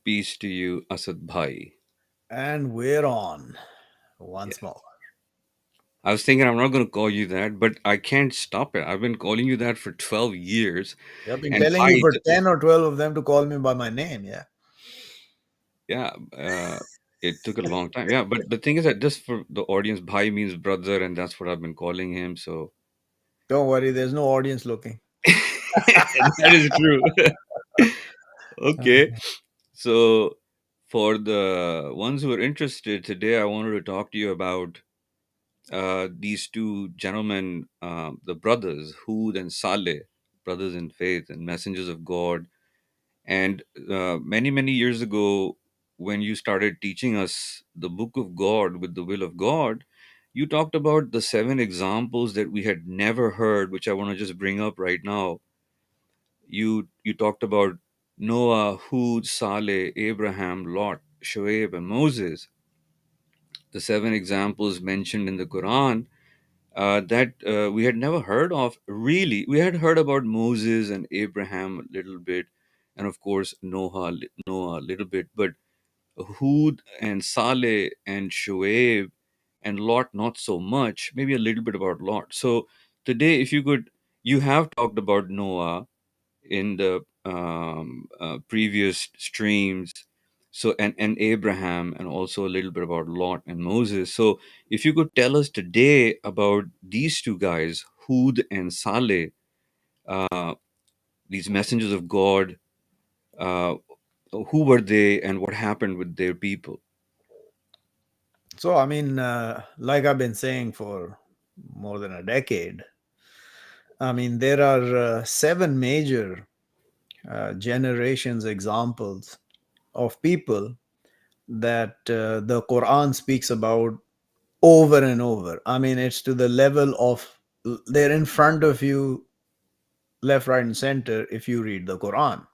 peace to you, Asad Bhai. And we're on once Yeah. more. I was thinking I'm not going to call you that, but I can't stop it. I've been calling you that for 12 years. I've been And telling Bhai, you for 10 or 12 of them to call me by my name. Yeah. yeah, it took a long time. Yeah, but the thing is that just for the audience, Bhai means brother, and that's what I've been calling him. So Don't worry, there's no audience looking. that is true. Okay. Okay. So for the ones who are interested, today I wanted to talk to you about these two gentlemen, the brothers, Hud and Saleh, brothers in faith and messengers of God. And many, many years ago, when you started teaching us the book of God with the will of God, you talked about the seven examples that we had never heard, which I want to just bring up right now. You talked about Noah, Hud, Saleh, Abraham, Lot, Shoaib, and Moses, the seven examples mentioned in the Quran that we had never heard of. Really, we had heard about Moses and Abraham a little bit, and of course Noah a little bit, but Hud and Saleh and Shoaib and Lot not so much. Maybe a little bit about Lot. So today, if you could, you have talked about Noah in the previous streams. So and Abraham, and also a little bit about Lot and Moses. So if you could tell us today about these two guys, Hud and Saleh, uh, these messengers of God, uh, who were they and what happened with their people? So, I mean, like I've been saying for more than a decade, I mean, there are seven major generations examples of people that the Quran speaks about over and over. I mean, it's to the level of they're in front of you, left, right, and center if you read the Quran.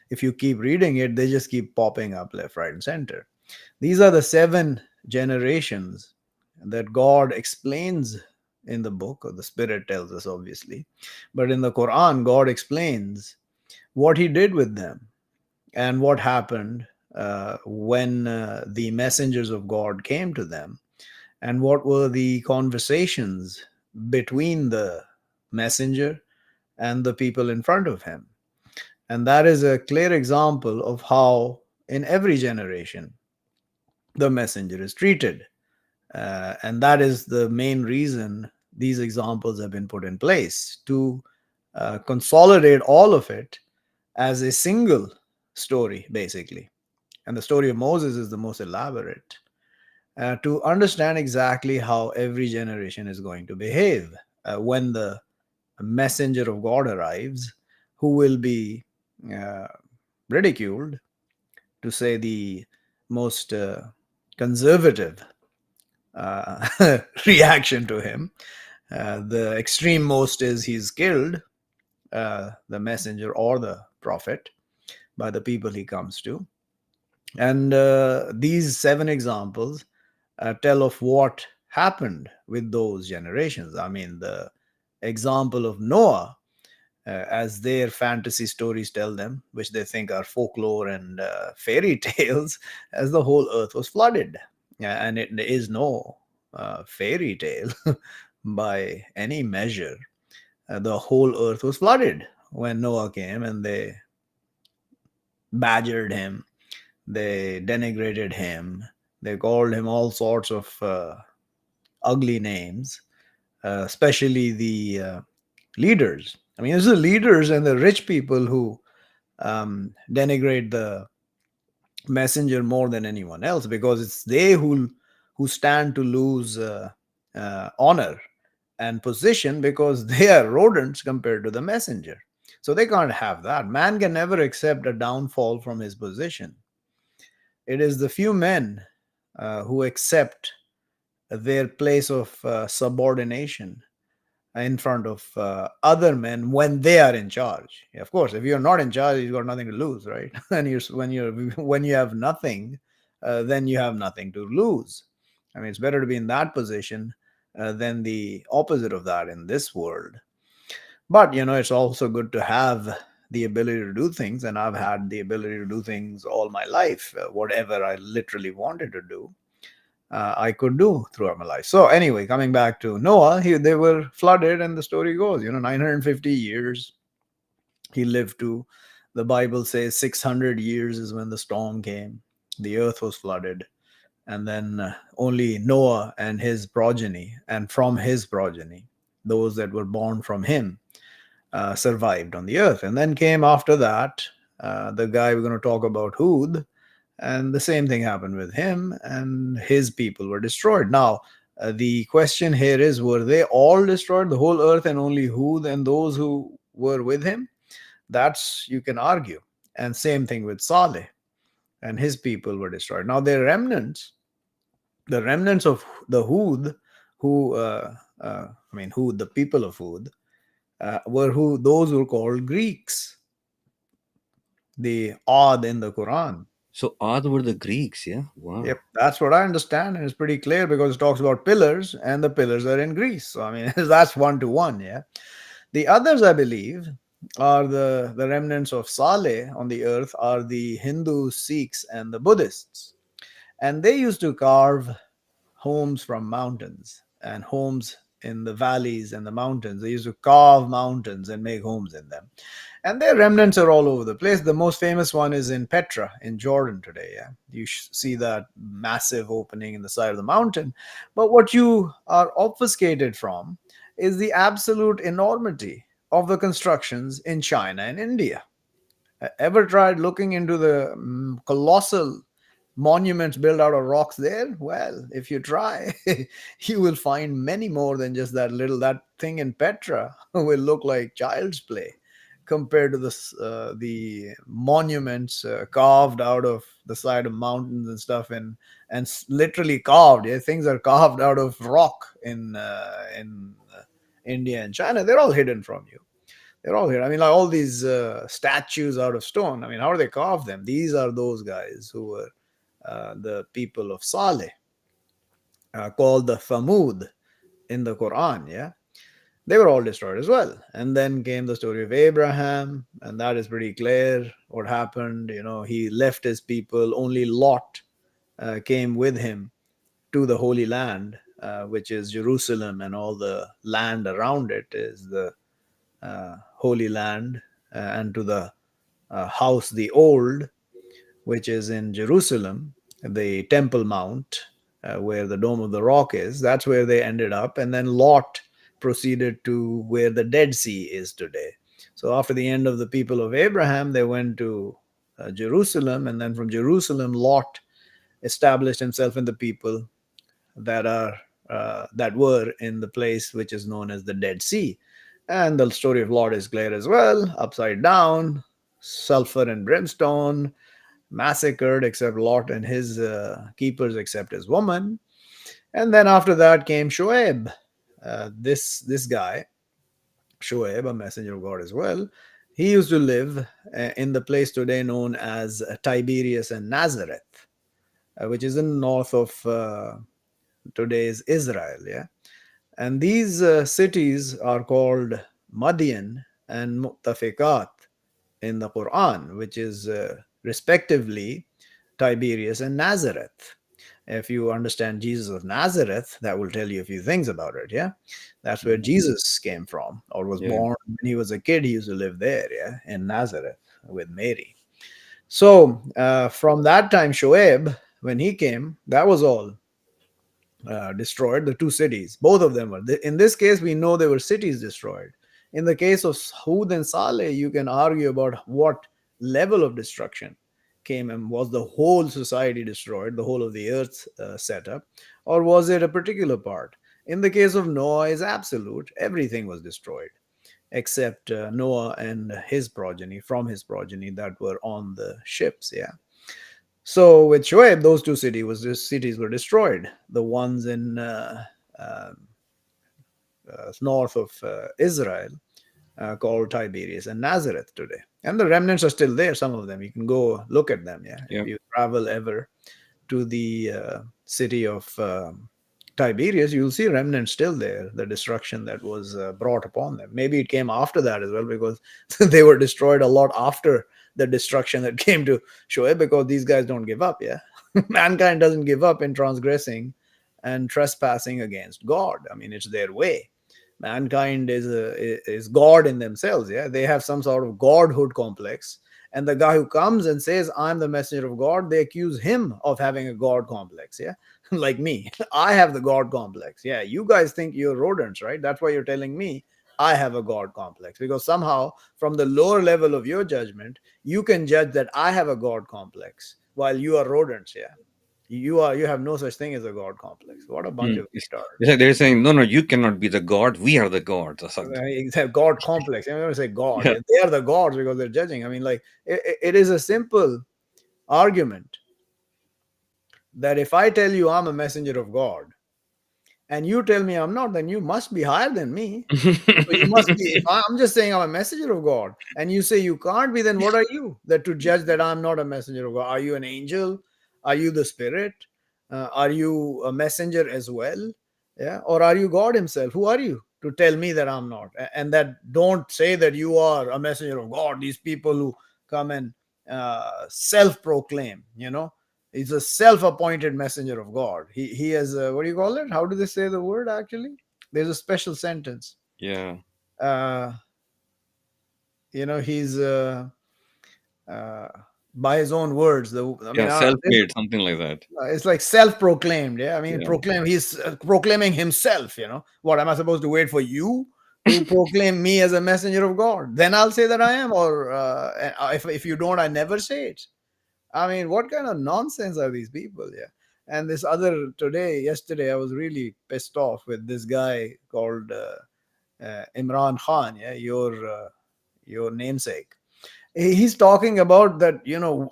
If you keep reading it, they just keep popping up left, right, and center. These are the seven generations that God explains in the book, or the Spirit tells us, obviously. But in the Quran, God explains what He did with them and what happened when the messengers of God came to them, and what were the conversations between the messenger and the people in front of him. And that is a clear example of how, in every generation, the messenger is treated. And that is the main reason these examples have been put in place to consolidate all of it as a single story, basically. And the story of Moses is the most elaborate, to understand exactly how every generation is going to behave when the messenger of God arrives, who will be uh, ridiculed, to say the most conservative reaction to him. The extreme most is he's killed, the messenger or the prophet, by the people he comes to. And these seven examples tell of what happened with those generations. I mean, the example of Noah, as their fantasy stories tell them, which they think are folklore and fairy tales, as the whole earth was flooded. And it is no fairy tale by any measure. The whole earth was flooded when Noah came, and they badgered him, they denigrated him, they called him all sorts of ugly names, especially the leaders. I mean, it's the leaders and the rich people who denigrate the messenger more than anyone else, because it's they who stand to lose honor and position, because they are rodents compared to the messenger. So they can't have that. Man can never accept a downfall from his position. It is the few men who accept their place of subordination in front of other men when they are in charge. Of course, if you're not in charge, you've got nothing to lose, right? And when you have nothing, then you have nothing to lose. I mean, it's better to be in that position than the opposite of that in this world. But it's also good to have the ability to do things, and I've had the ability to do things all my life. Whatever I literally wanted to do, I could do throughout my life. So anyway, coming back to Noah, they were flooded, and the story goes, 950 years he lived to. The Bible says 600 years is when the storm came. The earth was flooded, and then only Noah and his progeny, and from his progeny, those that were born from him, survived on the earth. And then came after that the guy we're going to talk about, Hud, and the same thing happened with him, and his people were destroyed. Now, the question here is, were they all destroyed, the whole earth, and only Hud and those who were with him? That's, you can argue. And same thing with Saleh, and his people were destroyed. Now, their remnants, the remnants of the Hud, who, Hud, the people of Hud, were who those who were called Greeks, the Ad in the Quran. So Ad were the Greeks, yeah? Yep, Wow. that's what I understand, and it's pretty clear because it talks about pillars, and the pillars are in Greece. So I mean, that's one to one. Yeah, the others, I believe, are the remnants of Saleh on the earth are the Hindus, Sikhs, and the Buddhists, and they used to carve homes from mountains and homes in the valleys and the mountains. They used to carve mountains and make homes in them. And their remnants are all over the place. The most famous one is in Petra in Jordan today. Yeah, you see that massive opening in the side of the mountain. But what you are obfuscated from is the absolute enormity of the constructions in China and India. Ever tried looking into the colossal monuments built out of rocks there? Well, if you try, you will find many more than just that little. That thing in Petra will look like child's play compared to the monuments carved out of the side of mountains and stuff, and literally carved. Yeah, things are carved out of rock in India and China. They're all hidden from you. They're all here. I mean, like all these statues out of stone. I mean, how do they carve them? These are those guys who were the people of Saleh, called the Thamud in the Quran. Yeah, they were all destroyed as well. And then came the story of Abraham, and that is pretty clear what happened. He left his people. Only Lot came with him to the Holy Land, which is Jerusalem, and all the land around it is the Holy Land, and to the house, the old, which is in Jerusalem, the Temple Mount, where the Dome of the Rock is. That's where they ended up. And then Lot proceeded to where the Dead Sea is today. So after the end of the people of Abraham, they went to Jerusalem. And then from Jerusalem, Lot established himself in the people that were in the place which is known as the Dead Sea. And the story of Lot is clear as well. Upside down, sulfur and brimstone, massacred except Lot and his keepers, except his woman. And then after that came Shoaib. This guy, Shoaib, a messenger of God as well. He used to live in the place today known as Tiberias and Nazareth, which is in north of today's Israel. Yeah, and these cities are called Madian and Mu'tafikat in the Quran, which is respectively Tiberias and Nazareth. If you understand Jesus of Nazareth, that will tell you a few things about it. Yeah, that's where Mhm. Jesus came from or was Yeah. born. When he was a kid, he used to live there. Yeah, in Nazareth with Mary. So from that time, Shoaib, when he came, that was all destroyed. The two cities, both of them were. In this case, we know there were cities destroyed. In the case of Hud and Saleh, you can argue about what level of destruction came, and was the whole society destroyed, the whole of the earth set up, or was it a particular part? In the case of Noah, is absolute. Everything was destroyed except Noah and his progeny, from his progeny that were on the ships. Yeah. So with Shoaib, those two cities were destroyed. The ones in uh, north of Israel, called Tiberias and Nazareth today, and the remnants are still there. Some of them you can go look at them. Yeah, if Yeah. you travel ever to the city of Tiberias, you'll see remnants still there, the destruction that was brought upon them. Maybe it came after that as well, because they were destroyed a lot after the destruction that came to Shoaib, because these guys don't give up, yeah? Mankind doesn't give up in transgressing and trespassing against God. I mean, it's their way. Mankind is God in themselves, yeah? They have some sort of godhood complex. And the guy who comes and says, I'm the messenger of God, they accuse him of having a God complex, yeah? Like me. I have the God complex. Yeah, you guys think you're rodents, right? That's why you're telling me I have a God complex, because somehow from the lower level of your judgment, you can judge that I have a God complex while you are rodents. Yeah, you have no such thing as a God complex. What a bunch Hmm. of retards. It's like they're saying, no, no, you cannot be the God. We are the gods, Asad. It's a God complex. I'm going to say God. Yeah. Yeah, they are the gods because they're judging. I mean, like it is a simple argument that if I tell you I'm a messenger of God and you tell me I'm not, then you must be higher than me. So you must be, if I'm just saying I'm a messenger of God, and you say you can't be, then what are you? That to judge that I'm not a messenger of God? Are you an angel? Are you the spirit? Are you a messenger as well? Yeah. Or are you God Himself? Who are you to tell me that I'm not? And that don't say that you are a messenger of God. These people who come and self proclaim, he's a self appointed messenger of God. He has, what do you call it? How do they say the word actually? There's a special sentence. Yeah. uh, he's uh, by his own words. I Yeah. mean, Self made, something like that. it's like self-proclaimed. Yeah, I mean, Yeah. proclaim. He's proclaiming himself. What am I supposed to wait for you to proclaim me as a messenger of God? Then I'll say that I am. Or if you don't, I never say it. I mean, what kind of nonsense are these people? Yeah. And this yesterday, I was really pissed off with this guy called Imran Khan. Yeah, your namesake. He's talking about that,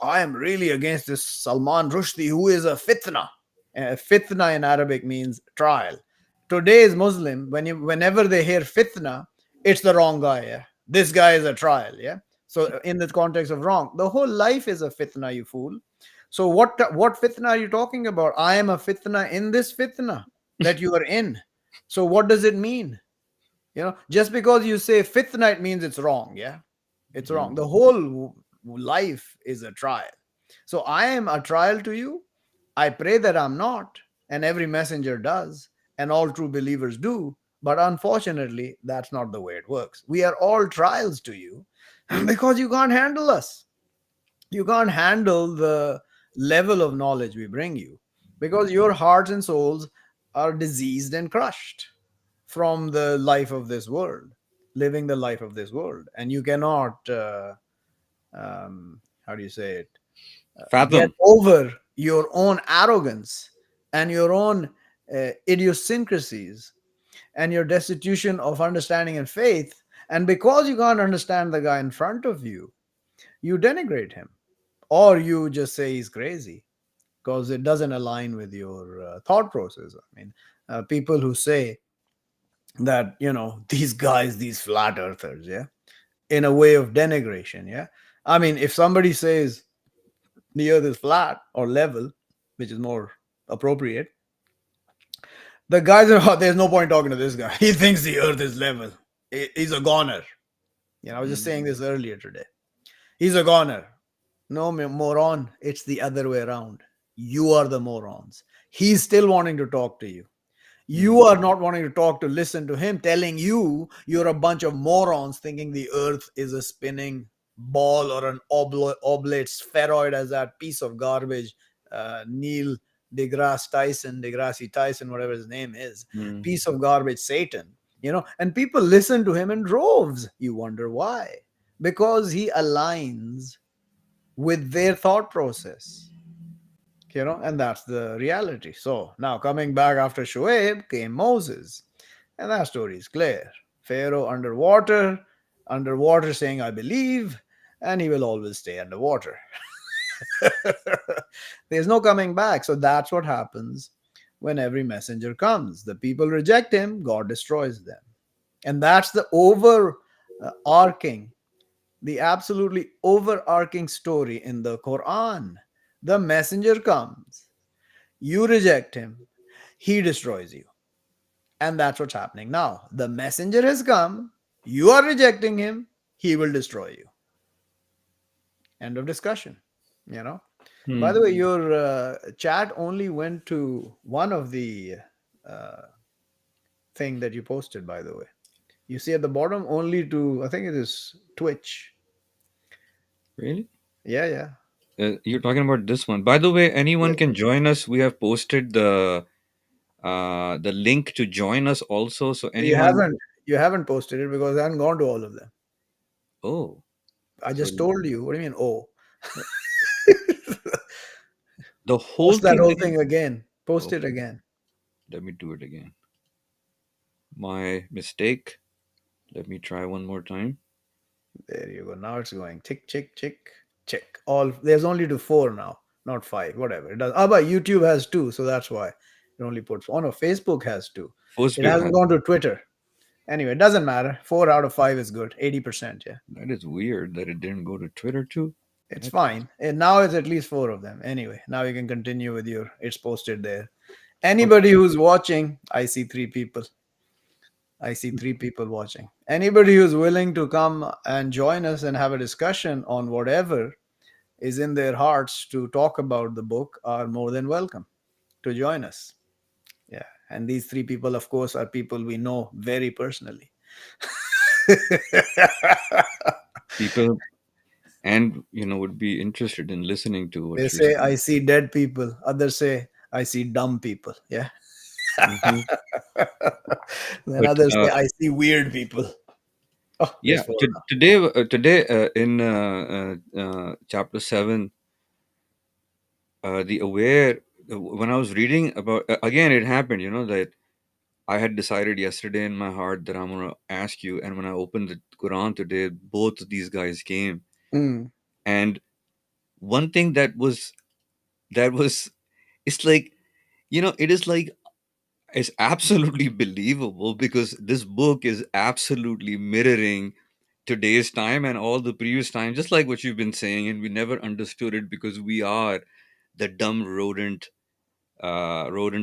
I am really against this Salman Rushdie, who is a fitna. Fitna in Arabic means trial. Today's Muslim, whenever they hear fitna, it's the wrong guy. Yeah, this guy is a trial. Yeah, so in the context of wrong, the whole life is a fitna, you fool. So what fitna are you talking about? I am a fitna in this fitna that you are in. So what does it mean? Just because you say fitna, it means it's wrong. Yeah, it's wrong. Mm. The whole life is a trial. So I am a trial to you. I pray that I'm not, and every messenger does, and all true believers do. But unfortunately, that's not the way it works. We are all trials to you because you can't handle us. You can't handle the level of knowledge we bring you, because your hearts and souls are diseased and crushed from the life of this world, living the life of this world. And you cannot, how do you say it, get Fathom. over your own arrogance and your own idiosyncrasies and your destitution of understanding and faith. And because you can't understand the guy in front of you, you denigrate him, or you just say he's crazy because it doesn't align with your thought process. I mean, people who say that, these guys, these flat earthers, yeah, in a way of denigration, yeah. I mean, if somebody says the earth is flat or level, which is more appropriate, the guys are, oh, there's no point talking to this guy. He thinks the earth is level. He's a goner. I was just saying Mm. this earlier today. He's a goner. No, moron. It's the other way around. You are the morons. He's still wanting to talk to you. You Mm. are not wanting to talk, to listen to him telling you you're a bunch of morons thinking the earth is a spinning ball or an oblate spheroid, as that piece of garbage, Neil deGrasse Tyson, whatever his name is, Mm. piece of garbage Satan. And people listen to him in droves. You wonder why? Because he aligns with their thought process, and that's the reality. So now, coming back after Shoaib came Moses, and that story is clear. Pharaoh underwater saying, I believe, and he will always stay underwater. There's no coming back. So that's what happens when every messenger comes. The people reject him, God destroys them. And that's the overarching, the absolutely overarching story in the Quran. The messenger comes, you reject him. he destroys you. And that's what's happening now. The messenger has come, you are rejecting him, he will destroy you. End of discussion. You know. By Hmm. the way, your chat only went to one of the uh, thing that you posted. By the way, you see at the bottom only to, I think it is Twitch. Really? Yeah, yeah. You're talking about this one. By the way, anyone Yes. can join us. We have posted the link to join us also. So You anyone. haven't you haven't posted it because I haven't gone to all of them. Oh, I so just told you. What do you mean? Oh, the post whole that thing whole that you. thing again. Post it Okay, again. let me do it again. My mistake. Let me try one more time. There you go. Now it's going tick, tick, tick, tick. All there's only to four now, not five. Whatever it does. Ah, but YouTube has two, so that's why it only puts. Oh no, Facebook has two. First, It we hasn't had. gone to Twitter. Anyway, it doesn't matter. 4 out of 5 is good. 80%. Yeah, That is weird that it didn't go to Twitter too. it's That's fine. And now it's at least four of them. Anyway, now you can continue with your. It's posted there. Anybody okay. who's watching, I see three people. I see three people watching. Anybody who's willing to come and join us and have a discussion on whatever is in their hearts to talk about the book are more than welcome to join us. Yeah. And these three people, of course, are people we know very personally. People and would be interested in listening to They what you're say, saying. I see dead people. Others say, I see dumb people. Yeah. Hmm. Then But others say, I see weird people. Oh, there's yeah, four now. today in chapter 7, the aware. When I was reading about again, it happened. That I had decided yesterday in my heart that I'm gonna ask you. And when I opened the Quran today, both of these guys came. Mm. And one thing that was it's like it is like it's absolutely believable because this book is absolutely mirroring today's time and all the previous time, just like what you've been saying, and we never understood it because we are the dumb rodents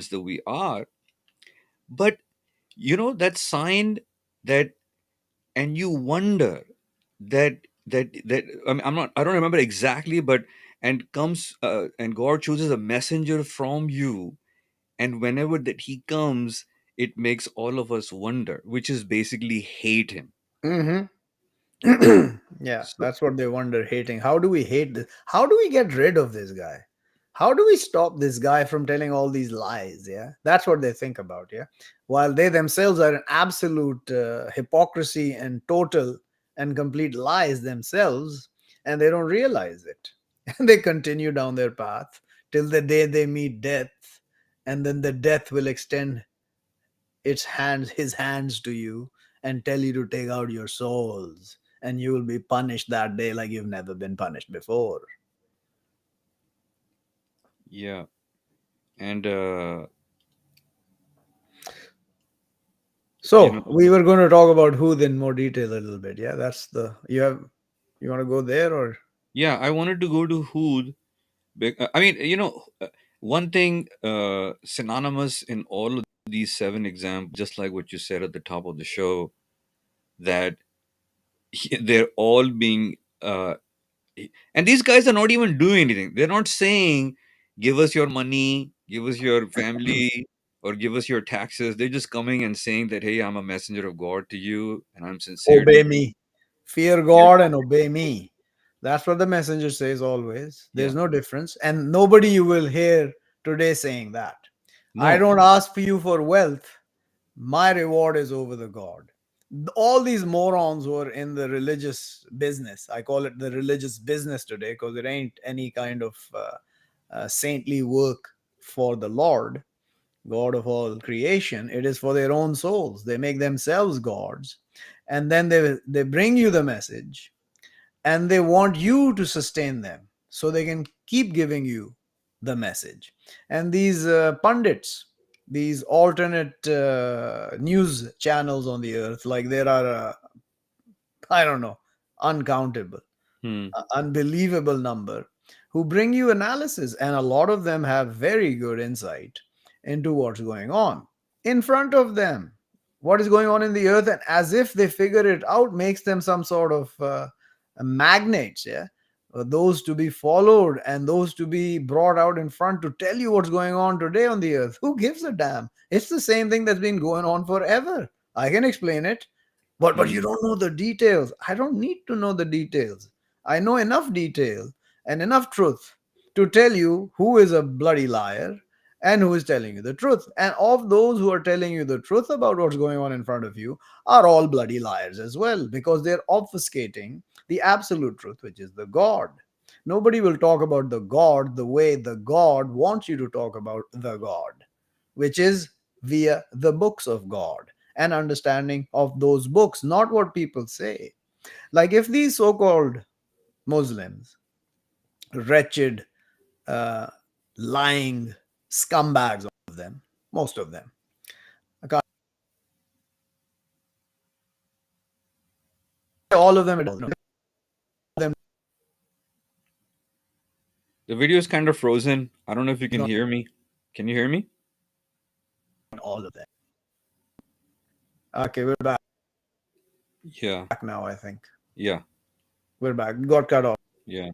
that we are. But that sign that, and you wonder that I mean, I don't remember exactly, but and comes and God chooses a messenger from you, and whenever that he comes, it makes all of us wonder, which is basically hate him. Hmm. Yeah, So that's what they wonder hating. How do we hate this? How do we get rid of this guy? How do we stop this guy from telling all these lies? Yeah, that's what they think about. Yeah, while they themselves are in absolute hypocrisy and total and complete lies themselves, and they don't realize it. And they continue down their path till the day they meet death, and then the death will extend his hands to you and tell you to take out your souls, and you will be punished that day like you've never been punished before. yeah, and you know So we were going to talk about Hud in more detail a little bit. Yeah, that's the you want to go there or yeah, I wanted to go to Hood. I mean, one thing synonymous in all of these seven examples, just like what you said at the top of the show, that they're all being and these guys are not even doing anything. They're not saying, "Give us your money, give us your family, or give us your taxes." They're just coming and saying that, "Hey, I'm a messenger of God to you, and I'm sincere to obey you." me. Fear Yeah, God and obey me. That's what the messenger says always. yeah. There's no difference. And nobody you will hear today saying that. I No, don't ask for you for wealth. My reward is over the God. All these morons who are in the religious business, I call it the religious business today because it ain't any kind of saintly work for the Lord, God of all creation. It is for their own souls. They make themselves gods, and then they bring you the message, and they want you to sustain them so they can keep giving you the message. And these pundits, these alternate news channels on the earth, like there are I don't know, uncountable, hmm. unbelievable number, who bring you analysis, and a lot of them have very good insight into what's going on in front of them, what is going on in the earth, and as if they figure it out, makes them some sort of magnates, yeah, those to be followed and those to be brought out in front to tell you what's going on today on the earth. Who gives a damn? It's the same thing that's been going on forever. I can explain it, but you Hmm. don't know the details. I don't need to know the details. I know enough detail and enough truth to tell you who is a bloody liar and who is telling you the truth. And of those who are telling you the truth about what's going on in front of you are all bloody liars as well, because they're obfuscating the absolute truth, which is the God. Nobody will talk about the God the way the God wants you to talk about the God, which is via the books of God and understanding of those books, not what people say. Like if these so called Muslims, wretched, uh, lying scumbags, of them, most of them, I can't say all of them, them, The video is kind of frozen. I don't know if you can not hear me. Can you hear me? all of them. Okay, we're back Yeah. now, I think. Yeah. We're back. Got cut off. Yeah.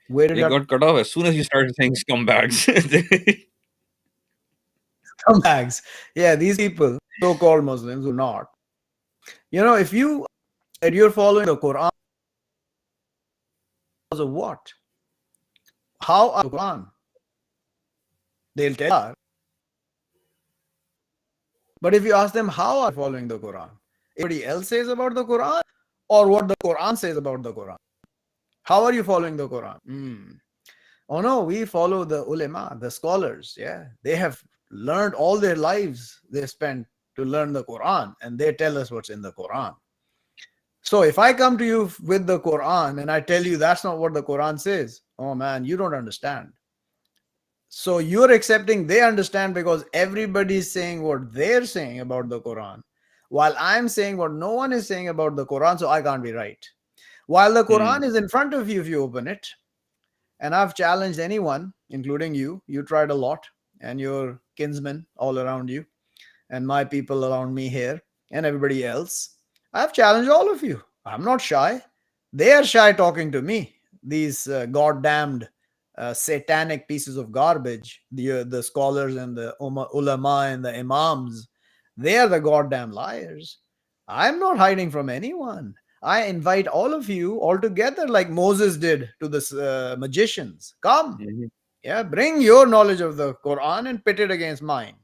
Where did It I got cut off as soon as you started saying scumbags. scumbags? Yeah, these people, so called Muslims, who not. If you that you're following the Quran, because of what? How are the Quran? They'll tell you. But if you ask them how are you following the Quran, everybody else says about the Quran, or what the Quran says about the Quran. How are you following the Quran? Oh no, we follow the ulema, the scholars. Yeah, they have learned all their lives. They spent to learn the Quran, and they tell us what's in the Quran. So if I come to you with the Quran and I tell you that's not what the Quran says, oh man, you don't understand. So you're accepting they understand because everybody's saying what they're saying about the Quran, while I'm saying what no one is saying about the Quran, so I can't be right. While the Hmm. Quran is in front of you if you open it, and I've challenged anyone, including you tried a lot, and your kinsmen all around you, and my people around me here, and everybody else. I've challenged all of you. I'm not shy. They are shy talking to me. These goddamned satanic pieces of garbage, the scholars and the ulama and the imams, they are the goddamn liars. I'm not hiding from anyone. I invite all of you all together, like Moses did to the magicians. Come, Hmm. yeah, bring your knowledge of the Quran and pit it against mine.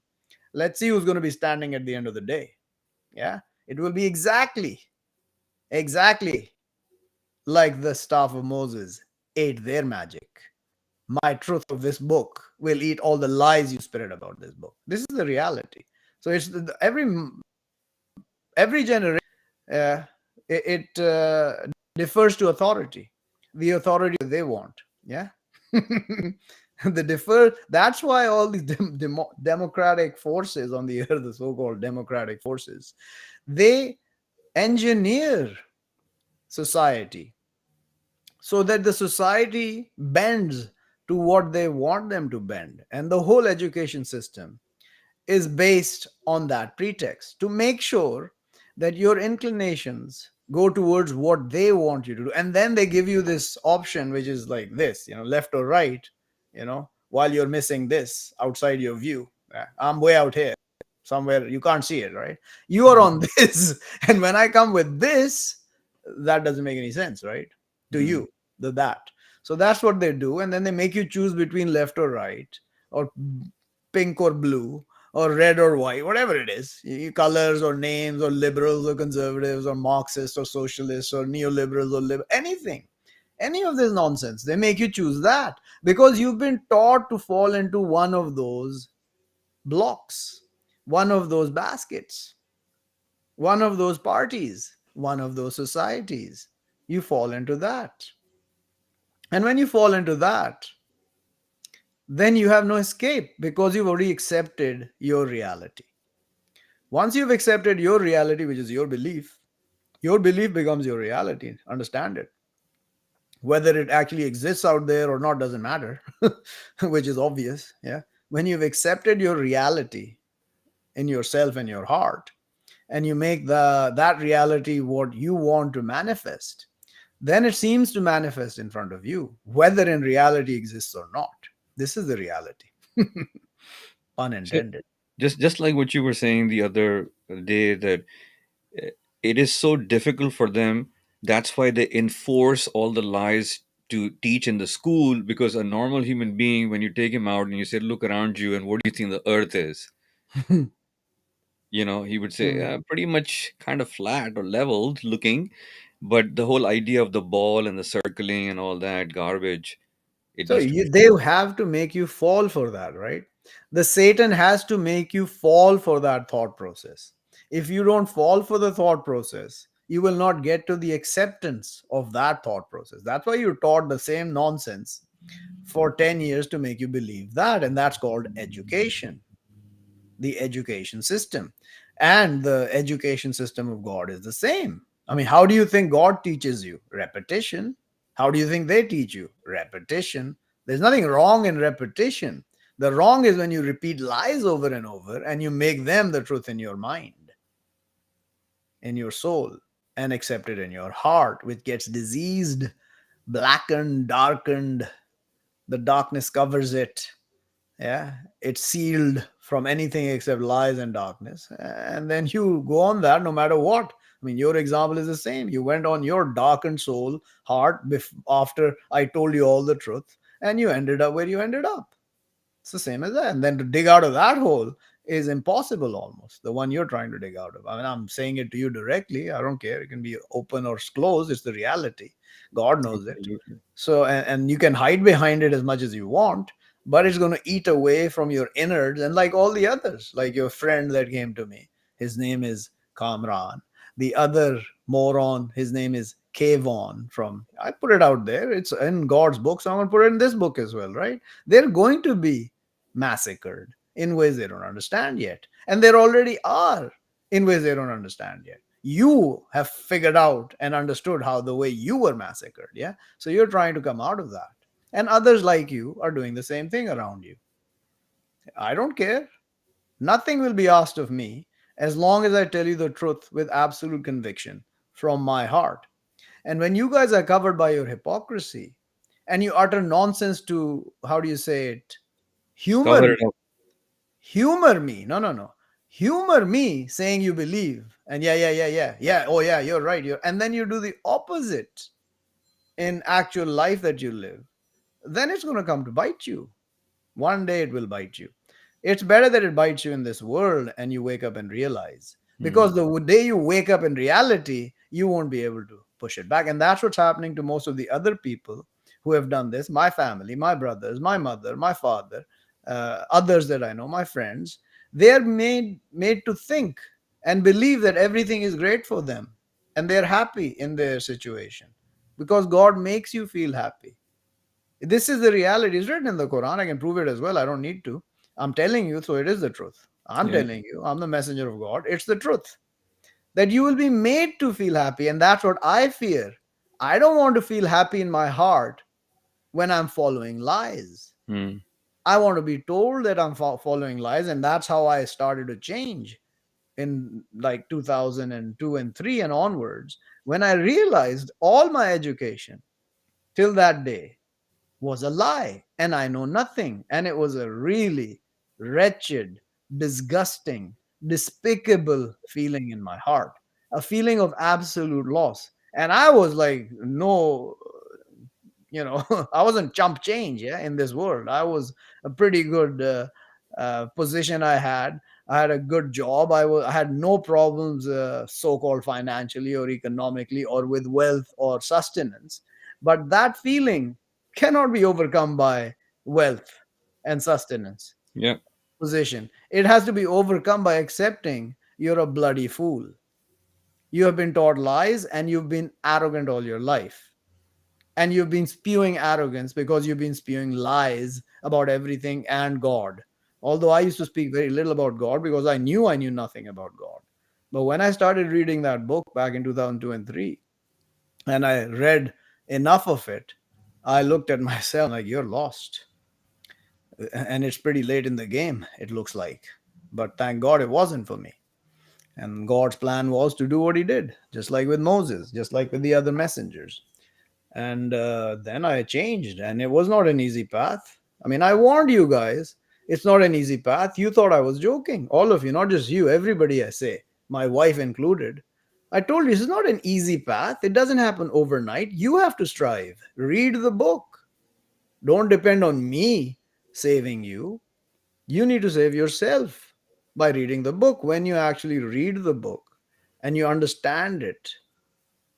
Let's see who's going to be standing at the end of the day. Yeah, it will be exactly like the staff of Moses ate their magic. My truth of this book will eat all the lies you spread about this book. This is the reality. So it's every generation, uh, it defers to authority, the authority that they want. Yeah. The defer That's why all these democratic forces on the earth, the so-called democratic forces, they engineer society so that the society bends to what they want them to bend, and the whole education system is based on that pretext to make sure that your inclinations go towards what they want you to do. And then they give you this option, which is like this, left or right, while you're missing this outside your view. I'm way out here, somewhere you can't see it, right? You are on this. And when I come with this, that doesn't make any sense, right? To Hmm. you, the that. So that's what they do. And then they make you choose between left or right, or pink or blue, or red or white, whatever it is, colors or names, or liberals or conservatives, or Marxists or socialists, or neoliberals or anything, any of this nonsense. They make you choose that because you've been taught to fall into one of those blocks, one of those baskets, one of those parties, one of those societies. You fall into that. And when you fall into that, then you have no escape because you've already accepted your reality. Once you've accepted your reality, which is your belief becomes your reality. Understand it. Whether it actually exists out there or not doesn't matter, which is obvious. Yeah. When you've accepted your reality in yourself and your heart, and you make that reality what you want to manifest, then it seems to manifest in front of you, whether in reality exists or not. This is the reality. Pun So intended. just like what you were saying the other day, that uh, it is so difficult for them. That's why they enforce all the lies to teach in the school, because a normal human being, when you take him out and you say, look around you and what do you think the earth is, he would say, Hmm. pretty much kind of flat or leveled looking. But the whole idea of the ball and the circling and all that garbage, it So needs to be. they have to make you fall for that, right? The Satan has to make you fall for that thought process. If you don't fall for the thought process, you will not get to the acceptance of that thought process. That's why you're taught the same nonsense for 10 years to make you believe that. And that's called education, the education system. And the education system of God is the same. I mean, how do you think God teaches you? Repetition. How do you think they teach you? Repetition. There's nothing wrong in repetition. The wrong is when you repeat lies over and over and you make them the truth in your mind, in your soul, and accept it in your heart, which gets diseased, blackened, darkened. The darkness covers it. Yeah, it's sealed from anything except lies and darkness. And then you go on that no matter what. I mean, your example is the same. You went on your darkened soul, heart, after I told you all the truth, and you ended up where you ended up. It's the same as that. And then to dig out of that hole is impossible almost, the one you're trying to dig out of. I mean, I'm saying it to you directly. I don't care. It can be open or closed. It's the reality. God knows it. Absolutely. So, and you can hide behind it as much as you want, but it's going to eat away from your innards. And like all the others, like your friend that came to me, his name is Kamran. The other moron, his name is Kayvon. From, I put it out there. It's in God's book, so I'm going to put it in this book as well, right? They're going to be massacred in ways they don't understand yet. And there already are in ways they don't understand yet. You have figured out and understood how the way you were massacred. Yeah. So you're trying to come out of that. And others like you are doing the same thing around you. I don't care. Nothing will be asked of me as long as I tell you the truth with absolute conviction from my heart. And when you guys are covered by your hypocrisy and you utter nonsense to, how do you say it, humor Cover me, it up. no, no, no, humor me saying you believe, and yeah, oh yeah, you're right, and then you do the opposite in actual life that you live, then it's going to come to bite you. One day it will bite you. It's better that it bites you in this world and you wake up and realize. Hmm. Because the day you wake up in reality, you won't be able to push it back. And that's what's happening to most of the other people who have done this. My family, my brothers, my mother, my father, others that I know, my friends, they are made to think and believe that everything is great for them. And they're happy in their situation. Because God makes you feel happy. This is the reality. It's written in the Quran. I can prove it as well. I don't need to. I'm telling you, so it is the truth. I'm Yeah. telling you, I'm the messenger of God. It's the truth that you will be made to feel happy. And that's what I fear. I don't want to feel happy in my heart when I'm following lies. Hmm. I want to be told that I'm following lies. And that's how I started to change in like 2002 and 3 and onwards, when I realized all my education till that day was a lie and I know nothing. And it was a really wretched, disgusting, despicable feeling in my heart, a feeling of absolute loss. And I was like, no, I wasn't chump change, yeah, in this world. I was a pretty good position I had a good job. I had no problems, so-called financially or economically or with wealth or sustenance. But that feeling cannot be overcome by wealth and sustenance, Yeah. position. It has to be overcome by accepting you're a bloody fool. You have been taught lies and you've been arrogant all your life, and you've been spewing arrogance because you've been spewing lies about everything and God. Although I used to speak very little about God because I knew nothing about God. But when I started reading that book back in 2002 and 3, and I read enough of it, I looked at myself like, you're lost. And it's pretty late in the game, it looks like. But thank God it wasn't for me. And God's plan was to do what he did, just like with Moses, just like with the other messengers. And then I changed, and it was not an easy path. I mean, I warned you guys, it's not an easy path. You thought I was joking, all of you, not just you, everybody. I say, my wife included. I told you this is not an easy path. It doesn't happen overnight. You have to strive. Read the book. Don't depend on me saving you. You need to save yourself by reading the book. When you actually read the book and you understand it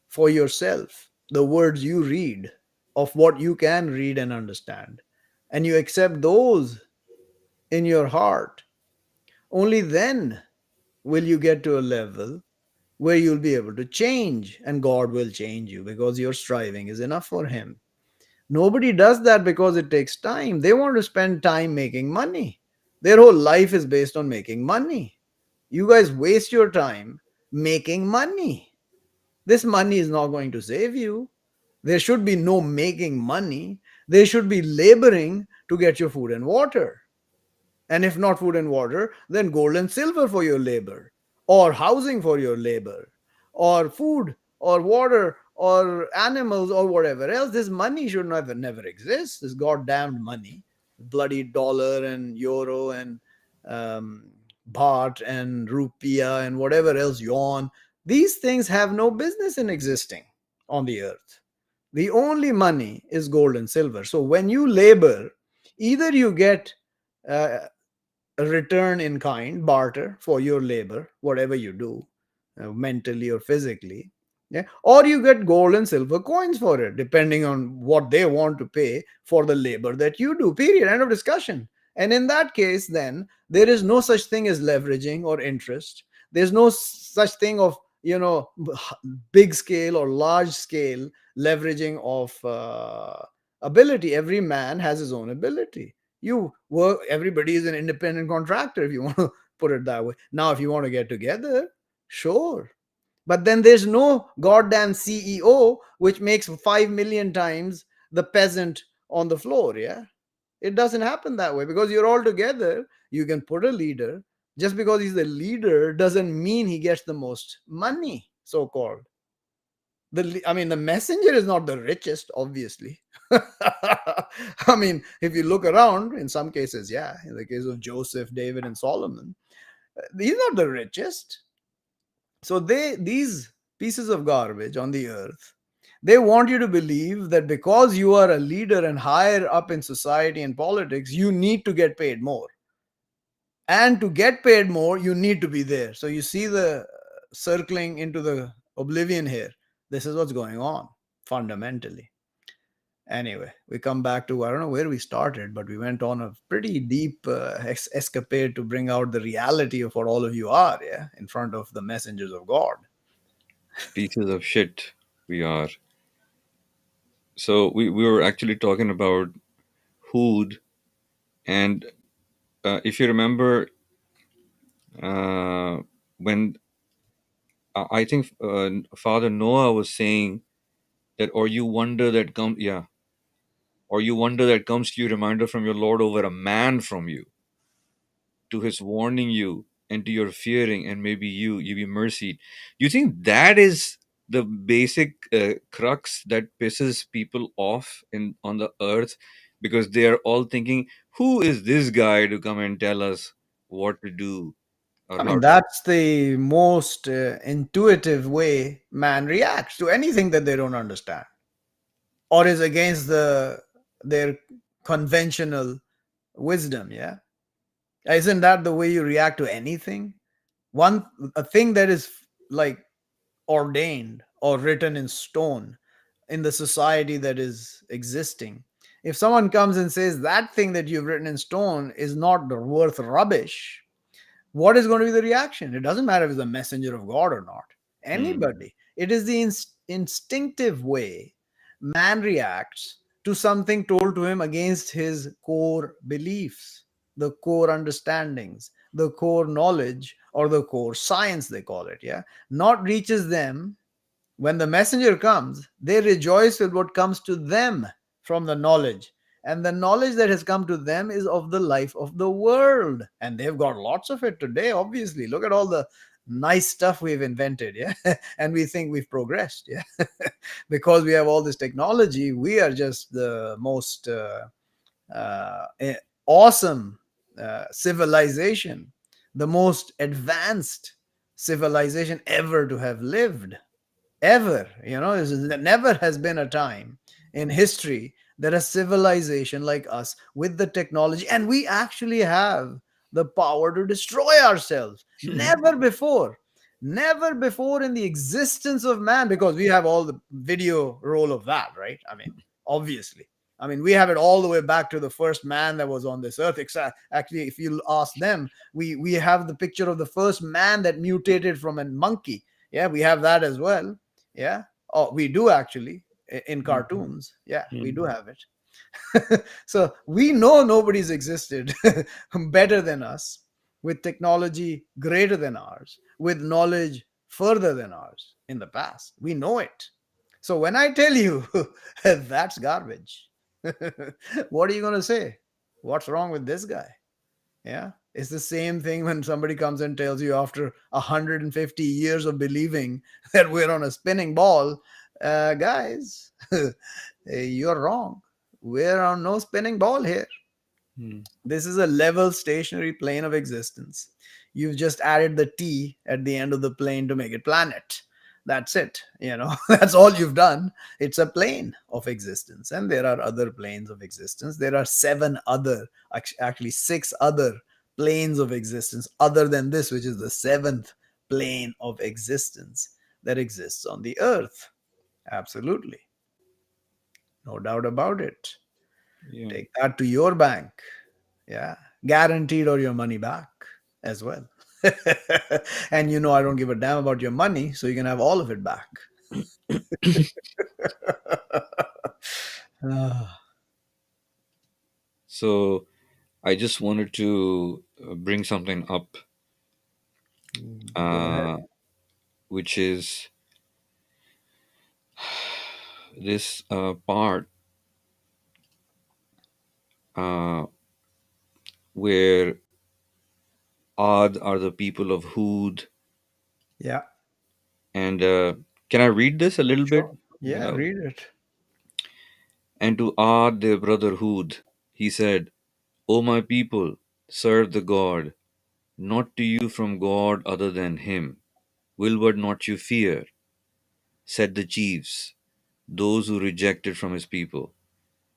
for yourself, the words you read, of what you can read and understand, and you accept those in your heart, only then will you get to a level where you'll be able to change, and God will change you because your striving is enough for Him. Nobody does that because it takes time. They want to spend time making money. Their whole life is based on making money. You guys waste your time making money. This money is not going to save you. There should be no making money. There should be laboring to get your food and water. And if not food and water, then gold and silver for your labor, or housing for your labor, or food, or water, or animals, or whatever else. This money should never exist. This goddamned money, bloody dollar and euro and um, baht and rupiah and whatever else, yuan. These things have no business in existing on the earth. The only money is gold and silver. So when you labor, either you get uh, a return in kind, barter for your labor, whatever you do, mentally or physically. Yeah, or you get gold and silver coins for it, depending on what they want to pay for the labor that you do. Period. End of discussion. And in that case, then there is no such thing as leveraging or interest. There's no such thing of big scale or large scale leveraging of ability. Every man has his own ability. You work, everybody is an independent contractor, if you want to put it that way. Now if you want to get together, sure, but then there's no goddamn CEO which makes 5 million times the peasant on the floor. Yeah, it doesn't happen that way because you're all together. You can put a leader. Just because he's the leader doesn't mean he gets the most money, so called. The messenger is not the richest, obviously. I mean, if you look around, in some cases, yeah, in the case of Joseph, David, and Solomon, he's not the richest. So these pieces of garbage on the earth, they want you to believe that because you are a leader and higher up in society and politics, you need to get paid more. And to get paid more, you need to be there. So you see the circling into the oblivion here. This is what's going on fundamentally. Anyway, we come back to, I don't know where we started, but we went on a pretty deep escapade to bring out the reality of what all of you are, yeah, in front of the messengers of God. Pieces of shit we are. So we were actually talking about Hud, and if you remember, uh, when I think Father Noah was saying that, or you wonder that come, yeah, or you wonder that comes to you reminder from your Lord over a man from you, to his warning you, and to your fearing, and maybe you be mercied. You think that is the basic crux that pisses people off in on the earth, because they are all thinking, who is this guy to come and tell us what to do or I how mean, to? that's the most intuitive way man reacts to anything that they don't understand or is against their conventional wisdom. Yeah, isn't that the way you react to anything? One a thing that is like ordained or written in stone in the society that is existing. If someone comes and says that thing that you've written in stone is not worth rubbish, what is going to be the reaction? It doesn't matter if it's a messenger of God or not. Hmm. Anybody. It is the instinctive way man reacts to something told to him against his core beliefs, the core understandings, the core knowledge, or the core science, they call it. Yeah. Not reaches them. When the messenger comes, they rejoice with what comes to them from the knowledge. And the knowledge that has come to them is of the life of the world. And they've got lots of it today, obviously. Look at all the nice stuff we've invented, yeah? And we think we've progressed, yeah? Because we have all this technology, we are just the most awesome civilization, the most advanced civilization ever to have lived, ever. Never has been a time in history that a civilization like us, with the technology, and we actually have the power to destroy ourselves. Never before in the existence of man, because we have all the video roll of that, right? I mean, obviously. I mean, we have it all the way back to the first man that was on this earth. Actually, if you ask them, we have the picture of the first man that mutated from a monkey. Yeah, we have that as well. Yeah. Oh, we do actually, in cartoons. Yeah, we do have it. So we know nobody's existed better than us, with technology greater than ours, with knowledge further than ours in the past. We know it. So when I tell you that's garbage, what are you going to say? What's wrong with this guy? Yeah. It's the same thing when somebody comes and tells you after 150 years of believing that we're on a spinning ball, guys, you're wrong. We're on no spinning ball here. Mm. This is a level stationary plane of existence. You've just added the T at the end of the plane to make it planet. That's it. That's all you've done. It's a plane of existence. And there are other planes of existence. There are seven other, actually, six other planes of existence other than this, which is the seventh plane of existence that exists on the earth. Absolutely. No doubt about it. Yeah. Take that to your bank. Yeah, guaranteed or your money back as well. And I don't give a damn about your money, so you can have all of it back. Ah, So I just wanted to bring something up, go ahead. uh, which is this part uh, where Ad are the people of Hud. Yeah, And can I read this a little bit? sure. Yeah, read it. And to Ad, their brother Hud, he said, O my people, serve the God, not to you from God other than him. Will what not you fear? Said the chiefs, those who rejected from his people.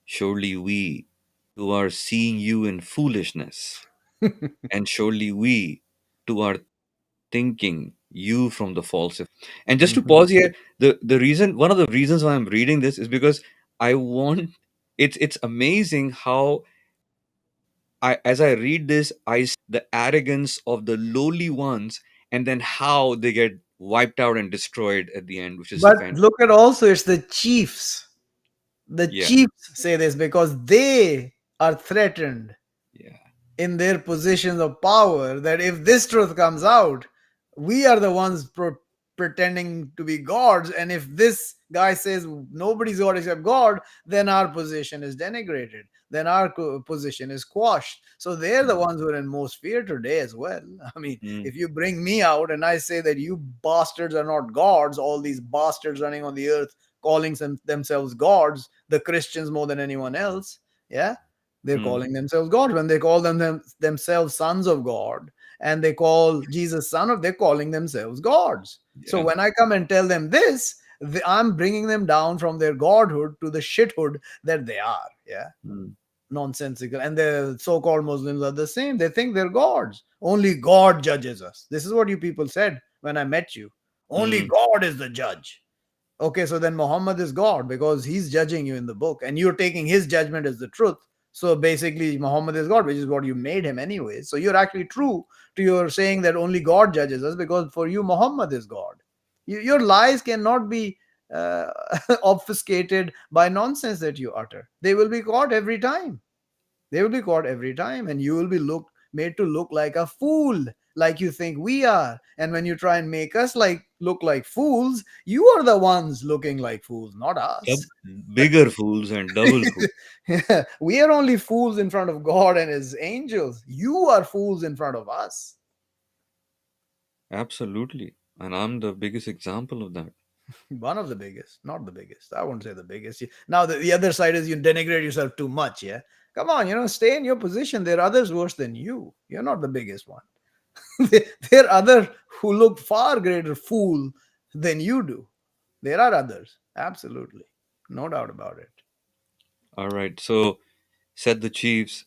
Surely we, who are seeing you in foolishness, and surely we, too, are thinking you from the false. And just to Mhm. pause here, the reason, one of the reasons why I'm reading this is because I want, it's amazing how as I read this, I see the arrogance of the lowly ones, and then how they get wiped out and destroyed at the end, which is But fantastic. look at also, it's the chiefs. The Yeah, chiefs say this because they are threatened yeah. in their positions of power, that if this truth comes out, we are the ones pretending to be gods. And if this guy says nobody's God except God, then our position is denigrated. Then our position is quashed. So they're the Mm, ones who are in most fear today as well. I mean, mm, if you bring me out and I say that you bastards are not gods, all these bastards running on the earth calling themselves gods, the Christians more than anyone else, yeah, they're mm, calling themselves God. When they call themselves sons of God, and they call Jesus son of, they're calling themselves gods. So yeah. when I come and tell them this, I'm bringing them down from their godhood to the shithood that they are. Yeah, Mm, nonsensical. And the so-called Muslims are the same. They think they're gods. Only God judges us. This is what you people said when I met you. Only mm, God is the judge. Okay, so then Muhammad is God because he's judging you in the book and you're taking his judgment as the truth. So basically, Muhammad is God, which is what you made him anyway. So you're actually true to your saying that only God judges us, because for you, Muhammad is God. Your lies cannot be uh, obfuscated by nonsense that you utter. They will be caught every time. They will be caught every time, and you will be made to look like a fool like you think we are. And when you try and make us like look like fools, you are the ones looking like fools, not us. Bigger fools and double fools. Yeah, we are only fools in front of God and his angels. You are fools in front of us. Absolutely. And I'm the biggest example of that. One of the biggest, not the biggest. I won't say the biggest. Now, the other side is you denigrate yourself too much. Yeah. Come on, stay in your position. There are others worse than you. You're not the biggest one. There are others who look far greater fool than you do. There are others. Absolutely. No doubt about it. All right. So said the chiefs,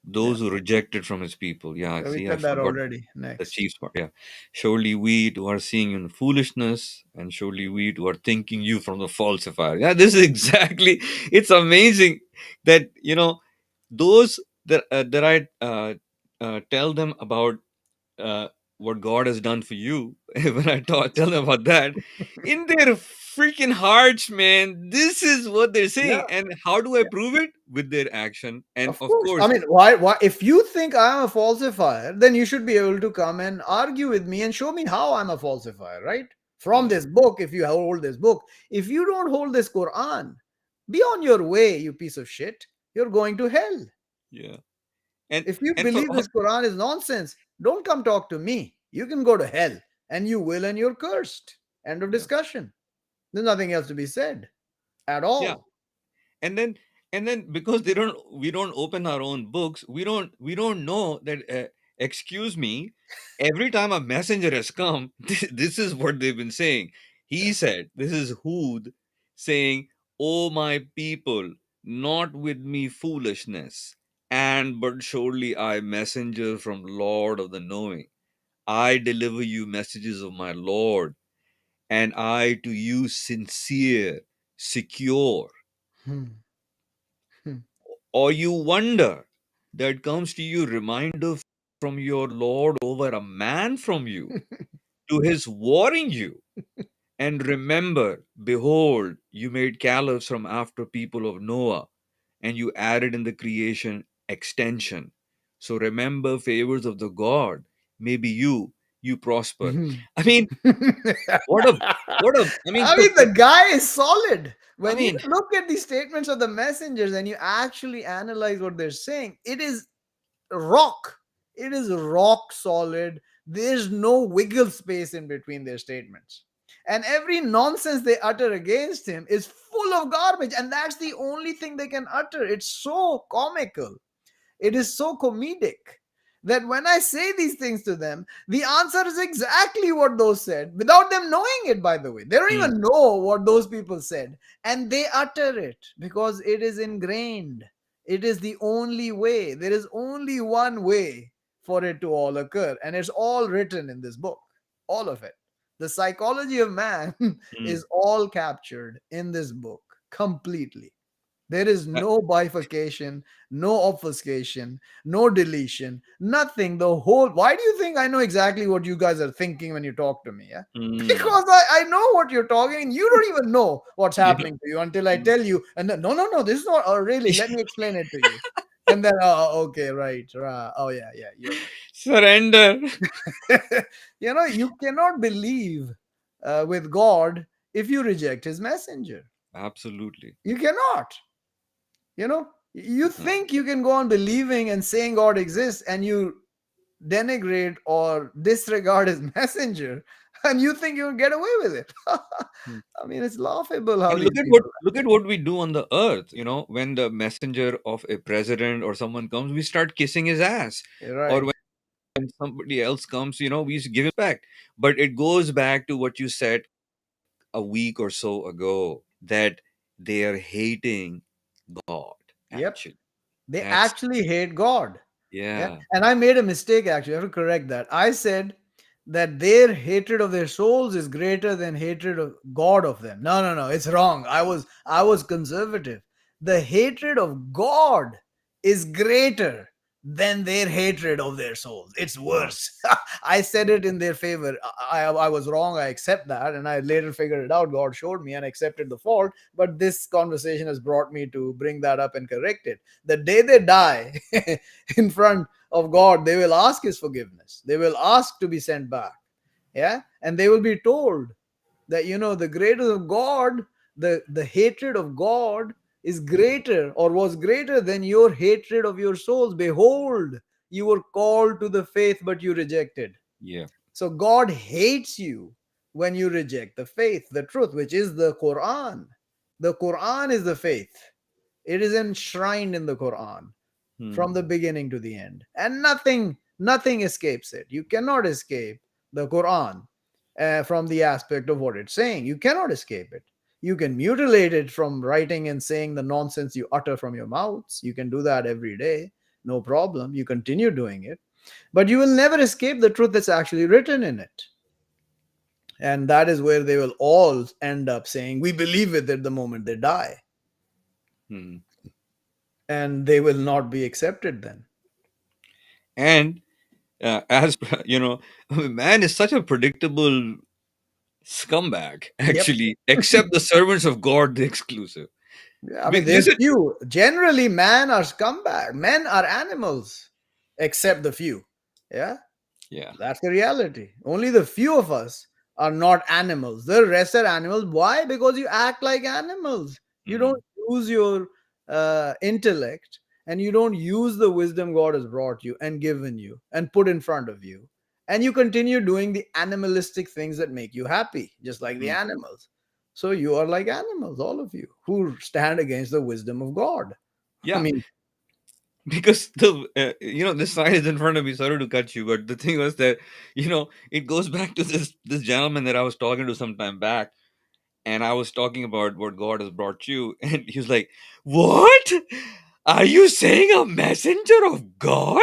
Yeah. those who rejected from his people. Yeah, So we see, I said that forgot already. the Next. chiefs part. Yeah. Surely we too are seeing in foolishness, and surely we too are thinking you from the falsifier. Yeah, this is exactly, it's amazing that, those that I tell them about uh, what God has done for you, when I tell them about that, in their freaking hearts, man, this is what they're saying. Yeah. And how do I prove it? With their action. And Of of course. I course, mean, why? If you think I'm a falsifier, then you should be able to come and argue with me and show me how I'm a falsifier, right? From yeah, this book, if you hold this book. If you don't hold this Quran, be on your way, you piece of shit. You're going to hell. yeah. And If you and for believe this Quran is nonsense, don't come talk to me. You can go to hell, and you will, and you're cursed. End of yeah, discussion. There's nothing else to be said at yeah. all. And then because we don't open our own books, we don't know that, excuse me, every time a messenger has come, this is what they've been saying. He said, this is Hud saying, "O my people, not with me foolishness, and but surely I messenger from Lord of the knowing. I deliver you messages of my Lord, and I to you sincere, secure. Hmm. Hmm. Or you wonder that comes to you reminder from your Lord over a man from you to his warring you. And remember, behold, you made caliphs from after people of Noah, and you added in the creation extension. So remember favors of the God, maybe you prosper." Hmm. I mean, what a I mean, I the mean, the guy is solid. I When you mean, look at the statements of the messengers and you actually analyze what they're saying, it is rock. It is rock solid. There's no wiggle space in between their statements. And every nonsense they utter against him is full of garbage. And that's the only thing they can utter. It's so comical. It is so comedic that when I say these things to them, the answer is exactly what those said without them knowing it, by the way. They don't mm, even know what those people said. And they utter it because it is ingrained. It is the only way. There is only one way for it to all occur. And it's all written in this book, all of it. The psychology of man mm, is all captured in this book completely. There is uh, no bifurcation, no obfuscation, no deletion, nothing. The whole. Why do you think I know exactly what you guys are thinking when you talk to me? Yeah, mm, because I know what you're talking, and you don't even know what's yeah. happening to you until I tell you. And then, no, no, no, this is not. Oh, really? Let me explain it to you. And then, oh, okay, right, right. Oh, yeah, yeah, you're Surrender. right. You cannot believe with God if you reject His messenger. Absolutely. You cannot. You Uh, think you can go on believing and saying God exists, and you denigrate or disregard his messenger, and you think you'll get away with it. mm. I mean, it's laughable how And these people look at what we do on the earth. When the messenger of a president or someone comes, we start kissing his ass. act. Or Right. when somebody else comes, we give him respect. But it goes back to what you said a week or so ago, that they are hating God. Yep. Actually, They that's actually hate God. Yeah. yeah. And I made a mistake actually. I have to correct that. I said that their hatred of their souls is greater than hatred of God of them. No, no, no. It's wrong. I was conservative. The hatred of God is greater than their hatred of their souls. It's Wow. worse. I said it in their favor. I was wrong. I accept that. And I later figured it out. God showed me and accepted the fault. But this conversation has brought me to bring that up and correct it. The day they die in front of God, they will ask his forgiveness. They will ask to be sent back. Yeah. And they will be told that, the greater of God, the hatred of God is greater or was greater than your hatred of your souls. Behold, you were called to the faith, but you rejected. Yeah. So God hates you when you reject the faith, the truth, which is the Quran. The Quran is the faith. It is enshrined in the Quran Hmm. from the beginning to the end, and nothing escapes it. You cannot escape the Quran from the aspect of what it's saying. You cannot escape it. You can mutilate it from writing and saying the nonsense you utter from your mouths. You can do that every day, no problem. You continue doing it, but you will never escape the truth that's actually written in it. And that is where they will all end up saying, we believe it, at the moment they die. Hmm. And they will not be accepted then. And as man is such a predictable scumbag, Yep. actually, except the servants of God, the exclusive. I mean, there's Listen, few. Generally, men are scumbag. Men are animals, except the few. Yeah, yeah. that's the reality. Only the few of us are not animals. The rest are animals. Why? Because you act like animals. You don't Hmm. use your intellect, and you don't use the wisdom God has brought you and given you and put in front of you. And you continue doing the animalistic things that make you happy, just like the Hmm. animals. So you are like animals, all of you, who stand against the wisdom of God. I Yeah, mean, because the this sign is in front of me. Sorry to cut you, but the thing was that it goes back to this gentleman that I was talking to some time back, and I was talking about what God has brought you, and he was like, "What? Are you saying a messenger of God?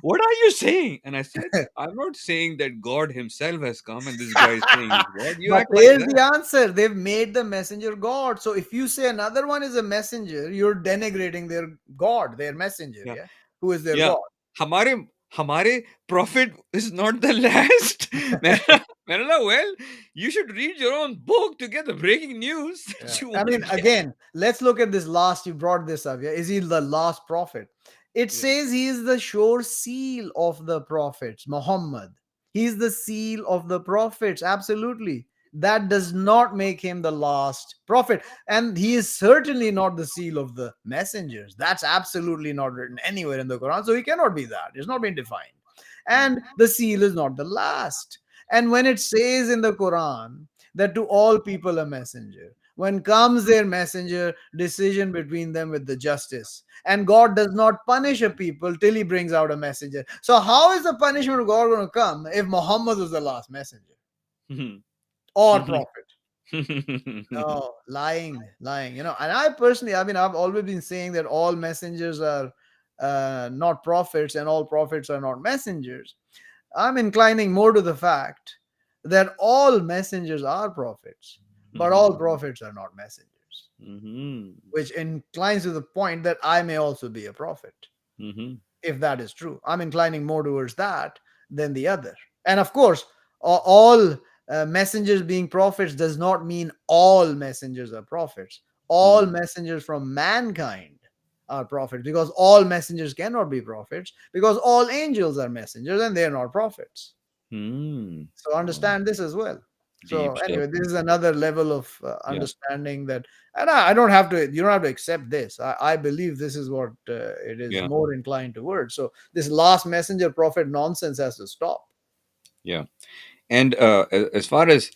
What are you saying?" And I said, "I'm not saying that God Himself has come, and this guy is saying He's God. You but act like there's that." the answer. They've made the messenger God. So if you say another one is a messenger, you're denigrating their God, their messenger, Yeah, yeah, who is their yeah. God. हमारे हमारे prophet is not the last. Manala, well, you should read your own book to get the breaking news that Yeah. you I want to mean, get. again, let's look at this last. You brought this up. Yeah. Is he the last prophet? It Yeah. says he is the sure seal of the prophets, Muhammad. He is the seal of the prophets. Absolutely. That does not make him the last prophet. And he is certainly not the seal of the messengers. That's absolutely not written anywhere in the Quran. So he cannot be that. It's not been defined. Hmm. And the seal is not the last. And when it says in the Quran that to all people a messenger, when comes their messenger, decision between them with the justice. And God does not punish a people till he brings out a messenger. So how is the punishment of God going to come if Muhammad was the last messenger Hmm. or Hmm. prophet? No, lying. And I personally, I mean, I've always been saying that all messengers are not prophets and all prophets are not messengers. I'm inclining more to the fact that all messengers are prophets, but Hmm. all prophets are not messengers, Hmm. which inclines to the point that I may also be a prophet, Hmm. if that is true. I'm inclining more towards that than the other. And of course, all messengers being prophets does not mean all messengers are prophets. All Hmm. messengers from mankind are prophets, because all messengers cannot be prophets, because all angels are messengers and they are not prophets. Hmm. So Wow. understand this as well. So Deep stuff. anyway, this is another level of Yeah. understanding that, and I don't have to. You don't have to accept this. I believe this is what it is Yeah. more inclined towards. So this last messenger prophet nonsense has to stop. Yeah. And as far as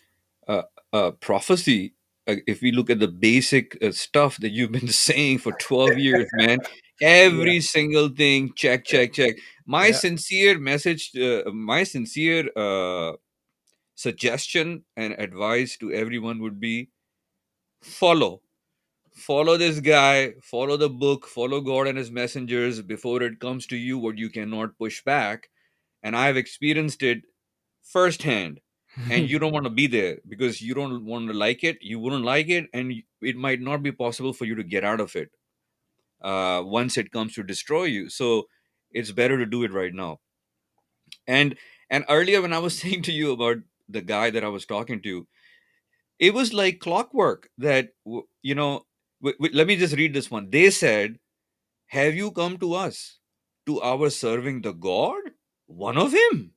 uh, prophecy, if we look at the basic stuff that you've been saying for 12 years, man, Yeah, every single thing, check, yeah, check, check. My yeah. sincere message, my sincere suggestion and advice to everyone would be follow. Follow this guy, follow the book, follow God and his messengers before it comes to you what you cannot push back. And I've experienced it firsthand, and you don't want to be there because you don't want to like it, you wouldn't like it, and it might not be possible for you to get out of it once it comes to destroy you. So it's better to do it right now. And and earlier when I was saying to you about the guy that I was talking to, it was like clockwork that let me just read this one. They said, have you come to us to our serving the god, one of him,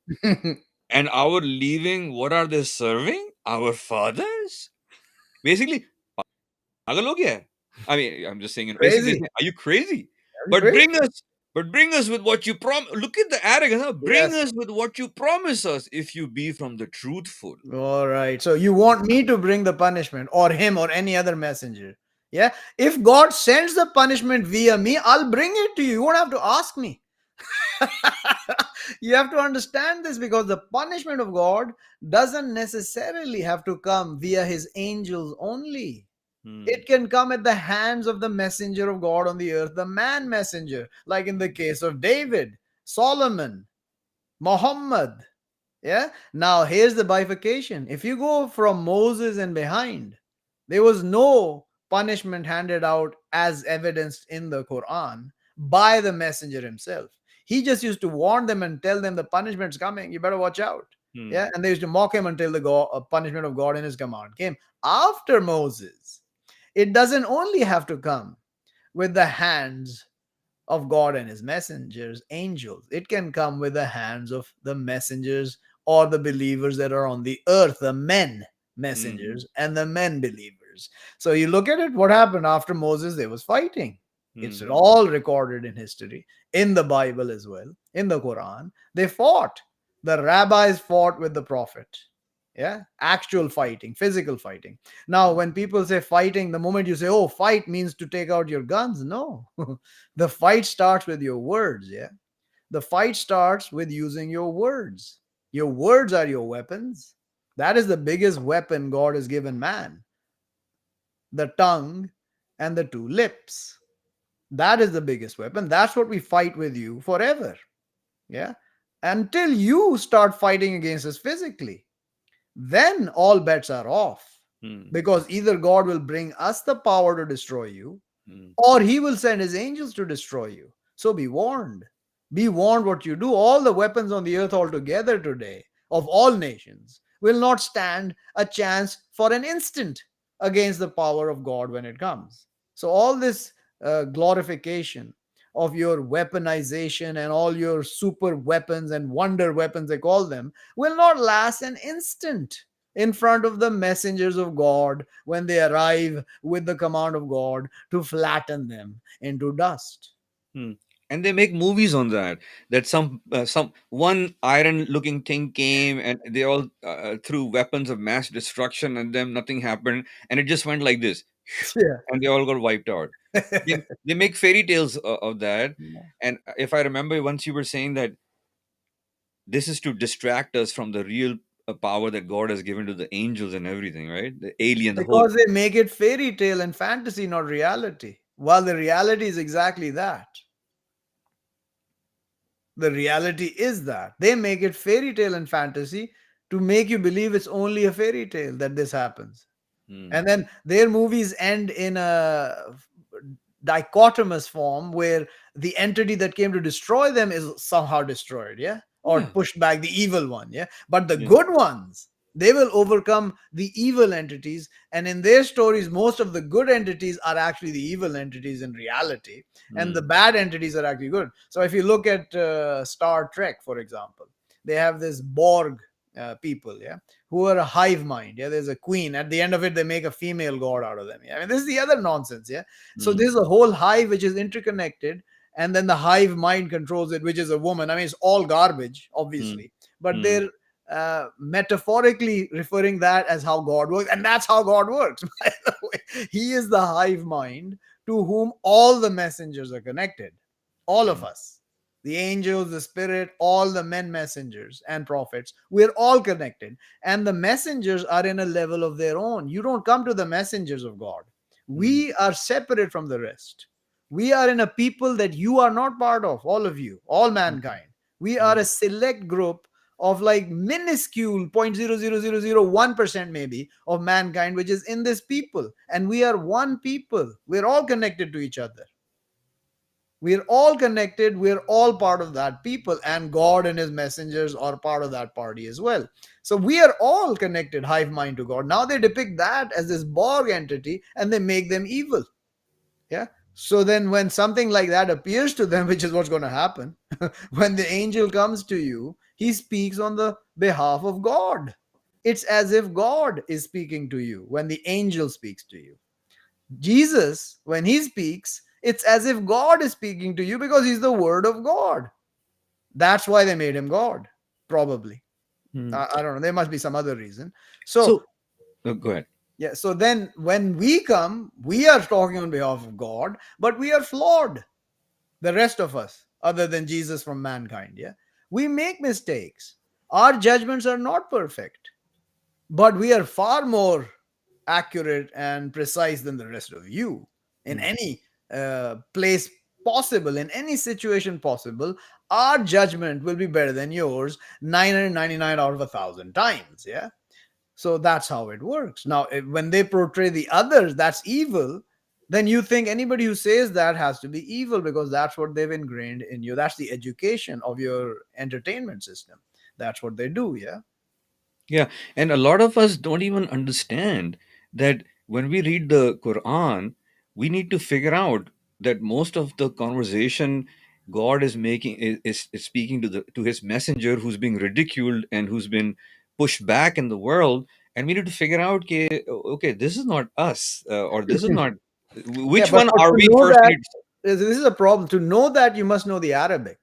and our leaving what are they serving, our fathers? Basically, pagal ho gaya hai. I mean, I'm just saying, and basically they Crazy. say, are you crazy? Are you But crazy? bring us with what you promise. Look at the arrogance. Huh? Bring Yes. us with what you promise us if you be from the truthful. All right. So you want me to bring the punishment, or him, or any other messenger? Yeah. If God sends the punishment via me, I'll bring it to you. You won't have to ask me. You have to understand this, because the punishment of God doesn't necessarily have to come via his angels only. Hmm. It can come at the hands of the messenger of God on the earth, the man messenger, like in the case of David, Solomon, Muhammad. Yeah. Now, here's the bifurcation. If you go from Moses and behind, there was no punishment handed out as evidenced in the Quran by the messenger himself. He just used to warn them and tell them the punishment's coming. You better watch out. Hmm. Yeah. And they used to mock him until the punishment of God in his command came after Moses. It doesn't only have to come with the hands of God and his messengers, angels. It can come with the hands of the messengers or the believers that are on the earth, the men Hmm. messengers and the men believers. So you look at it, what happened after Moses? There was fighting. It's Hmm. all recorded in history, in the Bible as well, in the Quran. They fought. The rabbis fought with the prophet. Yeah, actual fighting, physical fighting. Now, when people say fighting, the moment you say, oh, fight means to take out your guns, no. The fight starts with your words. Yeah, the fight starts with using your words. Your words are your weapons. That is the biggest weapon God has given man, the tongue and the two lips. That is the biggest weapon. That's what we fight with you forever. Yeah, until you start fighting against us physically, then all bets are off, Hmm. because either God will bring us the power to destroy you, Hmm. or he will send his angels to destroy you. So be warned. Be warned what you do. All the weapons on the earth altogether today, of all nations, will not stand a chance for an instant against the power of God when it comes. So, all this glorification of your weaponization and all your super weapons and wonder weapons, they call them, will not last an instant in front of the messengers of God when they arrive with the command of God to flatten them into dust. Hmm. And they make movies on that. That some one iron looking thing came and they all threw weapons of mass destruction, and then nothing happened, and it just went like this, and they all got wiped out. They make fairy tales of that. Yeah. And if I remember, once you were saying that this is to distract us from the real power that God has given to the angels and everything, right? The alien, the whole. Because they make it fairy tale and fantasy, not reality. While the reality is exactly that. The reality is that they make it fairy tale and fantasy to make you believe it's only a fairy tale that this happens. Hmm. And then their movies end in a dichotomous form where the entity that came to destroy them is somehow destroyed, yeah, or Yeah. pushed back, the evil one, yeah. But the Yeah. good ones, they will overcome the evil entities, and in their stories most of the good entities are actually the evil entities in reality, and the Hmm. bad entities are actually good. So if you look at Star Trek, for example, they have this Borg people, yeah, who are a hive mind. Yeah, there's a queen. At the end of it, they make a female god out of them. Yeah, I mean, this is the other nonsense. Yeah, so Hmm. there's a whole hive which is interconnected, and then the hive mind controls it, which is a woman. I mean, it's all garbage, Hmm. obviously, but Hmm. they're metaphorically referring that as how God works, and that's how God works. By the way, He is the hive mind to whom all the messengers are connected, all of Hmm. us, the angels, the spirit, all the men messengers and prophets, we're all connected. And the messengers are in a level of their own. You don't come to the messengers of God. Hmm. We are separate from the rest. We are in a people that you are not part of, all of you, all mankind. We are Hmm. a select group of like minuscule 0.00001% maybe of mankind, which is in this people. And we are one people. We're all connected to each other. We're all connected. We're all part of that people, and God and his messengers are part of that party as well. So we are all connected, hive mind to God. Now they depict that as this Borg entity and they make them evil. Yeah. So then when something like that appears to them, which is what's going to happen, when the angel comes to you, he speaks on the behalf of God. It's as if God is speaking to you when the angel speaks to you. Jesus, when he speaks, it's as if God is speaking to you because he's the word of God. That's why they made him God, probably. Hmm. I don't know. There must be some other reason. So, So go ahead. yeah, so then when we come, we are talking on behalf of God, but we are flawed. The rest of us, other than Jesus from mankind, yeah, we make mistakes. Our judgments are not perfect, but we are far more accurate and precise than the rest of you in Hmm. any place possible, in any situation possible. Our judgment will be better than yours 999 out of 1,000 times. Yeah. So that's how it works. Now, when they portray the others, that's evil, then you think anybody who says that has to be evil because that's what they've ingrained in you. That's the education of your entertainment system. That's what they do. Yeah. Yeah, and a lot of us don't even understand that when we read the Quran, we need to figure out that most of the conversation God is making is speaking to his messenger who's being ridiculed and who's been pushed back in the world, and we need to figure out, okay, this is not us, or this is not. Yeah, Which but one for are to we know first? We that need. this is a problem. To know that you must know the Arabic,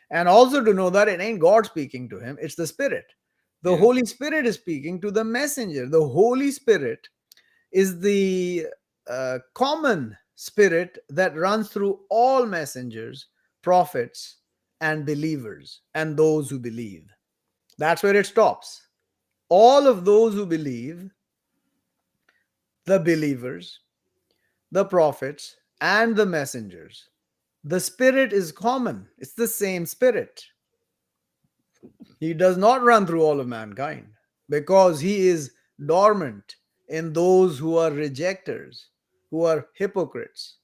and also to know that it ain't God speaking to him; it's the Spirit. The Yeah. Holy Spirit is speaking to the messenger. The Holy Spirit is the common spirit that runs through all messengers, prophets, and believers, and those who believe. That's where it stops. All of those who believe, the believers, the prophets, and the messengers. The spirit is common, it's the same spirit. He does not run through all of mankind because he is dormant in those who are rejectors, who are hypocrites,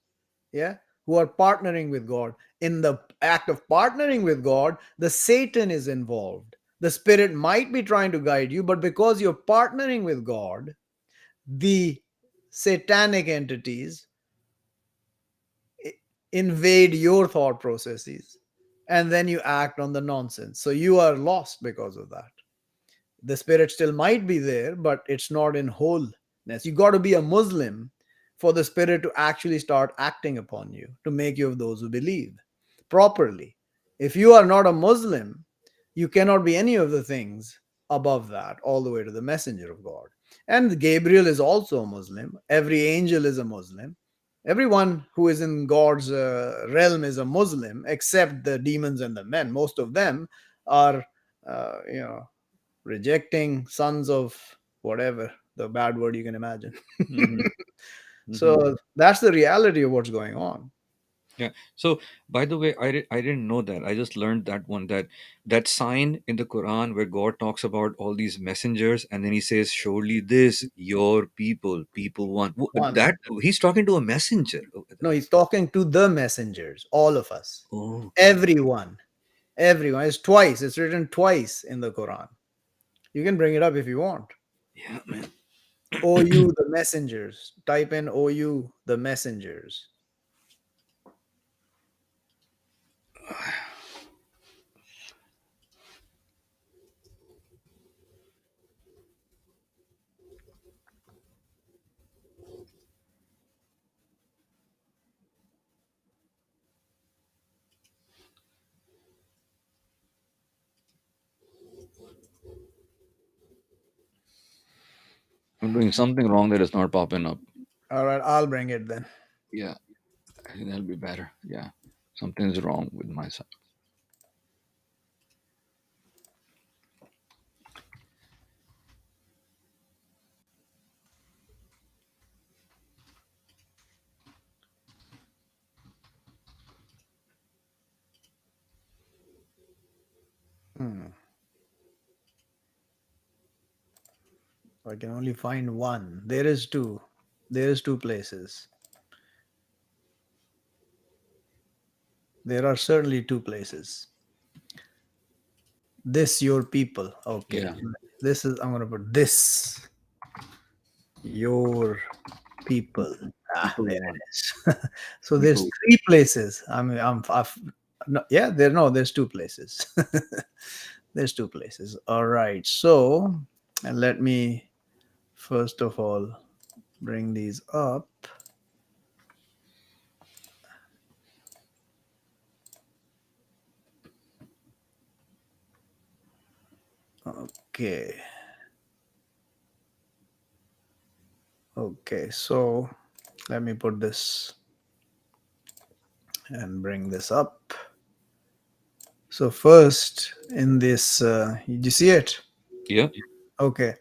yeah, who are partnering with God. In the act of partnering with God, the Satan is involved. The spirit might be trying to guide you, but because you're partnering with God, the satanic entities invade your thought processes and then you act on the nonsense. So you are lost because of that. The spirit still might be there, but it's not in wholeness. You got to be a Muslim for the spirit to actually start acting upon you to make you of those who believe properly. If you are not a Muslim, you cannot be any of the things above that, all the way to the messenger of God. And Gabriel is also a Muslim. Every angel is a Muslim. Everyone who is in God's realm is a Muslim, except the demons and the men. Most of them are, you know, rejecting sons of whatever the bad word you can imagine. Hmm. Hmm. So that's the reality of what's going on. Yeah. So, by the way, I didn't know that. I just learned that one, that sign in the Quran where God talks about all these messengers, and then He says, "Surely this your people, people want." One. That He's talking to a messenger. No, he's talking to the messengers, all of us, Okay. everyone. Everyone. It's twice. It's written twice in the Quran. You can bring it up if you want. Yeah, man. O you, the messengers. Type in O you, the messengers. I'm doing something wrong that is not popping up. All right, I'll bring it then. Yeah, I think that'll be better. Yeah, something's wrong with my side. Hmm. I can only find one. There is two. There is two places. There are certainly two places. This your people. Okay. Yeah. This is, I'm gonna put this your people. Ah, People there want. it is. So there's People. three places. I mean, no, yeah, there's two places. There's two places. All right. So, and let me first of all bring these up. Okay. Okay. So let me put this and bring this up. So first in this, did you see it? Yeah. Okay.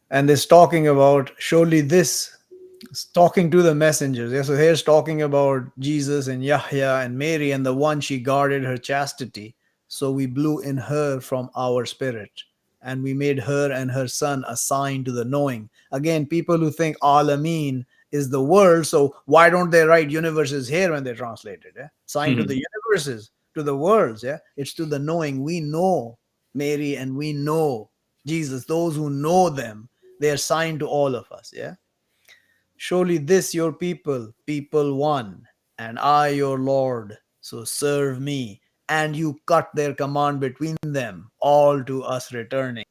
And this talking about surely this, it's talking to the messengers. Yeah, so here's talking about Jesus and Yahya and Mary and the one she guarded her chastity. So we blew in her from our spirit, and we made her and her son a sign to the knowing. Again, people who think Alameen is the world, so why don't they write universes here when they translate it? Yeah? Sign to the universes, to the worlds. Yeah, it's to the knowing. We know Mary and we know Jesus. Those who know them, they are signed to all of us. Yeah. Surely this your people, people one, and I your Lord. So serve me. And you cut their command between them, all to us returning.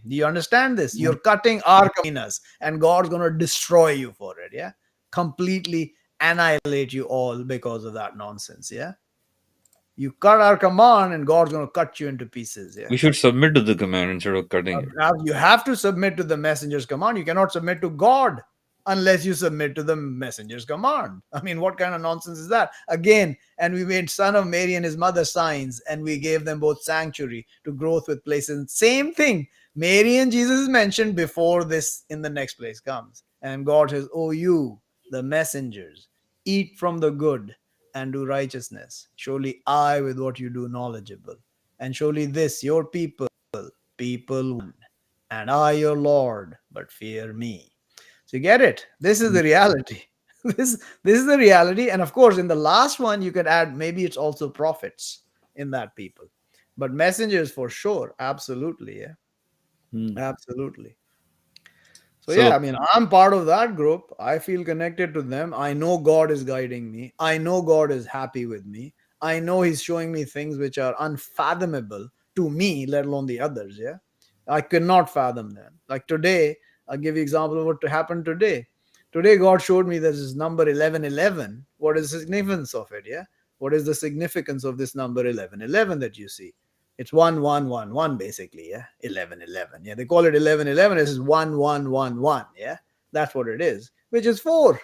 Do you understand this? Yeah. You're cutting our between us, and God's going to destroy you for it. Yeah. Completely annihilate you all because of that nonsense. Yeah. You cut our command, and God's going to cut you into pieces. Yeah. We should submit to the command instead of cutting it. Now you have to submit to the messenger's command. You cannot submit to God unless you submit to the messenger's command. I mean, what kind of nonsense is that? Again, and we made son of Mary and his mother signs, and we gave them both sanctuary to growth with places. Same thing. Mary and Jesus is mentioned before this in the next place comes. And God says, "Oh, you, the messengers, eat from the good and do righteousness. Surely I, with what you do, knowledgeable. And surely this, your people one, and I your Lord, but fear me." So you get it. This is the reality. This is the reality. And of course, in the last one, you could add maybe it's also prophets in that people. But messengers for sure. Absolutely. Yeah. Hmm. Absolutely. So yeah, So I mean, I'm part of that group. I feel connected to them. I know God is guiding me. I know God is happy with me. I know He's showing me things which are unfathomable to me, let alone the others. Yeah, I cannot fathom them. Like today, I'll give you example of what happened today. Today, God showed me this is number 1111. What is the significance of it? Yeah, what is the significance of this number 1111 that you see? It's 1111 basically, yeah. 1111. Yeah, they call it 1111. This is 1111. Yeah, that's what it is, which is four.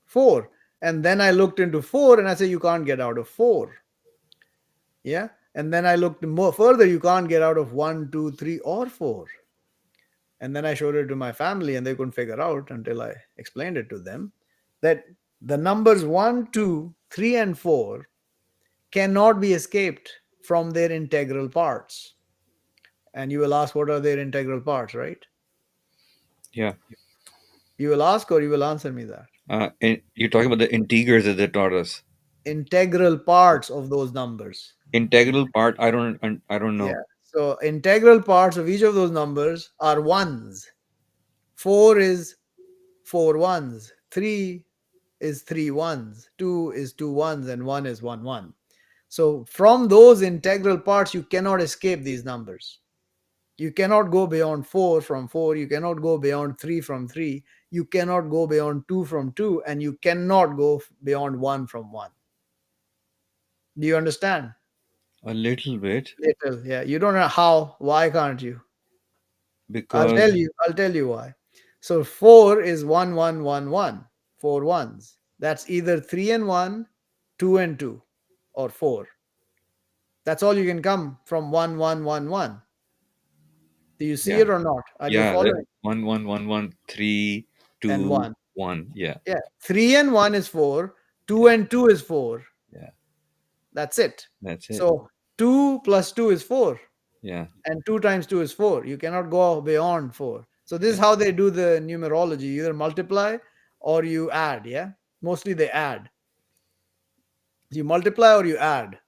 Four. And then I looked into four and I said, you can't get out of four. Yeah. And then I looked more further, you can't get out of one, two, three, or four. And then I showed it to my family and they couldn't figure out until I explained it to them that the numbers one, two, three, and four cannot be escaped from their integral parts. And you will ask, what are their integral parts, right? yeah, You will ask or you will answer me that. and you're talking about the integers that they taught us. Integral parts of those numbers. Integral part. I don't know. Yeah. So integral parts of each of those numbers are ones. Four is four ones. Three is three ones. Two is two ones. And one is one one. So from those integral parts, you cannot escape these numbers. You cannot go beyond 4 from 4. You cannot go beyond 3 from 3. You cannot go beyond 2 from 2. And you cannot go beyond 1 from 1. Do you understand? A little bit Little. Yeah. You don't know how. Why can't you? I'll because tell you. I'll tell you why. So 4 is 1111. Four ones. That's either 3 and 1, 2 and 2, or 4. That's all you can come from 1111. Do you see yeah, it or not? Are you yeah. That following? 1111 3 And 2 1. 1. Yeah, Yeah, 3 and 1 is 4, 2 yeah, and 2 is 4. yeah. That's it. That's it. So 2 plus 2 is 4, Yeah, and 2 times 2 is 4. You cannot go beyond 4. So this yeah. is how they do the numerology. You either multiply or you add, yeah? Mostly they add. You multiply or you add.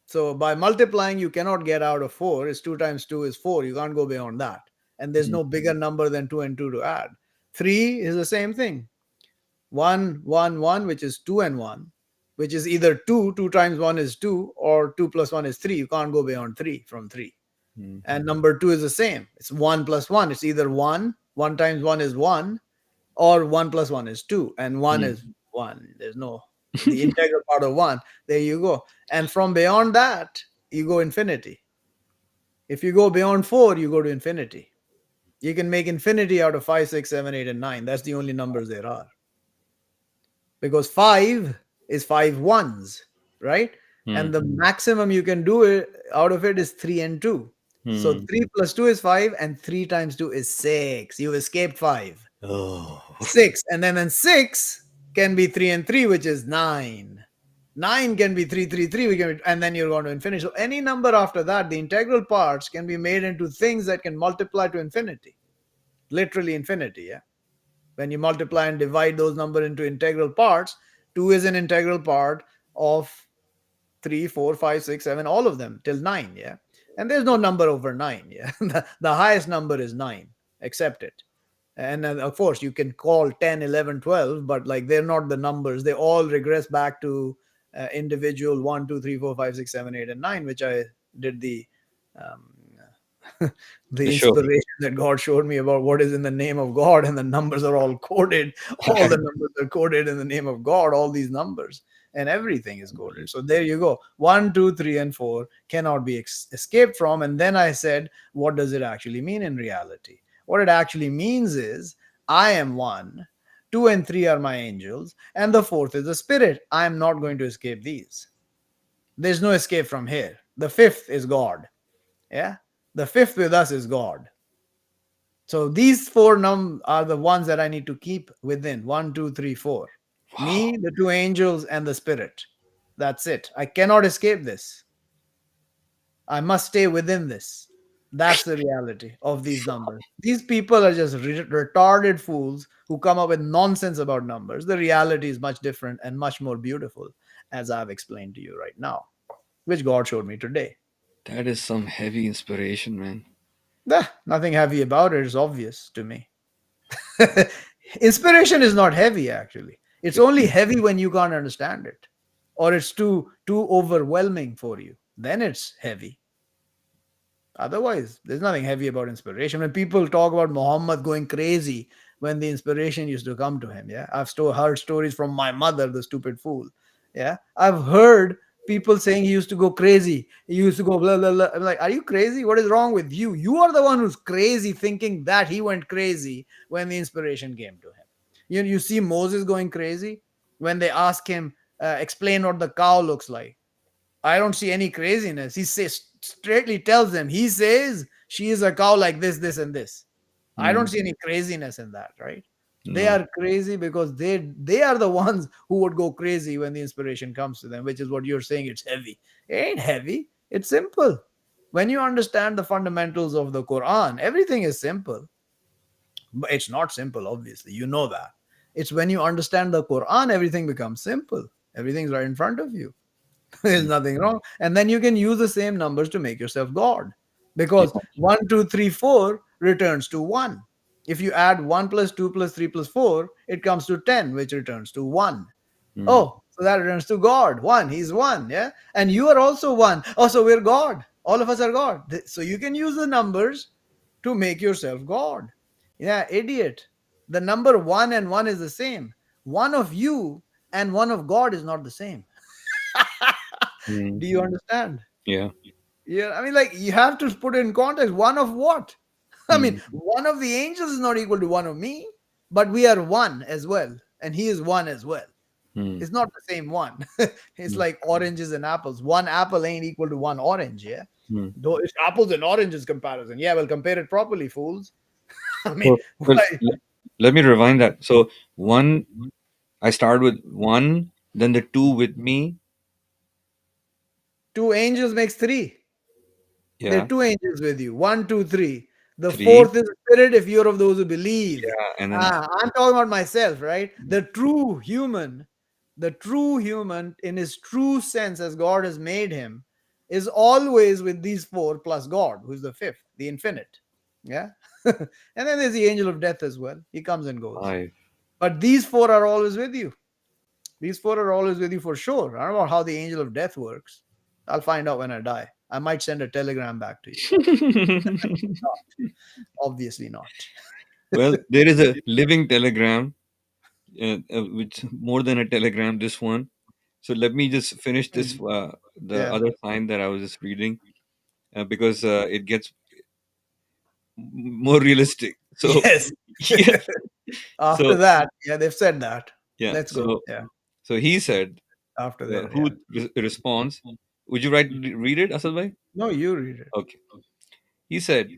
So by multiplying, you cannot get out of 4. It's 2 times 2 is 4. You can't go beyond that. And there's Mm, no bigger number than 2 and 2 to add. 3 is the same thing. 1, 1, 1, which is 2 and 1, which is either 2, 2 times 1 is 2, or 2 plus 1 is 3. You can't go beyond 3 from 3. mm, And number 2 is the same. It's 1 plus 1. It's either 1, 1 times 1 is 1, or 1 plus 1 is 2, and 1 mm. is 1. There's no, the integral part of 1. There you go. And from beyond that, you go infinity. If you go beyond 4, you go to infinity. You can make infinity out of 5, 6, 7, 8, and 9. That's the only numbers there are. Because 5 is 5 ones, right? And Mm, the maximum you can do it out of it is 3 and 2. So mm. 3 plus 2 is 5, and 3 times 2 is 6. You escaped 5. Oh. 6. And then 6 can be 3 and 3, which is 9. 9 can be 3, 3, 3, and then you're going to infinity. So any number after that, the integral parts can be made into things that can multiply to infinity. Literally infinity, yeah. When you multiply and divide those numbers into integral parts, 2 is an integral part of 3, 4, 5, 6, 7, all of them till 9, yeah. And there's no number over 9, yeah. The highest number is 9. Accept it. And then, of course, you can call 10, 11, 12, but like they're not the numbers. They all regress back to individual 1, 2, 3, 4, 5, 6, 7, 8, and 9, which I did um, The the show. inspiration that God showed me about what is in the name of God, and the numbers are all coded. All the numbers are coded in the name of God, all these numbers, and everything is coded. So there you go. 1, 2, 3, and 4 cannot be escaped from. And then I said, what does it actually mean in reality? What it actually means is, I am one, 2 and 3 are my angels, and the fourth is the spirit. I am not going to escape these. There's no escape from here. The fifth is God. Yeah. The fifth with us is God. So these four are the ones that I need to keep within. One, two, three, four. Wow. Me, the two angels, and the spirit. That's it. I cannot escape this. I must stay within this. That's the reality of these numbers. These people are just retarded fools who come up with nonsense about numbers. The reality is much different and much more beautiful, as I've explained to you right now, which God showed me today. That is some heavy inspiration, man. Nothing heavy about it. It's obvious to me. Inspiration is not heavy, actually. It's only heavy when you can't understand it, or it's too overwhelming for you. Then it's heavy. Otherwise, there's nothing heavy about inspiration. When people talk about Muhammad going crazy when the inspiration used to come to him, yeah, I've heard stories from my mother, the stupid fool. Yeah, I've heard people saying he used to go crazy. He used to go blah blah blah. I'm like, are you crazy? What is wrong with you? You are the one who's crazy, thinking that he went crazy when the inspiration came to him. You see Moses going crazy when they ask him, explain what the cow looks like. I don't see any craziness. He says straightly tells them, he says she is a cow like this, and this. I don't Mm, see any craziness in that, right? They no. are crazy because they are the ones who would go crazy when the inspiration comes to them, which is what you're saying. It's heavy. It ain't heavy. It's simple. When you understand the fundamentals of the Quran, everything is simple. But it's not simple, obviously. You know that. It's when you understand the Quran, everything becomes simple. Everything's right in front of you. There's Mm, nothing wrong. And then you can use the same numbers to make yourself God. yeah. Because 1, 2, 3, 4 returns to 1. If you add 1 plus 2 plus 3 plus 4, it comes to 10, which returns to 1. Mm, Oh, so that returns to God. 1. He's 1. Yeah. And you are also 1. Oh, so we're God. All of us are God. So you can use the numbers to make yourself God. Yeah, idiot. The number 1 and 1 is the same. One of you and one of God is not the same. mm, Do you understand? yeah. Yeah, I mean, like, you have to put it in context. One of what? I mean, Mm, one of the angels is not equal to one of me, but we are one as well, and he is one as well. mm, It's not the same one. It's mm, like oranges and apples. One apple ain't equal to one orange, yeah? mm. Though it's apples and oranges comparison. Yeah, well, compare it properly, fools. I mean, So, well, why? let me rewind that. So, one, I start with one, then the two with me. Two angels makes three. There are Yeah. two angels with you. One, two, three. The Three. fourth is spirit if you're of those who believe. Yeah. And then, I'm talking about myself, right? The true human. The true human, in his true sense, as God has made him, is always with these four plus God, who's the fifth, the infinite. Yeah. And then there's the angel of death as well. He comes and goes. Five. But these four are always with you. These four are always with you for sure. I don't know how the angel of death works. I'll find out when I die. I might send a telegram back to you. Not, obviously not. Well, there is a living telegram, which more than a telegram. This one. So let me just finish this. Mhm. The Yeah. other sign that I was just reading, because it gets more realistic. So Yes. yeah. After So that, yeah, they've said that. yeah. Let's go. Yeah. So he said, After there, yeah. who responds? Would you read it, Asad bhai? No, you read it. Okay. He said,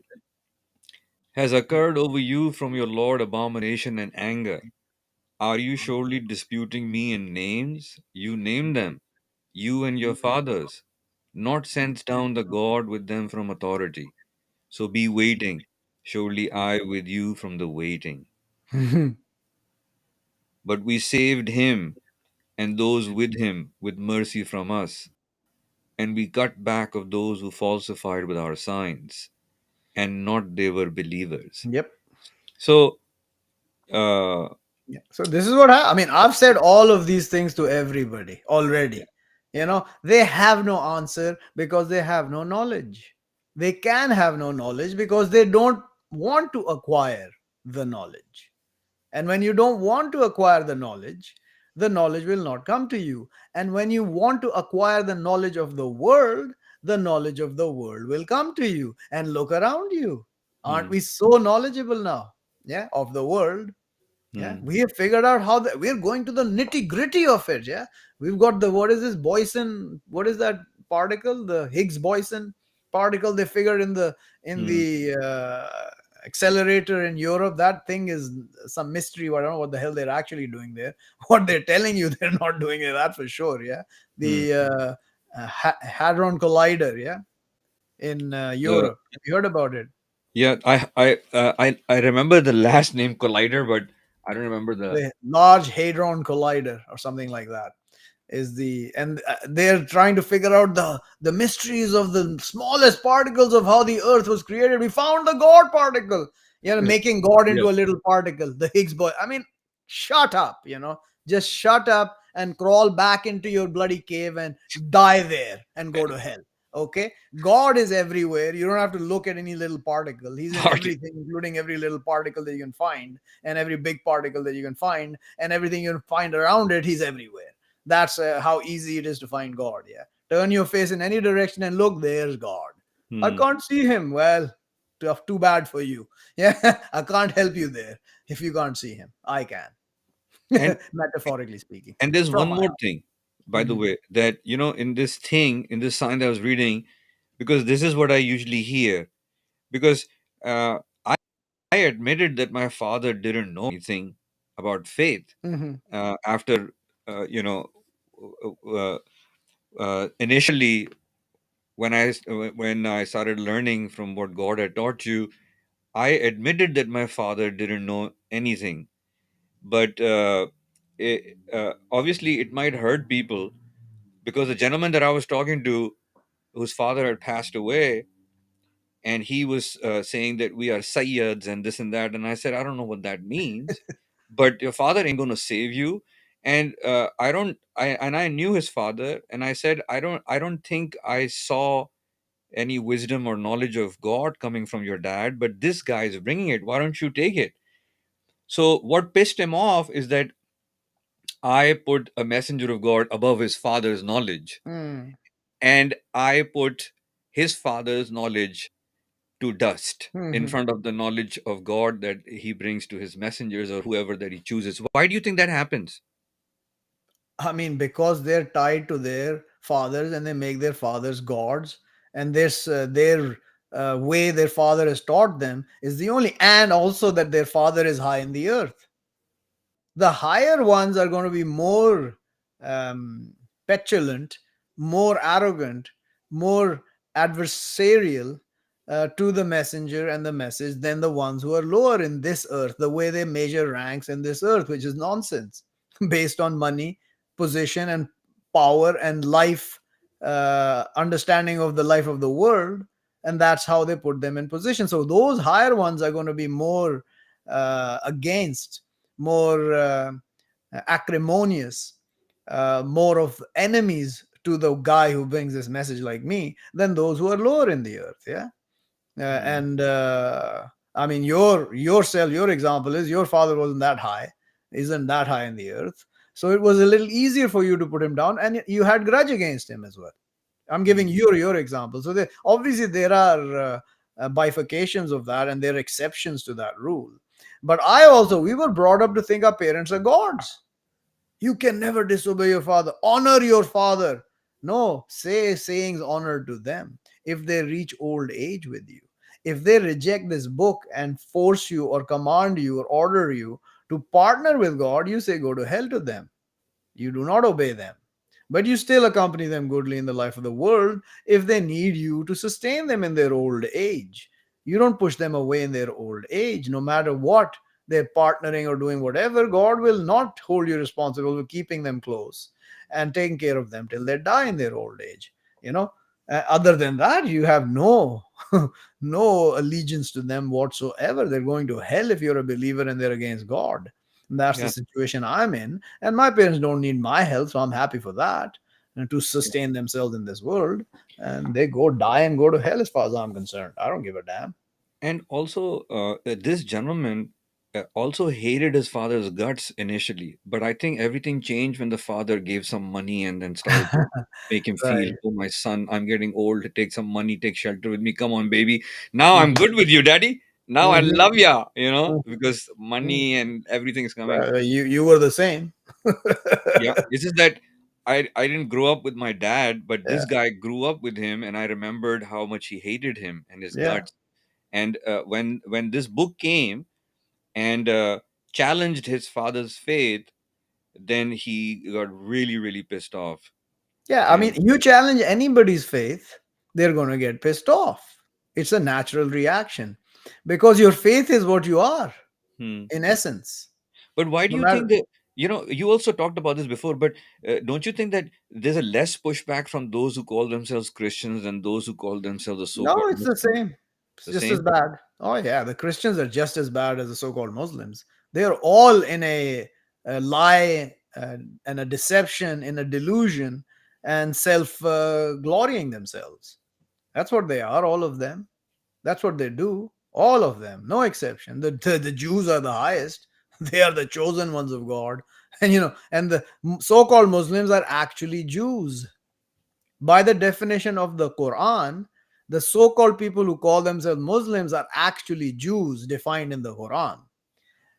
has occurred over you from your Lord abomination and anger. Are you surely disputing me in names? You name them, you and your fathers, not sent down the God with them from authority. So be waiting, surely I with you from the waiting. But we saved him and those with him with mercy from us, and we cut back of those who falsified with our signs, and not they were believers. Yep. So, uh, Yeah. So this is what I mean. I've said all of these things to everybody already. They have no answer because they have no knowledge. They can have no knowledge because they don't want to acquire the knowledge. And when you don't want to acquire the knowledge will not come to you. And when you want to acquire the knowledge of the knowledge of the world will come to you. And look around you. Aren't hmm, we so knowledgeable now? Yeah, of the world. Yeah, hmm, we have figured out how we're going to the nitty gritty of it. Yeah, we've got the what is this boson? What is that particle? The Higgs boson particle they figured hmm, in the accelerator in Europe. That thing is some mystery. I don't know what the hell they're actually doing there. What they're telling you, they're not doing it. That for sure. Yeah, hmm. the Hadron Collider. Yeah, in The Europe. You heard about it? Yeah, I remember the last name Collider, but I don't remember the. The Large Hadron Collider or something like that is the and they're trying to figure out the mysteries of the smallest particles of how the earth was created. We found the God particle, making God Yeah, into a little particle, the Higgs boy. I mean, shut up, just shut up and crawl back into your bloody cave and die there and go to hell. Okay, God is everywhere. You don't have to look at any little particle. He's in partly. everything, including every little particle that you can find, and every big particle that you can find, and everything you can find around it. He's everywhere. That's how easy it is to find God. Yeah. Turn your face in any direction and look, there's God. I Hmm. can't see him. Well, too bad for you. Yeah. I can't help you there if you can't see him. I can, And metaphorically speaking, and there's from one my more thing, by house. the Mhm. way, that in this sign that I was reading, because this is what I usually hear. Because uh, I admitted that my father didn't know anything about faith Mhm. after initially when I started learning from what God had taught you. I admitted that my father didn't know anything, but obviously it might hurt people because the gentleman that I was talking to, whose father had passed away, and he was saying that we are Sayyids and this and that, and I said I don't know what that means, but your father ain't going to save you, and I don't. I knew his father, and I said I don't think I saw any wisdom or knowledge of God coming from your dad, but this guy is bringing it. Why don't you take it? So what pissed him off is that I put a messenger of God above his father's knowledge, Mm. and I put his father's knowledge to dust in Mhm. front of the knowledge of God that he brings to his messengers or whoever that he chooses. Why do you think that happens? I mean, because they're tied to their fathers and they make their fathers gods, and their way their father has taught them is the only, and also that their father is high in the earth. The higher ones are going to be more um, petulant, more arrogant, more adversarial to the messenger and the message than the ones who are lower in this earth, the way they measure ranks in this earth, which is nonsense based on money. position and power and life, understanding of the life of the world, and that's how they put them in position. So those higher ones are going to be more against, more acrimonious, more of enemies to the guy who brings this message like me than those who are lower in the earth. Yeah. Mm. And I mean, your example is your father wasn't that high, isn't that high in the earth, so it was a little easier for you to put him down, and you had grudge against him as well. I'm giving Mm. your example. So obviously there are bifurcations of that, and there are exceptions to that rule. But we were brought up to think our parents are gods. You can never disobey your father. Honor your father. No, say sayings honor to them if they reach old age with you. If they reject this book and force you or command you or order you to partner with God, you say go to hell to them. You do not obey them, but you still accompany them goodly in the life of the world if they need you to sustain them in their old age. You don't push them away in their old age, no matter what they're partnering or doing whatever. God will not hold you responsible for keeping them close and taking care of them till they die in their old age. You know, other than that, you have no no allegiance to them whatsoever. They're going to hell if you're a believer and they're against God. And that's the Yeah. situation I'm in. And my parents don't need my help, so I'm happy for that, and to Yeah. sustain themselves in this world. And they go die and go to hell as far as I'm concerned. I don't give a damn. And also, this gentleman also hated his father's guts initially, but I think everything changed when the father gave some money and then started to make him feel, Right. oh, my son, I'm getting old. Take some money, take shelter with me. Come on, baby. Now I'm Mhm. good with you, daddy. Now I Mhm. love ya, Mhm. because Mhm. money and everything is coming. You were the same. Yeah, it's just that I didn't grow up with my dad, but Yeah. this guy grew up with him, and I remembered how much he hated him and his Yeah. guts. And when this book came and challenged his father's faith, then he got really really pissed off. Yeah. I mean, And you challenge anybody's faith, they're going to get pissed off. It's a natural reaction because your faith is what you are hmm. in essence. But why do No you think matter. that, you also talked about this before, but don't you think that there's a less pushback from those who call themselves Christians than those who call themselves the No, so-called it's the Muslims? same. It's The just as same. bad. Oh yeah, the Christians are just as bad as the so-called Muslims. They are all in a lie and a deception, in a delusion, and self glorying themselves. That's what they are, all of them. That's what they do, all of them, no exception. The Jews are the highest. They are the chosen ones of God, and and the so-called Muslims are actually Jews by the definition of the Quran. The so called people who call themselves Muslims are actually Jews defined in the Quran.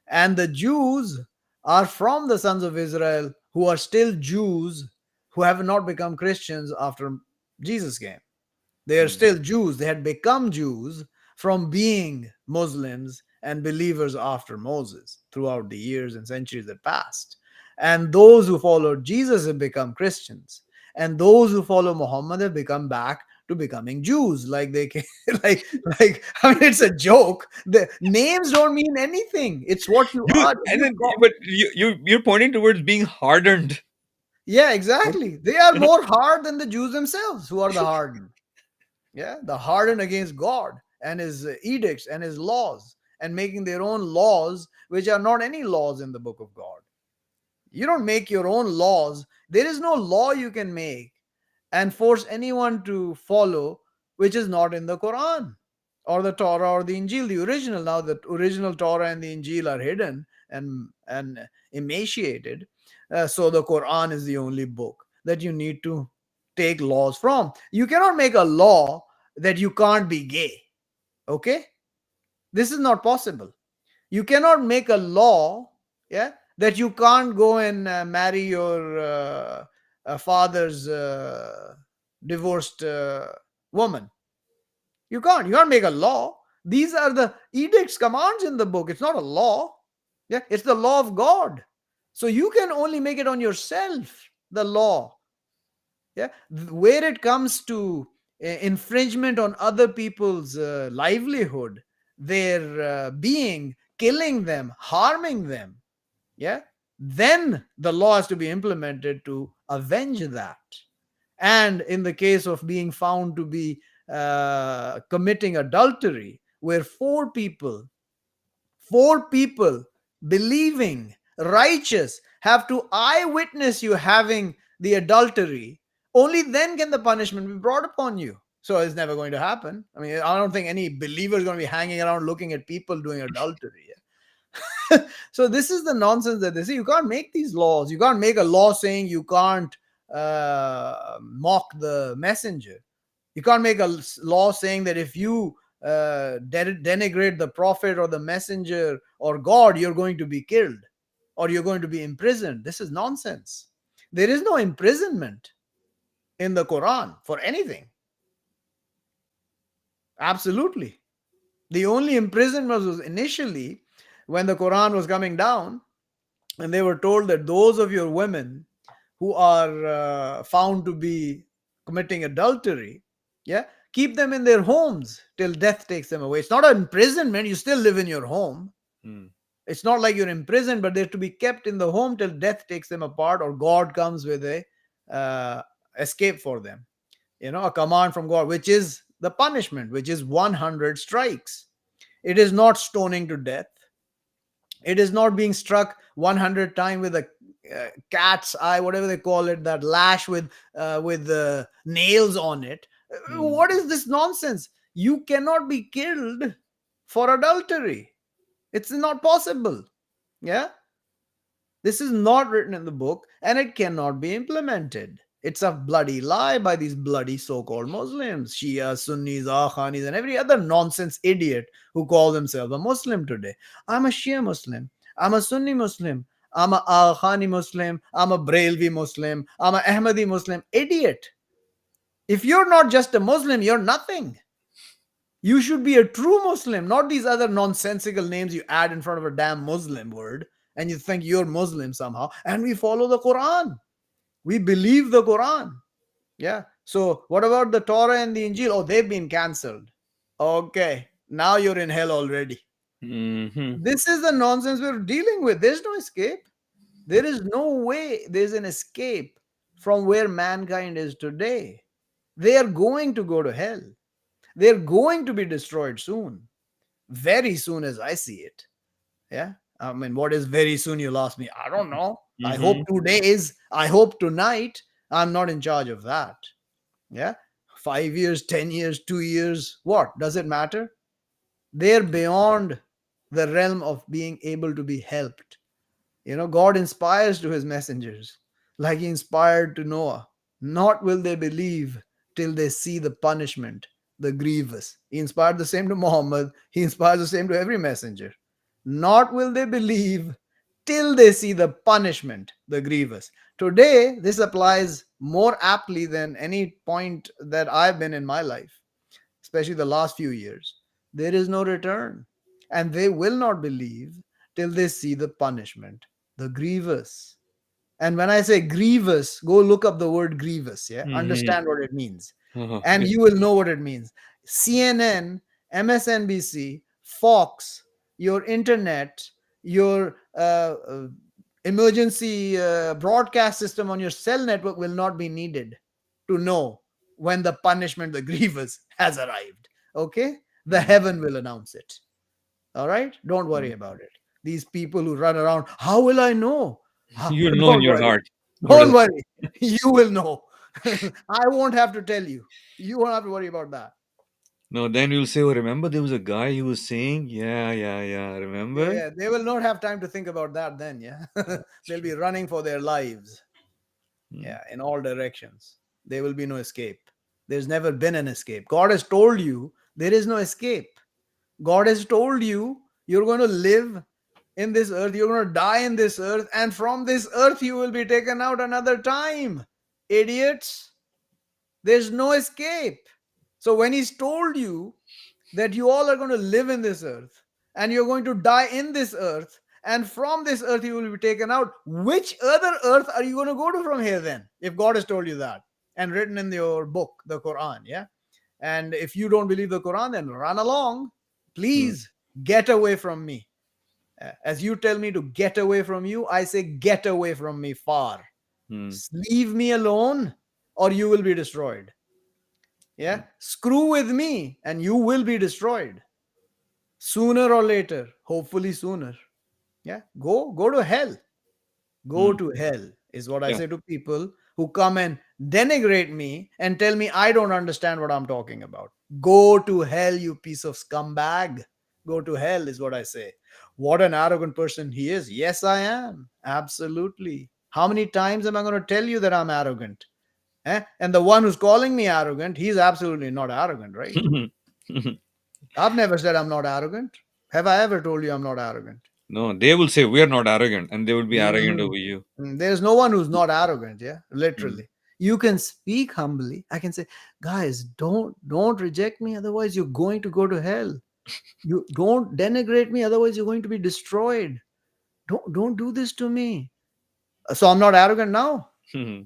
And the Jews are from the sons of Israel who are still Jews, who have not become Christians after Jesus came. They are Hmm. still Jews. They had become Jews from being Muslims and believers after Moses throughout the years and centuries that passed. And those who followed Jesus have become Christians. And those who follow Muhammad have become back to becoming Jews. Like they can, like I mean, it's a joke. The names don't mean anything. It's what you You are. and You then, call, but you're pointing towards being hardened. yeah, exactly. They are more hard than the Jews themselves, who are the hardened. Yeah, the hardened against God and his edicts and his laws, and making their own laws which are not any laws in the book of God. You don't make your own laws. There is no law you can make and force anyone to follow which is not in the Quran or the Torah or the Injil, the original. Now the original Torah and the Injil are hidden and emaciated. So the Quran is the only book that you need to take laws from. You cannot make a law that you can't be gay. Okay, this is not possible. You cannot make a law, yeah, that you can't go and marry your father's divorced woman. You can't make a law. These are the edicts, commands in the book. It's not a law. Yeah, it's the law of God. So you can only make it on yourself, the law. Yeah, where it comes to infringement on other people's livelihood, their being, killing them, harming them. Yeah, Then the law has to be implemented to avenge that. And in the case of being found to be committing adultery, where four people believing, righteous, have to eyewitness you having the adultery, only then can the punishment be brought upon you. So it's never going to happen. I mean, I don't think any believer is going to be hanging around looking at people doing adultery. So this is the nonsense that they say. You can't make these laws. You can't make a law saying you can't mock the messenger. You can't make a law saying that if you denigrate the prophet or the messenger or God, you're going to be killed or you're going to be imprisoned. This is nonsense. There is no imprisonment in the Quran for anything. Absolutely. The only imprisonment was initially when the Quran was coming down, and they were told that those of your women who are found to be committing adultery, yeah, keep them in their homes till death takes them away. It's not an imprisonment. You still live in your home. Mm. It's not like you're imprisoned, but they're to be kept in the home till death takes them apart, or God comes with a uh, escape for them. A command from God, which is the punishment, which is 100 strikes. It is not stoning to death. It is not being struck 100 times with a cat's eye, whatever they call it, that lash with nails on it. Mm. What is this nonsense? You cannot be killed for adultery. It's not possible. Yeah, this is not written in the book, and it cannot be implemented. It's a bloody lie by these bloody so-called Muslims, Shia, Sunnis, Akhanis, and every other nonsense idiot who call themselves a Muslim today. I'm a Shia Muslim. I'm a Sunni Muslim. I'm a Akhani Muslim. I'm a Brailvi Muslim. I'm a Ahmadi Muslim. Idiot. If you're not just a Muslim, you're nothing. You should be a true Muslim, not these other nonsensical names you add in front of a damn Muslim word and you think you're Muslim somehow. And we follow the Quran. We believe the Quran. Yeah. So what about the Torah and the Injil? Oh, they've been cancelled. Okay. Now you're in hell already. Mhm. This is the nonsense we're dealing with. There's no escape. There is no way there's an escape from where mankind is today. They are going to go to hell. They're going to be destroyed soon. Very soon, as I see it. Yeah. I mean, what is very soon? You'll ask me. I don't know. I hope Mhm. 2 days. I hope tonight. I'm not in charge of that. Yeah. 5 years, 10 years, 2 years. What? Does it matter? They're beyond the realm of being able to be helped. God inspires to his messengers, like he inspired to Noah. Not will they believe till they see the punishment, the grievous. He inspired the same to Muhammad. He inspires the same to every messenger. Not will they believe till they see the punishment, the grievous. Today, this applies more aptly than any point that I've been in my life, especially the last few years. There is no return, and they will not believe till they see the punishment, the grievous. And when I say grievous, go look up the word grievous, yeah? Mhm. Understand what it means. And Okay. you will know what it means. CNN, MSNBC, Fox, your internet, your emergency broadcast system on your cell network will not be needed to know when the punishment, the grievous, has arrived. Okay? The Mm. heaven will announce it. All right? Don't worry Mm. about it. These people who run around, how will I know? You'll know in Don't your worry. heart what Don't is. worry. You will know. I won't have to tell you. You won't have to worry about that. No, then you'll say, "Oh, remember there was a guy who was saying, yeah, yeah, yeah. Yeah, Remember?" yeah. They will not have time to think about that then. Yeah. That's They'll be true. running for their lives. Mm. Yeah, in all directions. There will be no escape. There's never been an escape. God has told you there is no escape. God has told you you're going to live in this earth, you're going to die in this earth, and from this earth you will be taken out another time. Idiots. There's no escape. So when He's told you that you all are going to live in this earth and you're going to die in this earth, and from this earth you will be taken out, which other earth are you going to go to from here then, if God has told you that and written in your book, the Quran? Yeah. And if you don't believe the Quran, then run along. Mm. Please get away from me. As you tell me to get away from you, I say get away from me far. Hmm. Leave me alone or you will be destroyed. Yeah, screw with me and you will be destroyed sooner or later, hopefully sooner. Yeah, go to hell. Go Hmm. to hell is what I Yeah. say to people who come and denigrate me and tell me I don't understand what I'm talking about. Go to hell, you piece of scumbag. Go to hell is what I say. What an arrogant person he is. Yes, I am. Absolutely. How many times am I going to tell you that I'm arrogant? And the one who's calling me arrogant, he's absolutely not arrogant, right? I've never said I'm not arrogant. Have I ever told you I'm not arrogant? No, they will say we are not arrogant, and they will be arrogant Mhm. over you. There's no one who's not arrogant, yeah, Hmm. literally. You can speak humbly. I can say, guys, don't reject me, otherwise you're going to go to hell. You don't denigrate me, otherwise you're going to be destroyed. Don't do this to me. So I'm not arrogant now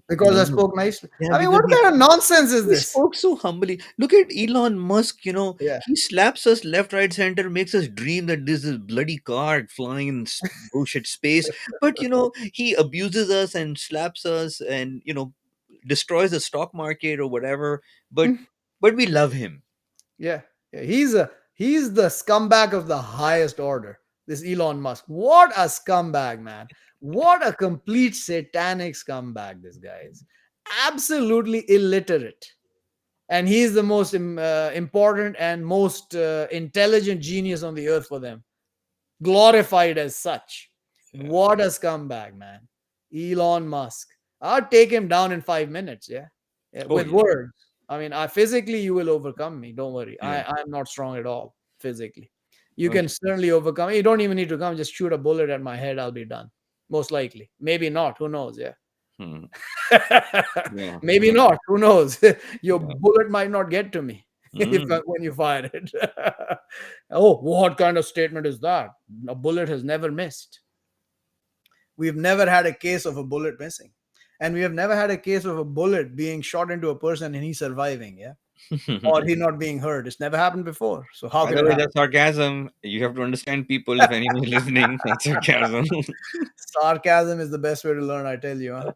because I No. spoke nicely. Yeah, I mean, because what kind of nonsense is he this? spoke so humbly. Look at Elon Musk, Yeah. he slaps us left, right, center, makes us dream that this is bloody car flying in bullshit space. But, he abuses us and slaps us and, destroys the stock market or whatever. But, Mm. but we love him. Yeah. Yeah. He's the scumbag of the highest order. This Elon Musk. What a scumbag, man. What a complete satanic scumbag this guy is. Absolutely illiterate. And he's the most important and most intelligent genius on the earth for them, glorified as such. Yeah. What a scumbag, man. Elon Musk. I'll take him down in 5 minutes, yeah? Yeah, Oh, with yeah. words. I mean, physically, you will overcome me. Don't worry. Yeah. I'm not strong at all physically. You Okay. can certainly overcome me. You don't even need to come. Just shoot a bullet at my head. I'll be done. Most likely. Maybe not. Who knows? Yeah. Hmm. Yeah. Maybe Yeah. not. Who knows? Your Yeah. bullet might not get to me Mm. when you fire it. Oh, what kind of statement is that? A bullet has never missed. We've never had a case of a bullet missing. And we have never had a case of a bullet being shot into a person and he surviving, yeah? Or he not being hurt. It's never happened before. So how By can the it way, happen? that's sarcasm. You have to understand people if anyone's listening. That's sarcasm. Sarcasm is the best way to learn, I tell you. Huh?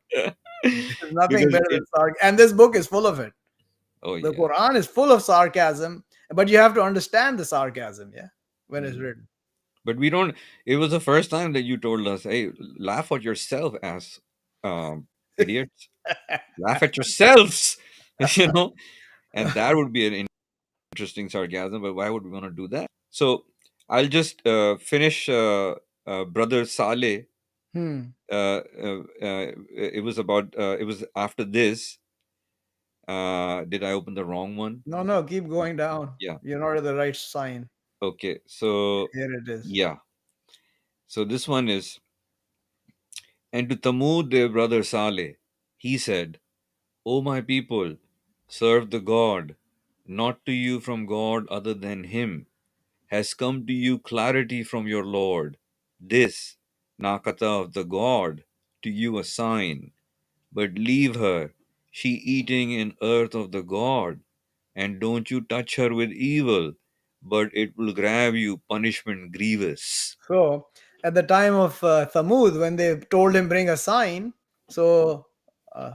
There's nothing Because better than sarcasm. And this book is full of it. oh, The yeah. Quran is full of sarcasm, but you have to understand the sarcasm, yeah, when it's Mm. written. But we don't, it was the first time that you told us, hey, laugh at yourself as idiots. Laugh at yourselves, you know? And that would be an interesting sarcasm, but why would we want to do that? So I'll just finish Brother Saleh. Hmm. It was after this. Did I open the wrong one? No, no, keep going down. Yeah. You're not at the right sign. Okay. So, Here it is. yeah. So this one is, and to Thamud, their brother Saleh, he said, O my people, serve the God, not to you from God other than Him. Has come to you clarity from your Lord. This, Nakata of the God, to you a sign. But leave her, she eating in earth of the God, and don't you touch her with evil, but it will grab you punishment grievous. So, at the time of Thamud, when they told him bring a sign, so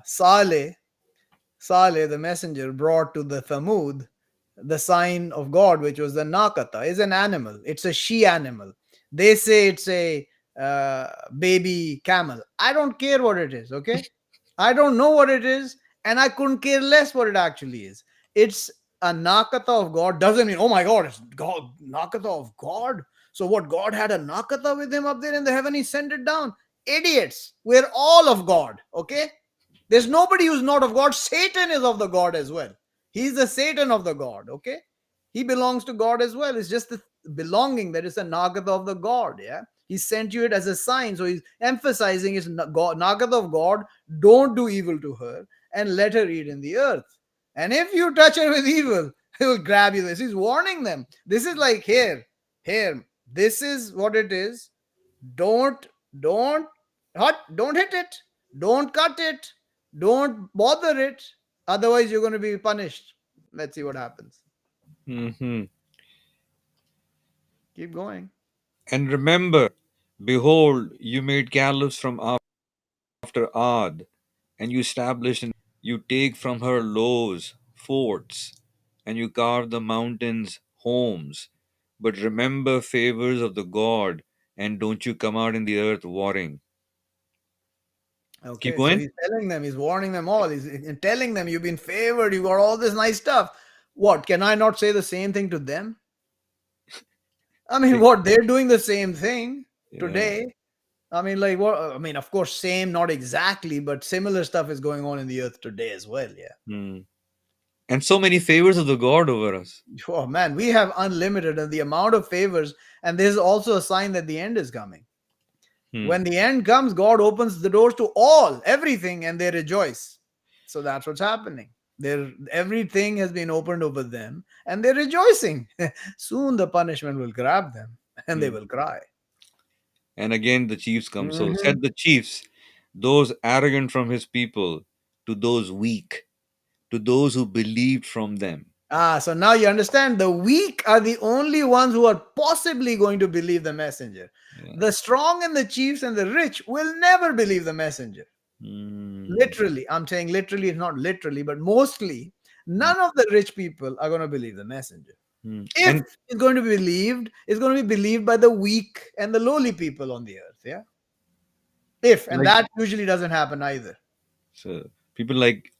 Saleh, the messenger, brought to the Thamud the sign of God, which was the Nakata, is an animal. It's a she animal. They say it's a baby camel. I don't care what it is, okay? I don't know what it is, and I couldn't care less what it actually is. It's a Nakata of God. Doesn't mean, oh my God, it's God, Nakata of God. So what, God had a Nakata with him up there in the heaven, he sent it down. Idiots. We're all of God, okay? There's nobody who's not of God. Satan is of the God as well. He's the Satan of the God, okay? He belongs to God as well. It's just the belonging that is a Nagata of the God, yeah? He sent you it as a sign. So he's emphasizing his Nagata of God. Don't do evil to her and let her eat in the earth. And if you touch her with evil, he will grab you. This. He's warning them. This is like here. This is what it is. Don't, don't, don't hit it. Don't cut it. Don't bother it. Otherwise, you're going to be punished. Let's see what happens. Hmm. Keep going. And remember, Behold, you made caliphs from after Ad, and you established an empire. You take from her lows, forts, and you carve the mountains homes. But remember favors of the God, and don't you come out in the earth warring. Keep Okay, so going. he's telling them, he's warning them all, he's telling them, you've been favored, you got all this nice stuff. What, can I not say the same thing to them? I mean, what, they're doing the same thing Yeah. today. I mean, like, what, I mean, of course, same, not exactly, but similar stuff is going on in the earth today as well. Yeah. Hmm. And so many favors of the God over us. Oh, man, we have unlimited and the amount of favors. And this is also a sign that the end is coming. Hmm. When the end comes, God opens the doors to all, everything, and they rejoice. So that's what's happening. Everything has been opened over them, and they're rejoicing. Soon the punishment will grab them, and they Hmm. will cry. And again the chiefs come. So Mhm. said the chiefs, those arrogant from his people, to those weak, to those who believed from them. So now you understand the weak are the only ones who are possibly going to believe the messenger. Yeah. The strong and the chiefs and the rich will never believe the messenger. Hmm. Literally, I'm saying literally, not literally, but mostly, Hmm. none of the rich people are going to believe the messenger. Hmm. If And it's going to be believed, it's going to be believed by the weak and the lowly people on the earth. Yeah. If, and like that usually doesn't happen either. so people like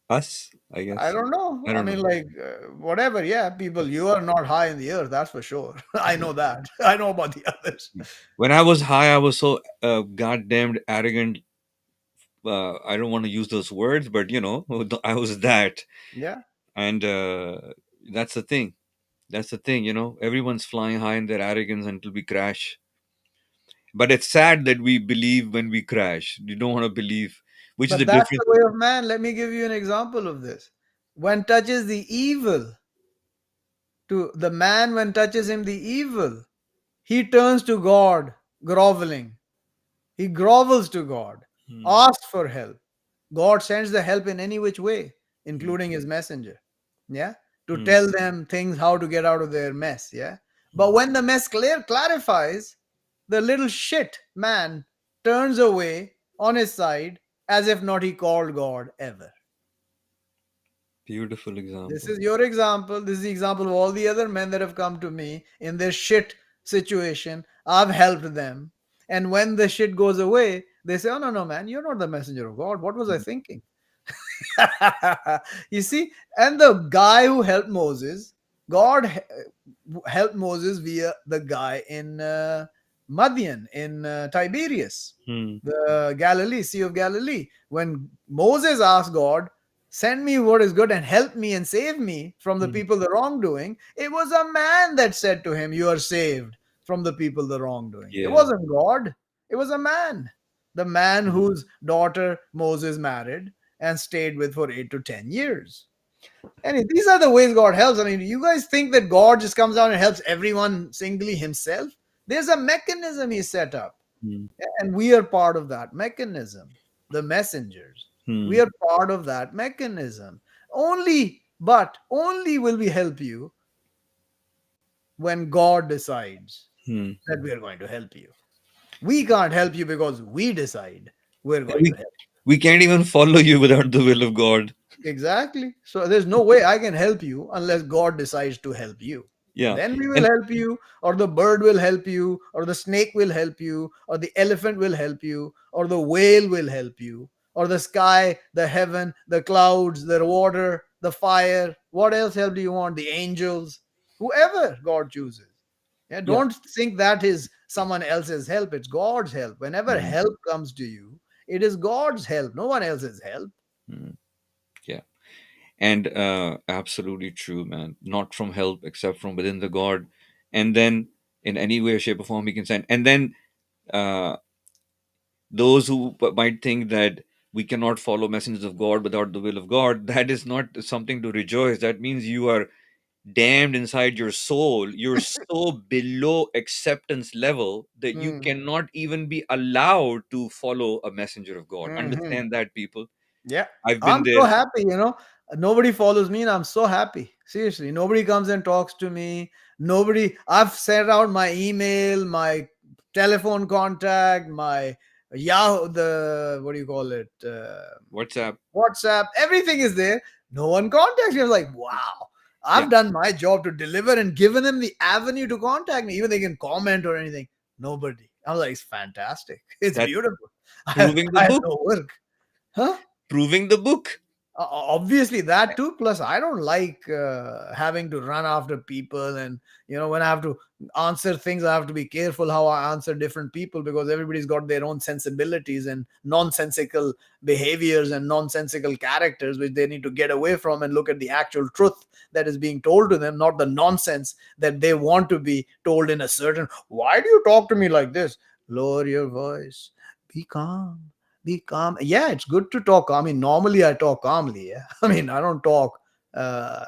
us, I I guess. don't know. I I don't mean, know. like, whatever. Yeah, people, you are not high in the earth. That's for sure. I know that. I know about the others. When I was high, I was so goddamned arrogant. I don't want to use those words, but I was that. Yeah. And that's the thing. That's the thing. Everyone's flying high in their arrogance until we crash. But it's sad that we believe when we crash. You don't want to believe, which is the But that's difference. the way of man. Let me give you an example of this. When touches the evil, to the man, when touches him the evil, he turns to God, groveling. He grovels to God, Hmm. asks for help. God sends the help in any which way, Hmm. including his messenger. Yeah. To Hmm. tell them things how to get out of their mess. Yeah. But Hmm. when the mess clarifies, the little shit man turns away on his side as if not he called God ever. Beautiful This example. is your example. This is the example of all the other men that have come to me in their shit situation. I've helped them. And when the shit goes away, they say, "Oh, no, no, man, you're not the messenger of God. What was I Hmm. thinking?" You see, and the guy who helped Moses, God helped Moses via the guy in Madian, in Tiberias, Hmm. the Galilee, Sea of Galilee. When Moses asked God, "Send me what is good and help me and save me from the Hmm. people the wrongdoing," it was a man that said to him, "You are saved from the people the wrongdoing." It Yeah. wasn't God, it was a man. The man Hmm. whose daughter Moses married and stayed with for 8 to 10 years. And these are the ways God helps. I mean, you guys think that God just comes down and helps everyone singly himself? There's a mechanism he set up, Hmm. and we are part of that mechanism. The messengers, we Hmm. are part of that mechanism. Only will we help you when God decides Hmm. that we are going to help you. We can't help you because we decide we're And going to help. we can't even follow you without the will of God. Exactly. So there's no way I can help you unless God decides to help you. Yeah. Then we will And help you, or the bird will help you, or the snake will help you, or the elephant will help you, or the whale will help you, or the sky, the heaven, the clouds, the water, the fire. What else help do you want? The angels, whoever God chooses. Yeah, yeah. don't think that is someone else's help. It's God's help. Whenever Hmm. help comes to you, it is God's help, no one else's help. Hmm. Yeah. And absolutely true, man. Not from help except from within the God. And then in any way, shape, or form, he can send. And then uh, those who might think that we cannot follow messengers of God without the will of God, that is not something to rejoice. That means you are damned inside your soul. You're so below acceptance level that you Hmm. cannot even be allowed to follow a messenger of God. Mhm. Understand that, people. Yeah. I've been I'm so there. happy, Nobody follows me and I'm so happy. Seriously. Nobody comes and talks to me. Nobody, I've sent out my email, my telephone contact, my Yahoo, the what do you call it? WhatsApp. WhatsApp, everything is there. No one contacts me. I was like, wow, Yeah, I've done my job to deliver and given them the avenue to contact me. Even they can comment or anything. Nobody. I was like, it's fantastic. It's that beautiful. proving the I have book. no work. Huh? Proving the book. Obviously that too, plus I don't like having to run after people, and when I have to answer things, I have to be careful how I answer different people, because everybody's got their own sensibilities and nonsensical behaviors and nonsensical characters which they need to get away from and look at the actual truth that is being told to them, not the nonsense that they want to be told in a certain. Why do you talk to me like this? Lower your voice, be calm, be calm. Yeah, it's good to talk. I mean, normally I talk calmly. Yeah, I mean, I don't talk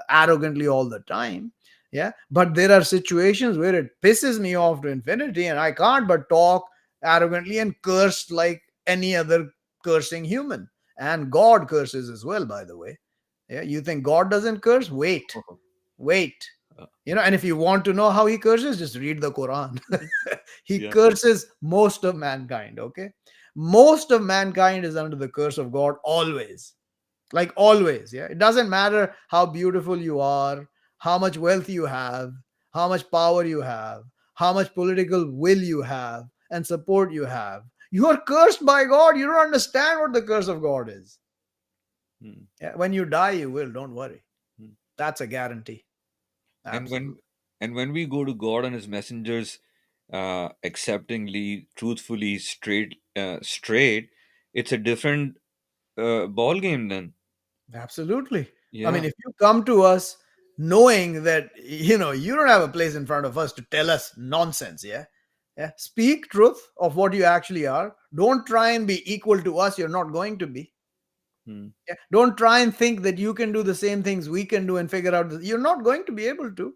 arrogantly all the time. Yeah, but there are situations where it pisses me off to infinity, and I can't but talk arrogantly and curse like any other cursing human. And God curses as well, by the way. Yeah, you think God doesn't curse? Wait, Oh, wait. uh, And if you want to know how he curses, just read the Quran. He yeah. curses most of mankind. Okay, most of mankind is under the curse of God always, like always. Yeah, it doesn't matter how beautiful you are, how much wealth you have, how much power you have, how much political will you have and support you have. You are cursed by God. You don't understand what the curse of God is. Hmm, Yeah, when you die, you will. Don't worry. hmm. That's a guarantee. And when Absolutely. and when we go to God and His messengers, acceptingly, truthfully, straight, it's a different ball game then. Absolutely. I mean, Yeah. if you come to us knowing that you don't have a place in front of us to tell us nonsense, yeah, yeah. Speak truth of what you actually are. Don't try and be equal to us. You're not going to be. Hmm. Yeah? Don't try and think that you can do the same things we can do and figure out that you're not going to be able to.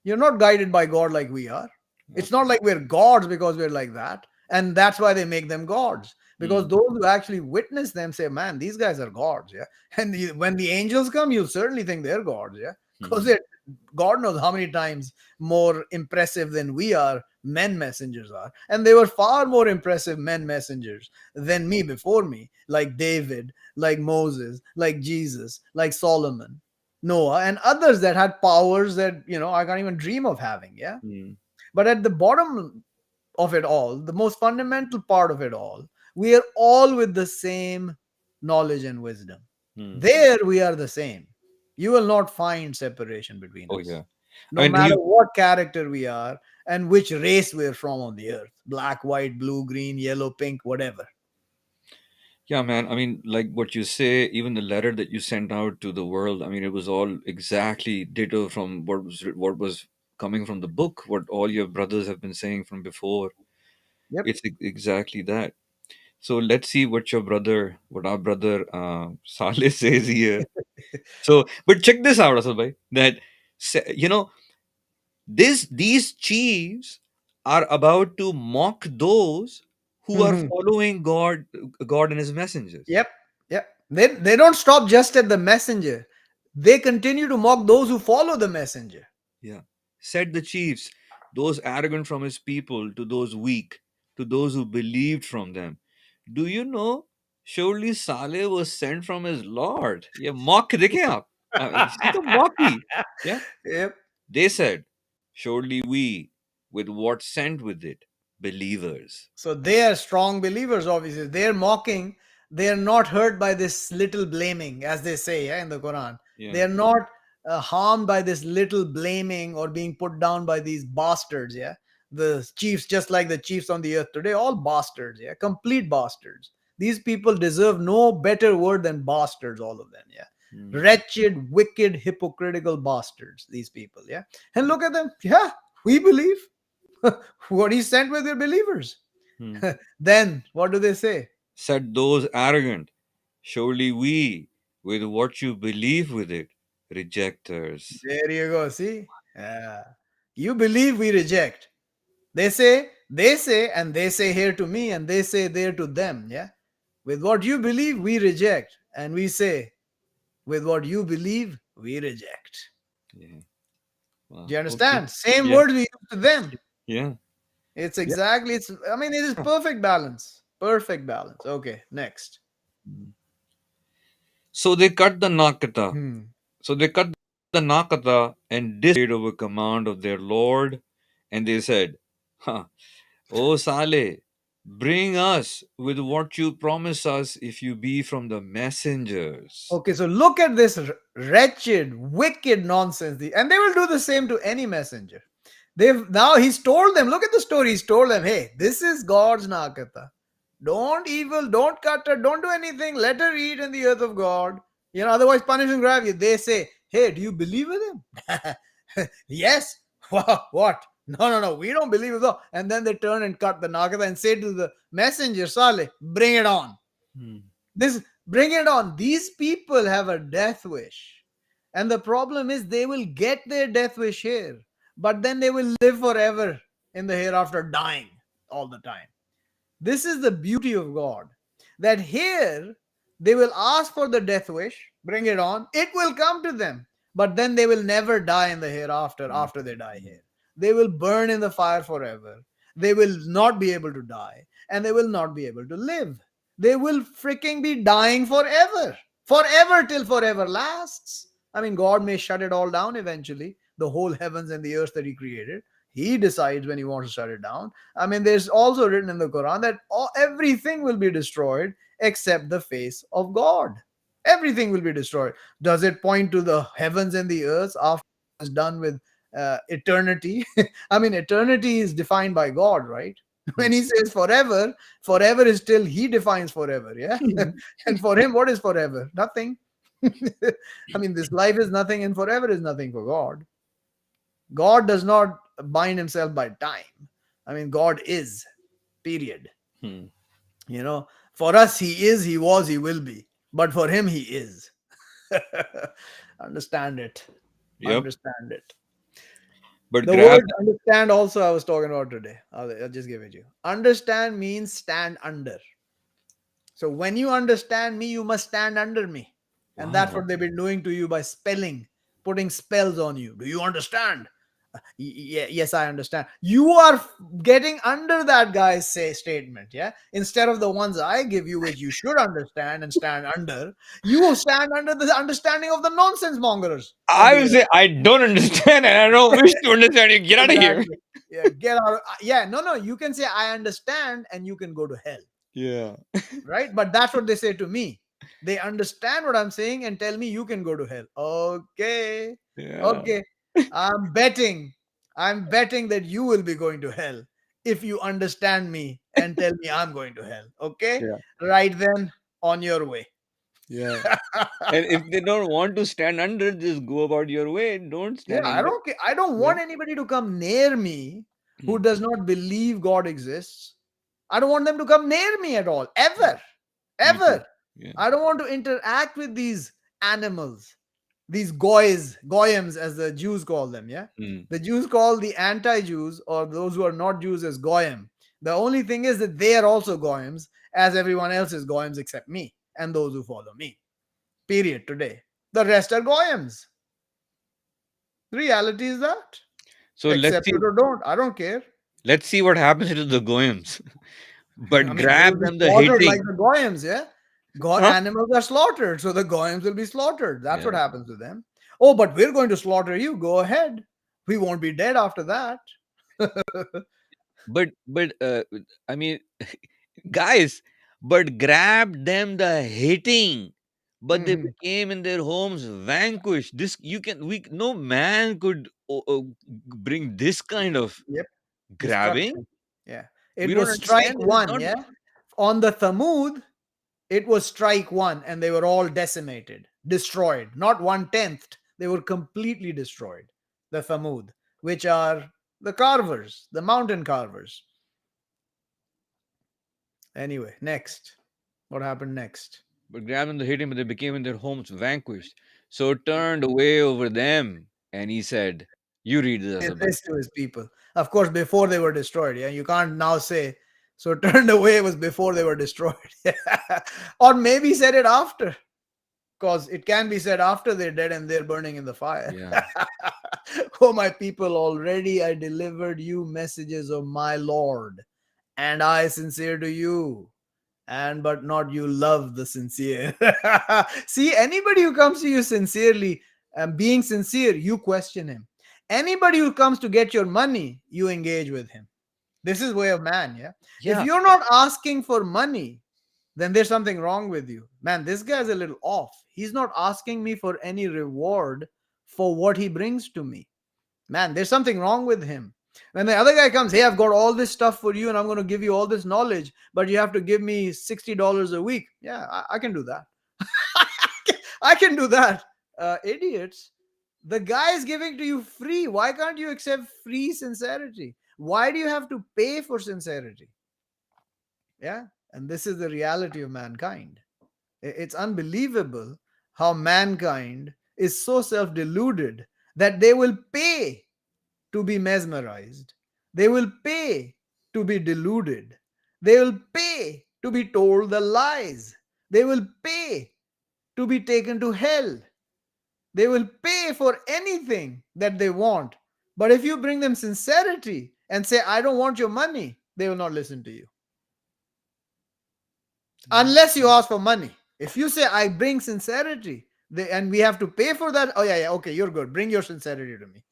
You're not guided by God like we are. It's not Absolutely. like we're gods because we're like that. And that's why they make them gods. Because Hmm. those who actually witness them say, man, these guys are gods. Yeah. And when the angels come, you'll certainly think they're gods. Yeah. Because Hmm. they're, God knows how many times more impressive than we are, men messengers are. And they were far more impressive men messengers than me before me, like David, like Moses, like Jesus, like Solomon, Noah, and others that had powers that I can't even dream of having. Yeah, Hmm. but at the bottom of it all, the most fundamental part of it all, we are all with the same knowledge and wisdom. Hmm. There we are the same. You will not find separation between Oh us, yeah. no I mean, matter what character we are and which race we're from on the earth: black, white, blue, green, yellow, pink, whatever. yeah, man. I mean, like what you say, even the letter that you sent out to the world. I mean, it was all exactly ditto from what was coming from the book. What all your brothers have been saying from before. Yep. It's exactly that. So let's see what our brother Saleh says here. So, but check this out, Asad bhai. That these chiefs are about to mock those who are Mhm. following God and His messengers. Yep. Yep. They don't stop just at the messenger. They continue to mock those who follow the messenger. Yeah, said the chiefs, those arrogant from His people to those weak, to those who believed from them. Do you know? Surely Saleh was sent from his Lord. Yeah, mock dekhe aap. See the mockery. Yeah. Yep. They said, surely we, with what sent with it, believers. So they are strong believers, obviously. They're mocking. They are not hurt by this little blaming, as they say, yeah, in the Quran. They Yeah. are not harmed by this little blaming or being put down by these bastards, yeah. The chiefs, just like the chiefs on the earth today, all bastards, yeah, complete bastards. These people deserve no better word than bastards, all of them, yeah. Hmm. Wretched, wicked, hypocritical bastards, these people, yeah. And look at them, yeah, we believe. What he sent with their believers. Hmm. Then what do they say? Said those arrogant, surely we, with what you believe with it, rejectors. There you go. See, you believe, we reject. They say, and they say here to me, and they say there to them. Yeah, with what you believe, we reject, and we say, with what you believe, we reject. Yeah. Do Wow. you Okay. understand? Same Yeah. words we use to them. Yeah. It's Yeah. exactly, it's, I mean, it is perfect balance. Perfect balance. Okay, next. So they cut the Nakata. Hmm. So they cut the Nakata and disobeyed over command of their Lord, and they said, huh, O Saleh, bring us with what you promise us if you be from the messengers. Okay, so look at this wretched, wicked nonsense. And they will do the same to any messenger. They've now, he's told them, look at the story. He's told them, hey, this is God's Nakata. Don't evil, don't cut her, don't do anything. Let her eat in the earth of God. Otherwise punish and grab you. They say, hey, do you believe in him? Yes. What? No, no, no. We don't believe it though. And then they turn and cut the Nakata and say to the messenger, Saleh, bring it on. Hmm. This, bring it on. These people have a death wish. And the problem is they will get their death wish here, but then they will live forever in the hereafter, dying all the time. This is the beauty of God. That here they will ask for the death wish, bring it on, it will come to them, but then they will never die in the hereafter Hmm. after they die here. They will burn in the fire forever. They will not be able to die and they will not be able to live. They will freaking be dying forever. Forever till forever lasts. I mean, God may shut it all down eventually, the whole heavens and the earth that He created. He decides when He wants to shut it down. I mean, there's also written in the Quran that everything will be destroyed except the face of God. Everything will be destroyed. Does it point to the heavens and the earth after it's done with eternity? I mean, eternity is defined by God, right? When He says forever, forever is till He defines forever, yeah? And for Him, what is forever? Nothing. I mean, this life is nothing and forever is nothing for God. God does not bind Himself by time. I mean, God is, period. Hmm. For us, He is, He was, He will be. But for Him, He is. Understand it. Yep. Understand it. But The grab. word understand also I was talking about today. I'll just give it to you. Understand means stand under. So when you understand me, you must stand under me. And that's Wow. what they've been doing to you by spelling, putting spells on you. Do you understand? Yes, I understand. You are getting under that guy's statement, yeah. Instead of the ones I give you, which you should understand and stand under, you will stand under the understanding of the nonsense mongers on I the will earth. say, I don't understand and I don't wish to understand. You get out of here. Exactly. Yeah, get out. Yeah, no, no. You can say I understand, and you can go to hell, Yeah. right? But that's what they say to me. They understand what I'm saying and tell me you can go to hell. Okay. Yeah. Okay. I'm betting. I'm betting that you will be going to hell if you understand me and tell me I'm going to hell. Okay? Yeah. Right then, on your way. Yeah. And if they don't want to stand under, just go about your way. Don't Yeah, stand I under. don't care. I don't Yeah. want anybody to come near me who Hmm. does not believe God exists. I don't want them to come near me at all, Yeah. ever. Me too. Ever. Yeah. I don't want to interact with these animals, these goys, goyams, as the Jews call them. Yeah, Hmm. the Jews call the anti-Jews or those who are not Jews as goyim. The only thing is that they are also goyams, as everyone else is goyams except me and those who follow me. Period. Today, the rest are goyams. The reality is that. So let's Accept see. it or don't. I don't care. Let's see what happens to the goyams. I But mean, they will grab be them the slaughtered like hitting. the goyams. Yeah, Huh? animals are slaughtered, so the goyams will be slaughtered. That's Yeah. what happens to them. Oh, but we're going to slaughter you. Go ahead. We won't be dead after that. But I mean, guys, but grabbed them the hitting, but they Mhm. became in their homes vanquished. This you can we no man could bring this kind of Yep. grabbing. Destruction. Yeah. It We don't was strike understand. This is one. not. Yeah. On the Thamud, it was strike one, and they were all decimated, destroyed. Not 1/10th. They were completely destroyed. The Thamud, which are the carvers, the mountain carvers. Anyway, next. What happened next? But grabbed them the hitting, but they became in their homes vanquished. So turned away over them, and he said, "You read this as a This blessing." to his people. Of course, before they were destroyed. Yeah, you can't now say so. Turned away was before they were destroyed, or maybe said it after, because it can be said after they're dead and they're burning in the fire. Yeah. Oh, my people, already I delivered you messages of my Lord, and I sincere to you, and but not you love the sincere. See, anybody who comes to you sincerely and being sincere, you question him. Anybody who comes to get your money, you engage with him. This is way of man, yeah. If Yeah. you're not asking for money, then there's something wrong with you. Man, this guy's a little off. He's not asking me for any reward for what he brings to me. Man, there's something wrong with him. When the other guy comes, hey, I've got all this stuff for you and I'm going to give you all this knowledge, but you have to give me $60 a week. Yeah, I can do that. I can do that. Idiots. The guy is giving to you free. Why can't you accept free sincerity? Why do you have to pay for sincerity? Yeah. And this is the reality of mankind. It's unbelievable how mankind is so self deluded that they will pay to be mesmerized. They will pay to be deluded. They will pay to be told the lies. They will pay to be taken to hell. They will pay for anything that they want. But if you bring them sincerity and say, I don't want your money, they will not listen to you. Unless you ask for money. If you say, I bring sincerity, and we have to pay for that, oh, yeah, yeah, okay, you're good. Bring your sincerity to me.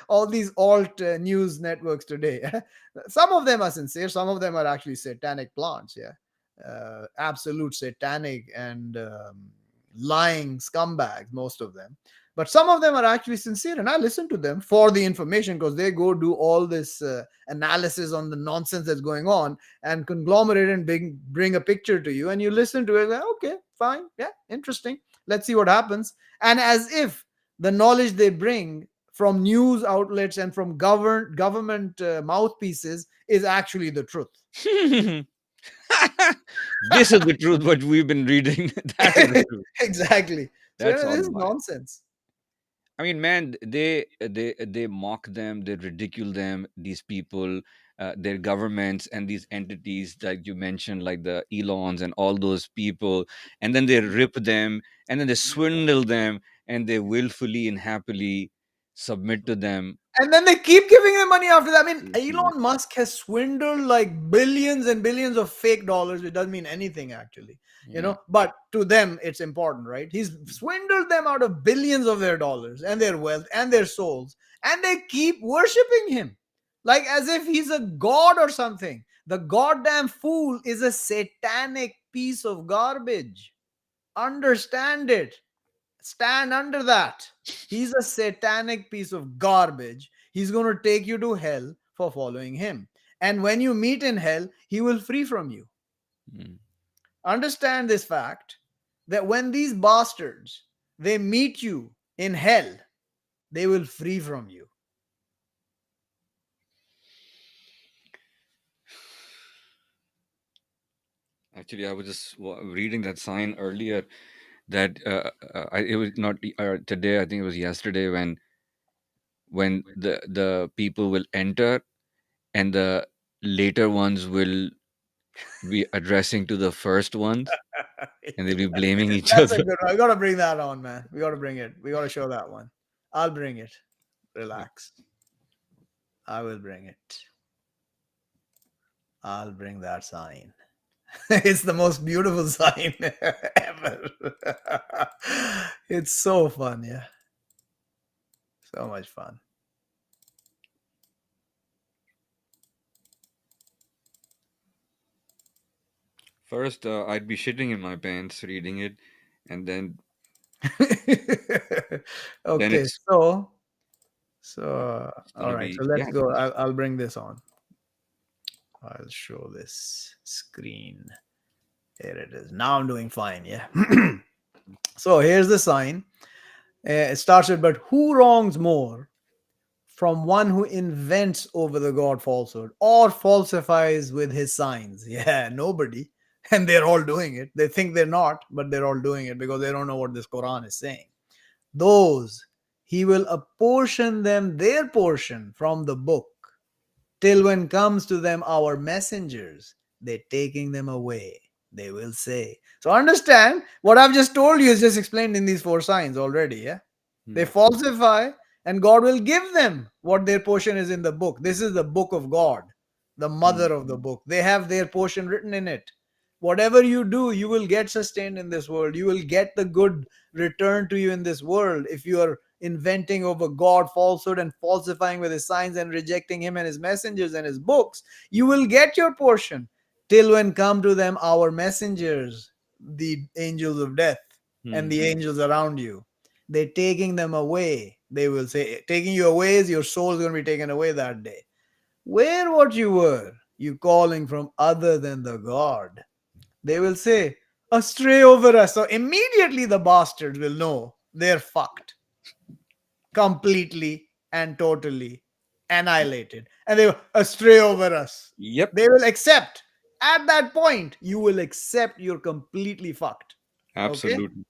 All these alt news networks today. Some of them are sincere, some of them are actually satanic plants. Yeah, absolute satanic and lying scumbags, most of them. But some of them are actually sincere, and I listen to them for the information because they go do all this analysis on the nonsense that's going on and conglomerate and bring a picture to you, and you listen to it. Like, okay, fine, yeah, interesting. Let's see what happens. And as if the knowledge they bring from news outlets and from government mouthpieces is actually the truth. This is the truth. What we've been reading. That is the truth. Exactly. So That's all this is mine. nonsense. I mean, man, they mock them, they ridicule them. These people, their governments, and these entities that you mentioned, like the Elons and all those people, and then they rip them, and then they swindle them, and they willfully and happily submit to them. And then they keep giving him money after that. I mean, Willfully. Elon Musk has swindled like billions and billions of fake dollars, which doesn't mean anything actually, Yeah. But to them, it's important, right? He's swindled them out of billions of their dollars and their wealth and their souls, and they keep worshiping him like as if he's a god or something. The goddamn fool is a satanic piece of garbage. Understand it. Stand under that. He's a satanic piece of garbage. He's going to take you to hell for following him. And when you meet in hell, he will free from you. Mm. Understand this fact that when these bastards they meet you in hell, they will free from you. Actually, I was just reading that sign earlier that it was not today. I think it was yesterday when the people will enter and the later ones will be addressing to the first ones and they'll be blaming each That's a other. good one. We got to bring that on, man. We got to bring it. We got to show that one. I'll bring it. Relax. I will bring it. I'll bring that sign. It's the most beautiful sign ever. It's so fun, yeah. So much fun. First, I'd be shitting in my pants reading it, and then Okay, it's all gonna right. be So let's yeah. go. I'll bring this on. I'll show this screen. Here it is. Now I'm doing fine, yeah. So here's the sign. It starts with, but who wrongs more, from one who invents over the god falsehood or falsifies with his signs? Yeah, nobody. And they're all doing it. They think they're not, but they're all doing it because they don't know what this Quran is saying. Those he will apportion them their portion from the book, till when comes to them our messengers, they taking them away, they will say. So understand what I've just told you is just explained in these four signs already. Yeah, they Hmm. falsify and God will give them what their portion is in the book. This is the book of God, the Hmm. mother of the book. They have their portion written in it. Whatever you do, you will get sustained in this world. You will get the good returned to you in this world. If you are inventing over God falsehood and falsifying with his signs and rejecting him and his messengers and his books, you will get your portion. Till when come to them our messengers, the angels of death and Hmm. the angels around you, they're taking them away. They will say, taking you away is your soul is going to be taken away that day. Where what you were, you calling from other than the God. They will say, astray over us. So immediately the bastards will know they're fucked completely and totally annihilated. And they will astray over us. Yep. They will accept. At that point, you will accept you're completely fucked. Okay? Absolutely.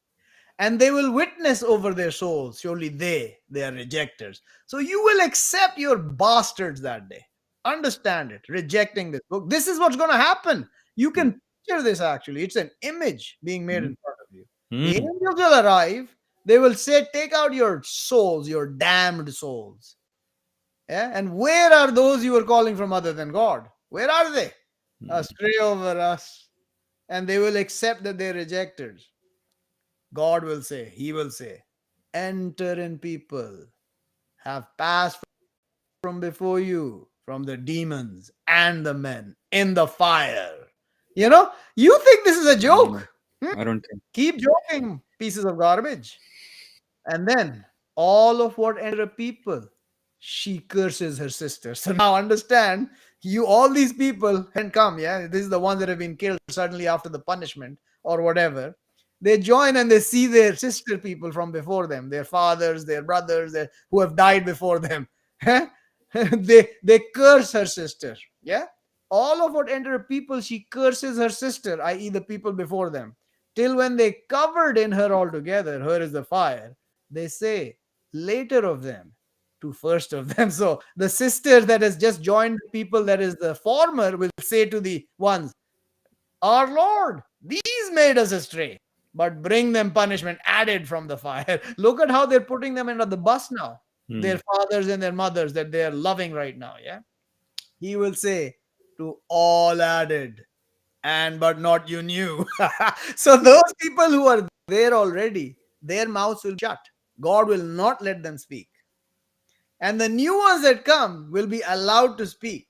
And they will witness over their souls. Surely they are rejectors. So you will accept your bastards that day. Understand it, rejecting this book. This is what's going to happen. You Hmm. can picture this actually. It's an image being made Hmm. in front of you. The Hmm. angels will arrive. They will say, take out your souls, your damned souls. Yeah? And where are those you were calling from other than God? Where are they? Hmm. Astray over us. And they will accept that they're rejectors. God will say, He will say, enter in people, have passed from before you, from the demons and the men in the fire. You think this is a No, joke? Hmm? I don't think. Keep joking, pieces of garbage. And then all of what enter a people, she curses her sister. So now understand, you all these people hadn't come, yeah. This is the ones that have been killed suddenly after the punishment or whatever. They join and they see their sister people from before them, their fathers, their brothers, who have died before them. They curse her sister. Yeah. All of what enter a people, she curses her sister, i.e., the people before them. Till when they covered in her altogether, her is the fire, they say later of them to first of them. So the sister that has just joined the people, that is the former, will say to the ones, our Lord, these made us astray, but bring them punishment added from the fire. Look at how they're putting them under the bus now, Hmm. their fathers and their mothers that they're loving right now. Yeah. He will say, to all added, and but not you knew. So those people who are there already, their mouths will shut. God will not let them speak. And the new ones that come will be allowed to speak.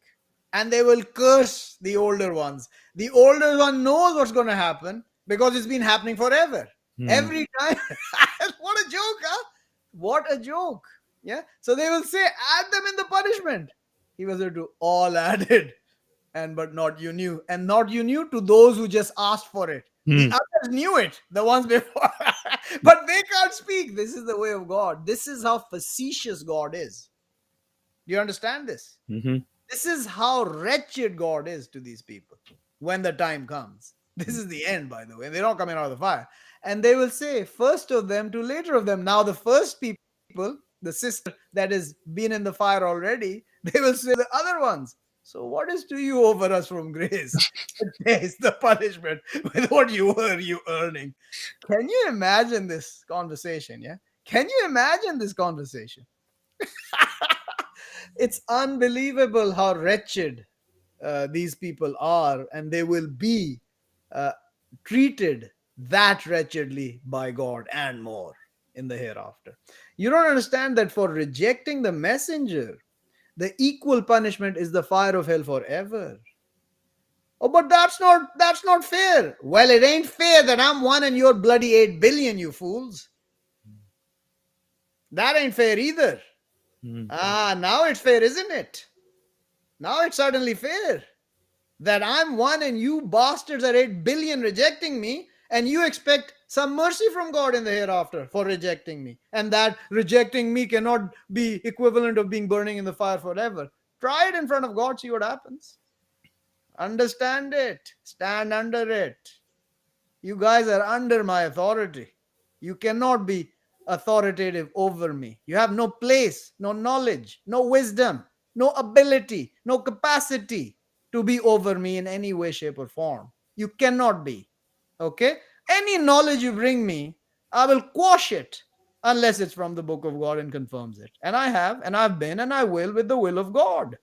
And they will curse the older ones. The older one knows what's going to happen because it's been happening forever. Hmm. Every time. What a joke, huh? What a joke. Yeah. So they will say, add them in the punishment. He was there to all added, and but not you knew, and not you knew to those who just asked for it. The Hmm. others knew it, the ones before, but they can't speak. This is the way of God. This is how facetious God is. Do you understand this? Hmm. This is how wretched God is to these people when the time comes. This is the end, by the way. They're not coming out of the fire. And they will say, first of them to later of them. Now, the first people, the sister that has been in the fire already, they will say the other ones. So, what is to you over us from grace? Yes, the punishment with what you earning. Can you imagine this conversation? Yeah. Can you imagine this conversation? It's unbelievable how wretched these people are, and they will be uh, treated that wretchedly by God and more in the hereafter. You don't understand that for rejecting the messenger, the equal punishment is the fire of hell forever. Oh, but that's not fair. Well, it ain't fair that I'm one and you're bloody 8 billion, you fools. That ain't fair either. Hmm. Ah, now it's fair, isn't it? Now it's suddenly fair that I'm one and you bastards are 8 billion rejecting me, and you expect some mercy from God in the hereafter for rejecting me. And that rejecting me cannot be equivalent of being burning in the fire forever. Try it in front of God, see what happens. Understand it, stand under it. You guys are under my authority. You cannot be authoritative over me. You have no place, no knowledge, no wisdom, no ability, no capacity to be over me in any way, shape, or form. You cannot be. Okay? Any knowledge you bring me, I will quash it. unless it's from the book of God and confirms it. And I have, and I've been, and I will with the will of God.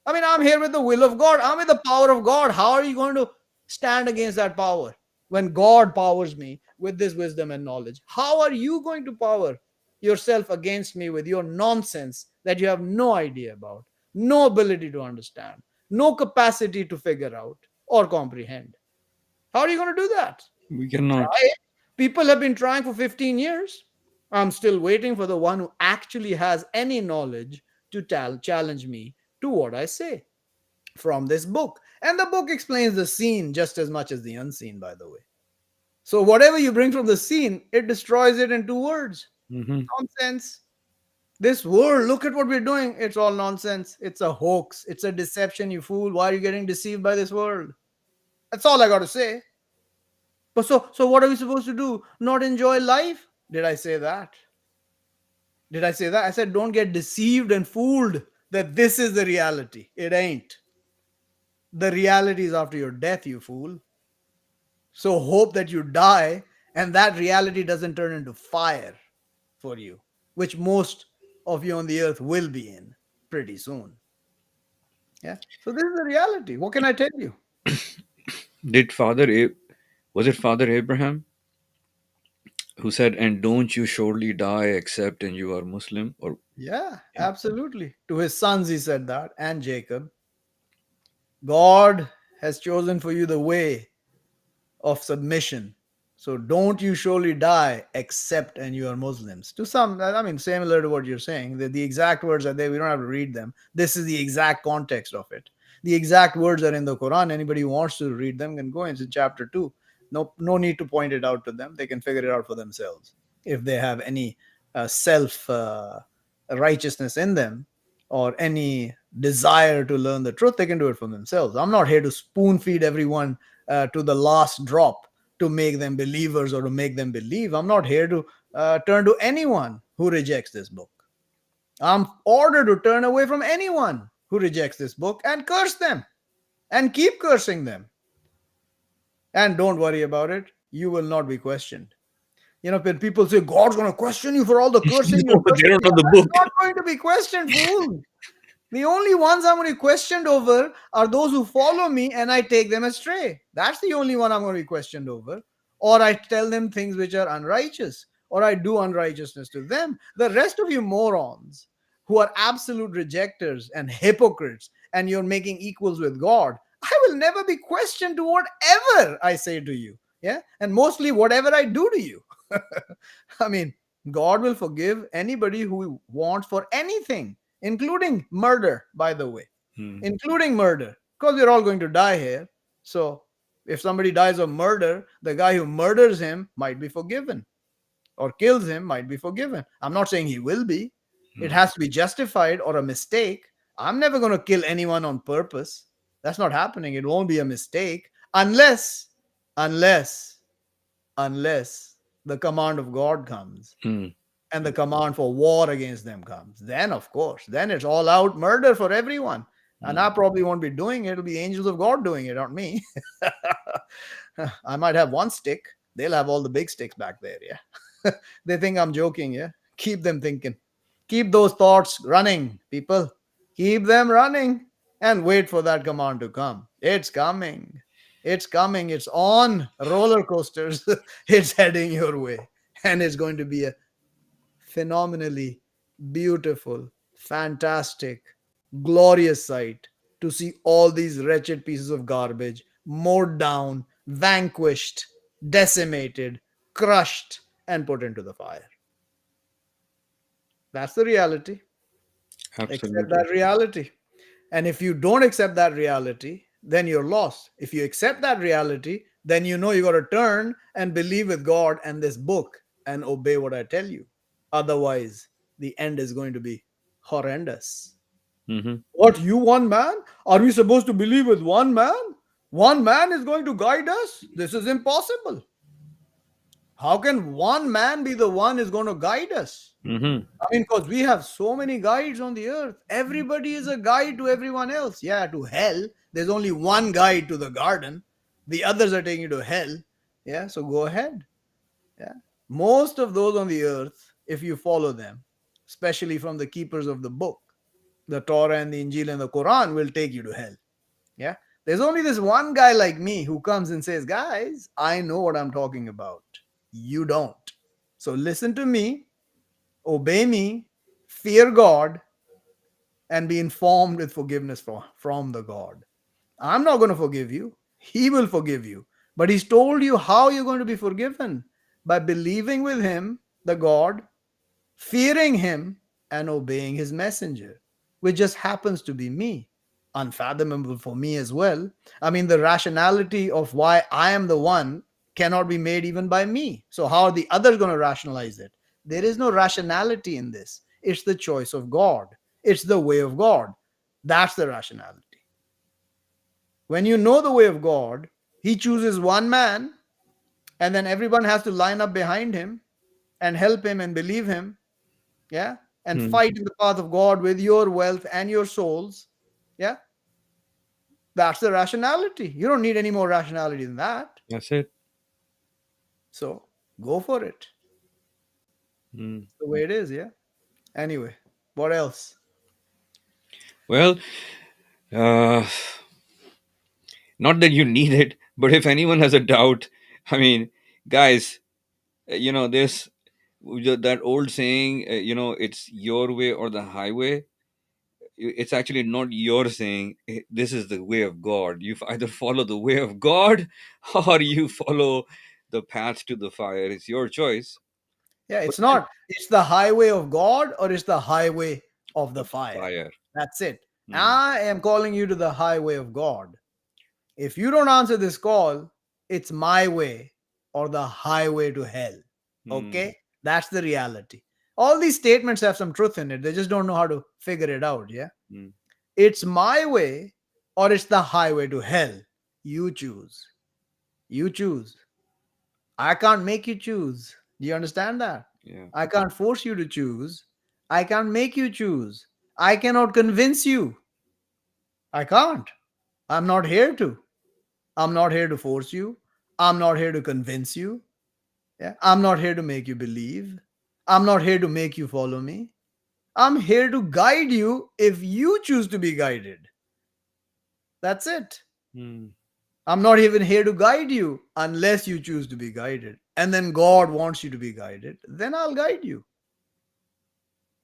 I mean, I'm here with the will of God. I'm with the power of God. How are you going to stand against that power when God powers me with this wisdom and knowledge? How are you going to power yourself against me with your nonsense that you have no idea about, no ability to understand, no capacity to figure out or comprehend? How are you going to do that? We cannot. Try it. People have been trying for 15 years. I'm still waiting for the one who actually has any knowledge to challenge me to what I say from this book. And the book explains the seen just as much as the unseen, by the way. So, whatever you bring from the seen, it destroys it in 2 words. Hmm. Nonsense. This world, look at what we're doing. It's all nonsense. It's a hoax. It's a deception, you fool. Why are you getting deceived by this world? That's all I got to say. But so what are we supposed to do? Not enjoy life? Did I say that? Did I say that? I said don't get deceived and fooled that this is the reality. It ain't. The reality is after your death, you fool. So hope that you die and that reality doesn't turn into fire for you, which most of you on the earth will be in pretty soon. Yeah. So this is the reality. What can I tell you? Did was it Father Abraham who said, "And don't you surely die except and you are Muslim?" Or Yeah, yeah. absolutely. To his sons, he said that, and Jacob. God has chosen for you the way of submission. So don't you surely die except and you are Muslims. To some, I mean, similar to what you're saying, the exact words are there. We don't have to read them. This is the exact context of it. The exact words are in the Quran. Anybody who wants to read them can go into chapter 2. No need to point it out to them. They can figure it out for themselves if they have any self righteousness in them or any desire to learn the truth. They can do it for themselves. I'm not here to spoon feed everyone to the last drop to make them believers or to make them believe. I'm not here to turn to anyone who rejects this book. I'm ordered to turn away from anyone who rejects this book and curse them and keep cursing them. And don't worry about it. You will not be questioned. You know, when people say God's going to question you for all the cursing you're No, they cursing, don't know the I'm book. not going to be questioned, fool. The only ones I'm going to be questioned over are those who follow me and I take them astray. That's the only one I'm going to be questioned over. Or I tell them things which are unrighteous, or I do unrighteousness to them. The rest of you morons who are absolute rejectors and hypocrites, and you're making equals with God, I will never be questioned to whatever I say to you. Yeah. And mostly whatever I do to you. I mean, God will forgive anybody who wants for anything, including murder, by the way, Hmm. including murder, because we're all going to die here. So if somebody dies of murder, the guy who murders him might be forgiven, or kills him might be forgiven. I'm not saying he will be. It Hmm. has to be justified or a mistake. I'm never going to kill anyone on purpose. That's not happening. It won't be a mistake unless, unless the command of God comes Hmm. and the command for war against them comes. Then, of course, then it's all out murder for everyone. And Hmm. I probably won't be doing it. It'll be angels of God doing it, not me. I might have one stick. They'll have all the big sticks back there. Yeah. They think I'm joking. Yeah. Keep them thinking. Keep those thoughts running, people. Keep them running and wait for that command to come. It's coming. It's coming. It's on roller coasters. It's heading your way. And it's going to be a phenomenally beautiful, fantastic, glorious sight to see all these wretched pieces of garbage mowed down, vanquished, decimated, crushed, and put into the fire. That's the reality. Accept Absolutely. that reality. And if you don't accept that reality, then you're lost. If you accept that reality, then you know you got to turn and believe with God and this book and obey what I tell you. Otherwise, the end is going to be horrendous. Hmm. What, you one man? Are we supposed to believe with one man? One man is going to guide us? This is impossible. How can one man be the one is going to guide us? Hmm. I mean, because we have so many guides on the earth. Everybody is a guide to everyone else. Yeah, to hell. There's only one guide to the garden. The others are taking you to hell. Yeah, so go ahead. Yeah. Most of those on the earth if you follow them, especially from the keepers of the book. The Torah and the Injil and the Quran will take you to hell. Yeah. There's only this one guy like me who comes and says, guys, I know what I'm talking about. You don't. So listen to me, obey me, fear God, and be informed with forgiveness from the God. I'm not going to forgive you. He will forgive you. But He's told you how you're going to be forgiven by believing with Him, the God, fearing Him, and obeying His messenger, which just happens to be me. Unfathomable for me as well. I mean, the rationality of why I am the one cannot be made even by me. So, how are the others going to rationalize it? There is no rationality in this. It's the choice of God, it's the way of God. That's the rationality. When you know the way of God, He chooses one man, and then everyone has to line up behind him and help him and believe him. Yeah. And Hmm. fight in the path of God with your wealth and your souls. Yeah. That's the rationality. You don't need any more rationality than that. That's it. So go for it. Hmm. It's the way it is. Yeah. Anyway, what else? Well, uh, not that you need it, but if anyone has a doubt, I mean, guys, this that old saying, it's your way or the highway. It's actually not your saying. This is the way of God. You either follow the way of God or you follow the path to the fire. It's your choice. Yeah. But It's then, not. It's the highway of God or it's the highway of the of the fire. fire. That's it. Hmm. I am calling you to the highway of God. If you don't answer this call, it's my way or the highway to hell. Hmm. Okay? That's the reality. All these statements have some truth in it. They just don't know how to figure it out. Yeah? Hmm. It's my way or it's the highway to hell. You choose. You choose. I can't make you choose. Do you understand that? Yeah. I can't force you to choose. I can't make you choose. I cannot convince you. I can't. I'm not here to. I'm not here to force you. I'm not here to convince you. Yeah? I'm not here to make you believe. I'm not here to make you follow me. I'm here to guide you if you choose to be guided. That's it. Hmm. I'm not even here to guide you unless you choose to be guided. And then God wants you to be guided. Then I'll guide you.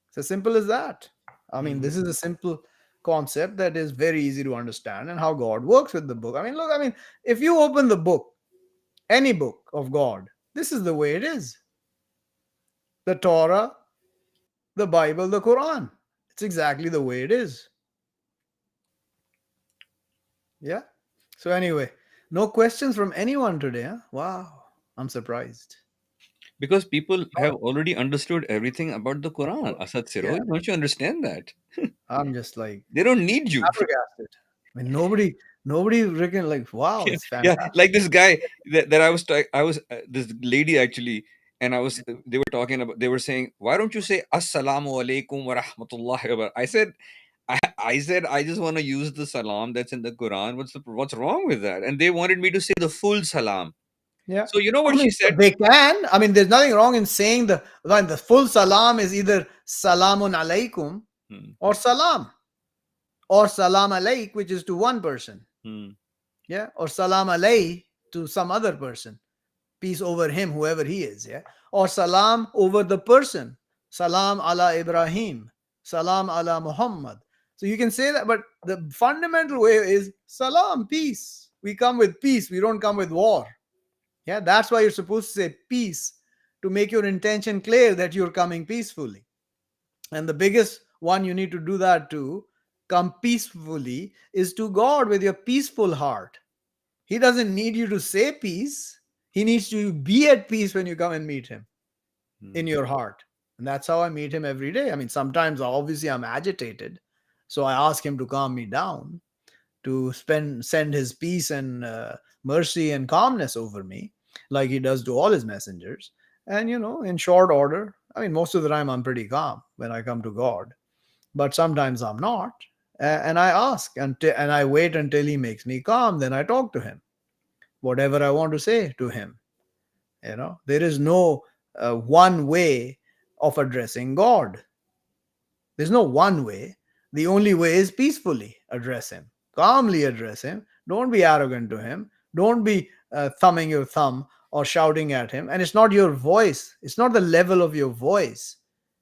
It's as simple as that. I mean, Hmm. this is a simple concept that is very easy to understand and how God works with the book. I mean, look, I mean, if you open the book, any book of God, this is the way it is. The Torah, the Bible, the Quran. It's exactly the way it is. Yeah. So, anyway, no questions from anyone today. Huh? Wow. I'm surprised. Because people have already understood everything about the Quran. Asad Yeah. Siroy, don't you understand that? I'm just like They don't need you. flabbergasted. I mean, nobody reckon like, wow, Yeah, it's yeah, fantastic. like this guy that I was this lady actually, and I was they were talking about, they were saying, why don't you say assalamu alaikum wa rahmatullahi wa I said, I said, I just want to use the salam that's in the Quran. What's wrong with that? And they wanted me to say the full salam. Yeah. So you know I what she mean, said? they can. I mean, there's nothing wrong in saying the full salam is either salamun alaikum Hmm, or salam or salam alaik, which is to one person. hmm, Yeah. Or salam alay to some other person. Peace over him, whoever he is. Yeah. Or salam over the person. Salam ala Ibrahim. Salam ala Muhammad. So you can say that, but the fundamental way is salam, peace. We come with peace. We don't come with war. Yeah, that's why you're supposed to say peace to make your intention clear that you're coming peacefully. And the biggest one you need to do that to come peacefully is to God with your peaceful heart. He doesn't need you to say peace, He needs you to be at peace when you come and meet Him in hmm, your heart. And that's how I meet Him every day. I mean, sometimes obviously I'm agitated. So I ask Him to calm me down, to send his peace and mercy and calmness over me like he does to all his messengers. And in short order, I mean, most of the time I'm pretty calm when I come to God, but sometimes I'm not. And I ask and I wait until he makes me calm, then I talk to him whatever I want to say to him. There is no one way of addressing God. There's no one way. The only way is peacefully address him, calmly address him. Don't be arrogant to him. Don't be thumbing your thumb or shouting at him. And it's not your voice, it's not the level of your voice.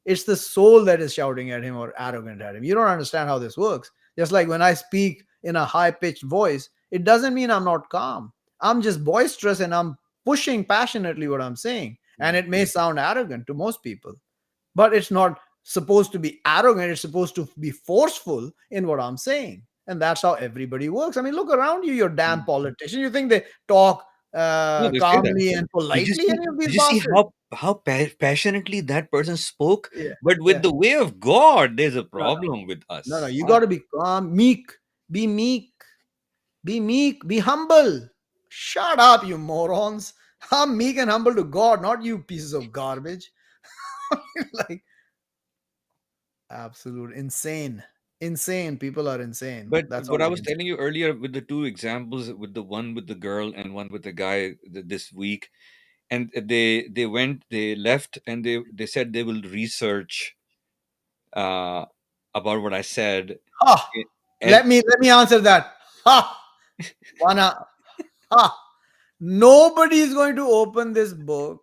It's the soul that is shouting at him or arrogant at him. You don't understand how this works. Just like when I speak in a high pitched voice, it doesn't mean I'm not calm. I'm just boisterous and I'm pushing passionately what I'm saying. And Mm. it may sound arrogant to most people, but it's not supposed to be arrogant. It's supposed to be forceful in what I'm saying. And that's how everybody works. I mean, look around you, you're damn Mm. politicians. You think they talk No, they say that. calmly and Did you politely, see? any of these Did you see bastards? how passionately that person spoke? Yeah. But with Yeah. the way of God, there's a No, no. problem with No, no. us. You got to be calm, meek. Be meek. Be humble. Shut up, you morons. I'm meek and humble to God, not you pieces of garbage. Like, absolute insane. Insane. People are insane. But That's what all I I was can say. telling you earlier with the two examples, with the one with the girl and one with the guy this week, and they left, and they said they will research uh, about what I said, Ha! and Let me answer that. Ha! Wanna ha! Nobody is going to open this book.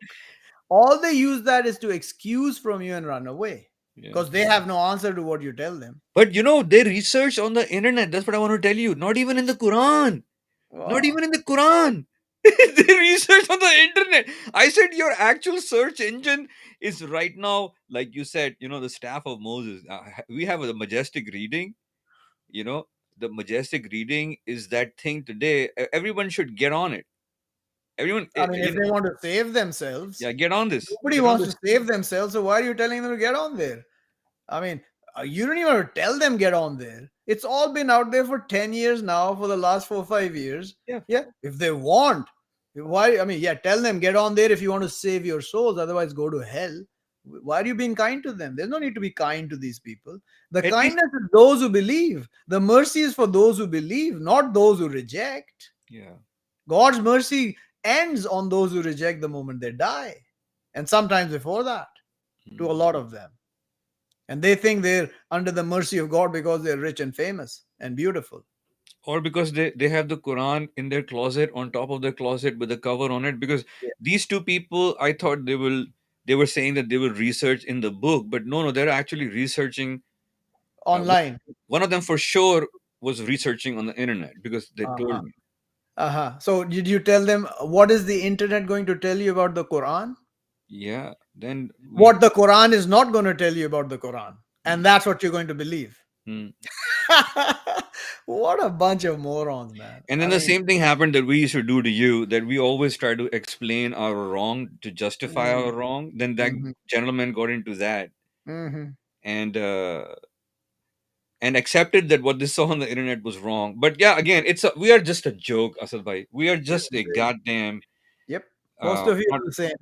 All they use that is to excuse from you and run away yeah. because they have no answer to what you tell them. But they research on the internet. That's what I want to tell you. Not even in the Quran. Not Wow. even in the Quran. They research on the internet. I said your actual search engine is right now, like you said, the staff of Moses. We have a majestic reading. You know, the majestic reading is that thing today. Everyone should get on it. Everyone, I mean, if they want to save themselves, yeah, get on this. nobody Get on wants this. to save themselves. So why are you telling them to get on there? I mean, you don't even have to tell them get on there. It's all been out there for 10 years now, for the last 4 or 5 years. Yeah, Yeah, if they want. Why? I mean, yeah, tell them get on there if you want to save your souls. Otherwise, go to hell. Why are you being kind to them? There's no need to be kind to these people. The at least. kindness is those who believe. The mercy is for those who believe, not those who reject. Yeah. God's mercy ends on those who reject the moment they die. And sometimes before that, to a Mm. lot of them. And they think they're under the mercy of God because they're rich and famous and beautiful. Or because they have the Quran in their closet, on top of their closet with a cover on it. Because Yeah. these two people, I thought they were saying that they will research in the book, but no, they're actually researching. Uh, one Online. one of them for sure was researching on the internet because they Uh-huh. told me. Uh-huh. So did you tell them what is the internet going to tell you about the Quran? Yeah. Then we. What the Quran is not going to tell you about the Quran. And Mm, that's what you're going to believe. mm. What a bunch of morons, man. And then I the mean, same thing happened that we used to do to you, that we always try to explain our wrong to justify mhm, our wrong. Then that mhm, gentleman got into that, mhm. and accepted that what they saw on the internet was wrong. But yeah, again, we are just a joke, Asad bhai. We are This just is a it. goddamn Yep. Most of you not are the same.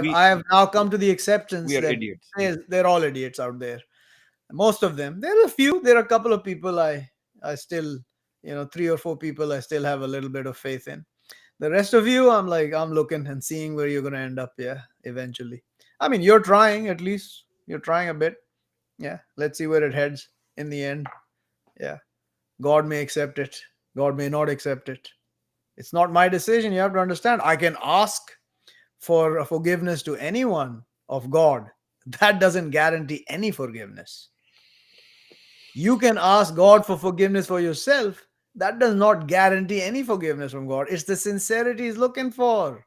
we I have now come to the acceptance we are that idiots. they're all idiots out there. Most of them. There are a few. There are a couple of people I still, 3 or 4 people I still have a little bit of faith in. The rest of you, I'm looking and seeing where you're gonna end up. Yeah, eventually. I mean, you're trying at least. You're trying a bit. Yeah. Let's see where it heads in the end. Yeah. God may accept it. God may not accept it. It's not my decision. You have to understand. I can ask for forgiveness to anyone of God. That doesn't guarantee any forgiveness. You can ask God for forgiveness for yourself. That does not guarantee any forgiveness from God. It's the sincerity He's looking for.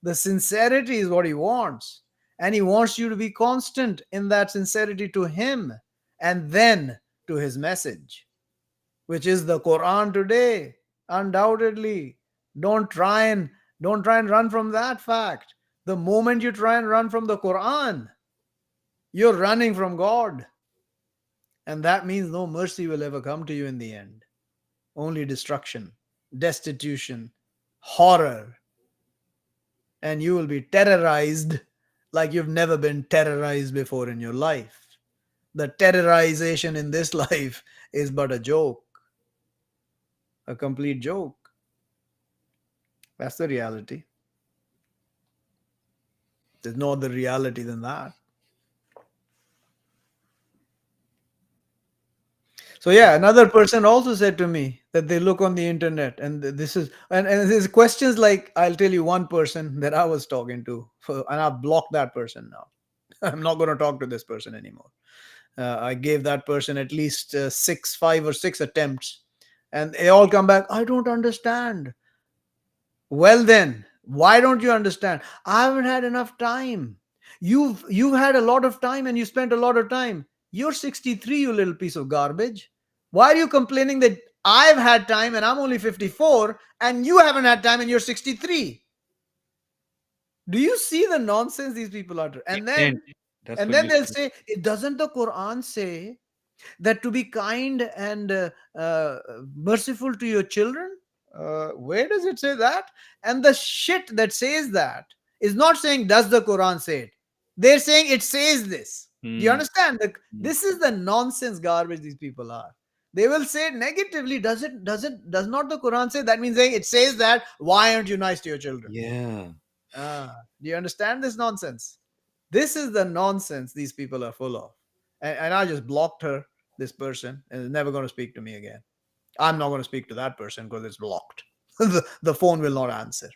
The sincerity is what He wants. And He wants you to be constant in that sincerity to Him and then to His message, which is the Quran today. Undoubtedly. Don't try and don't try and run from that fact. The moment you try and run from the Quran, you're running from God. And that means no mercy will ever come to you in the end. Only destruction, destitution, horror, and you will be terrorized like you've never been terrorized before in your life. The terrorization in this life is but a joke, a complete joke. That's the reality. There's no other reality than that. So yeah, another person also said to me that they look on the internet and this is and there's questions like, I'll tell you one person that I was talking to, and I've blocked that person now. I'm not going to talk to this person anymore. I gave that person at least 5 or 6 attempts, and they all come back. I don't understand. Well then, why don't you understand? I haven't had enough time. You've had a lot of time and you spent a lot of time. You're 63, you little piece of garbage. Why are you complaining that I've had time and I'm only 54 and you haven't had time and you're 63? Do you see the nonsense these people are doing? You And can't. then That's and what then you they'll said. say, it doesn't the Quran say that to be kind and merciful to your children? Where does it say that? And the shit that says that is not saying, does the Quran say it? They're saying it says this. Do you Hmm. understand? Hmm. This is the nonsense garbage these people are. They will say it negatively. Does not the Quran say that? Means saying it says that. Why aren't you nice to your children? Yeah. Do you understand this nonsense? This is the nonsense these people are full of. And I just blocked her, this person, and is never going to speak to me again. I'm not going to speak to that person because it's blocked. The phone will not answer.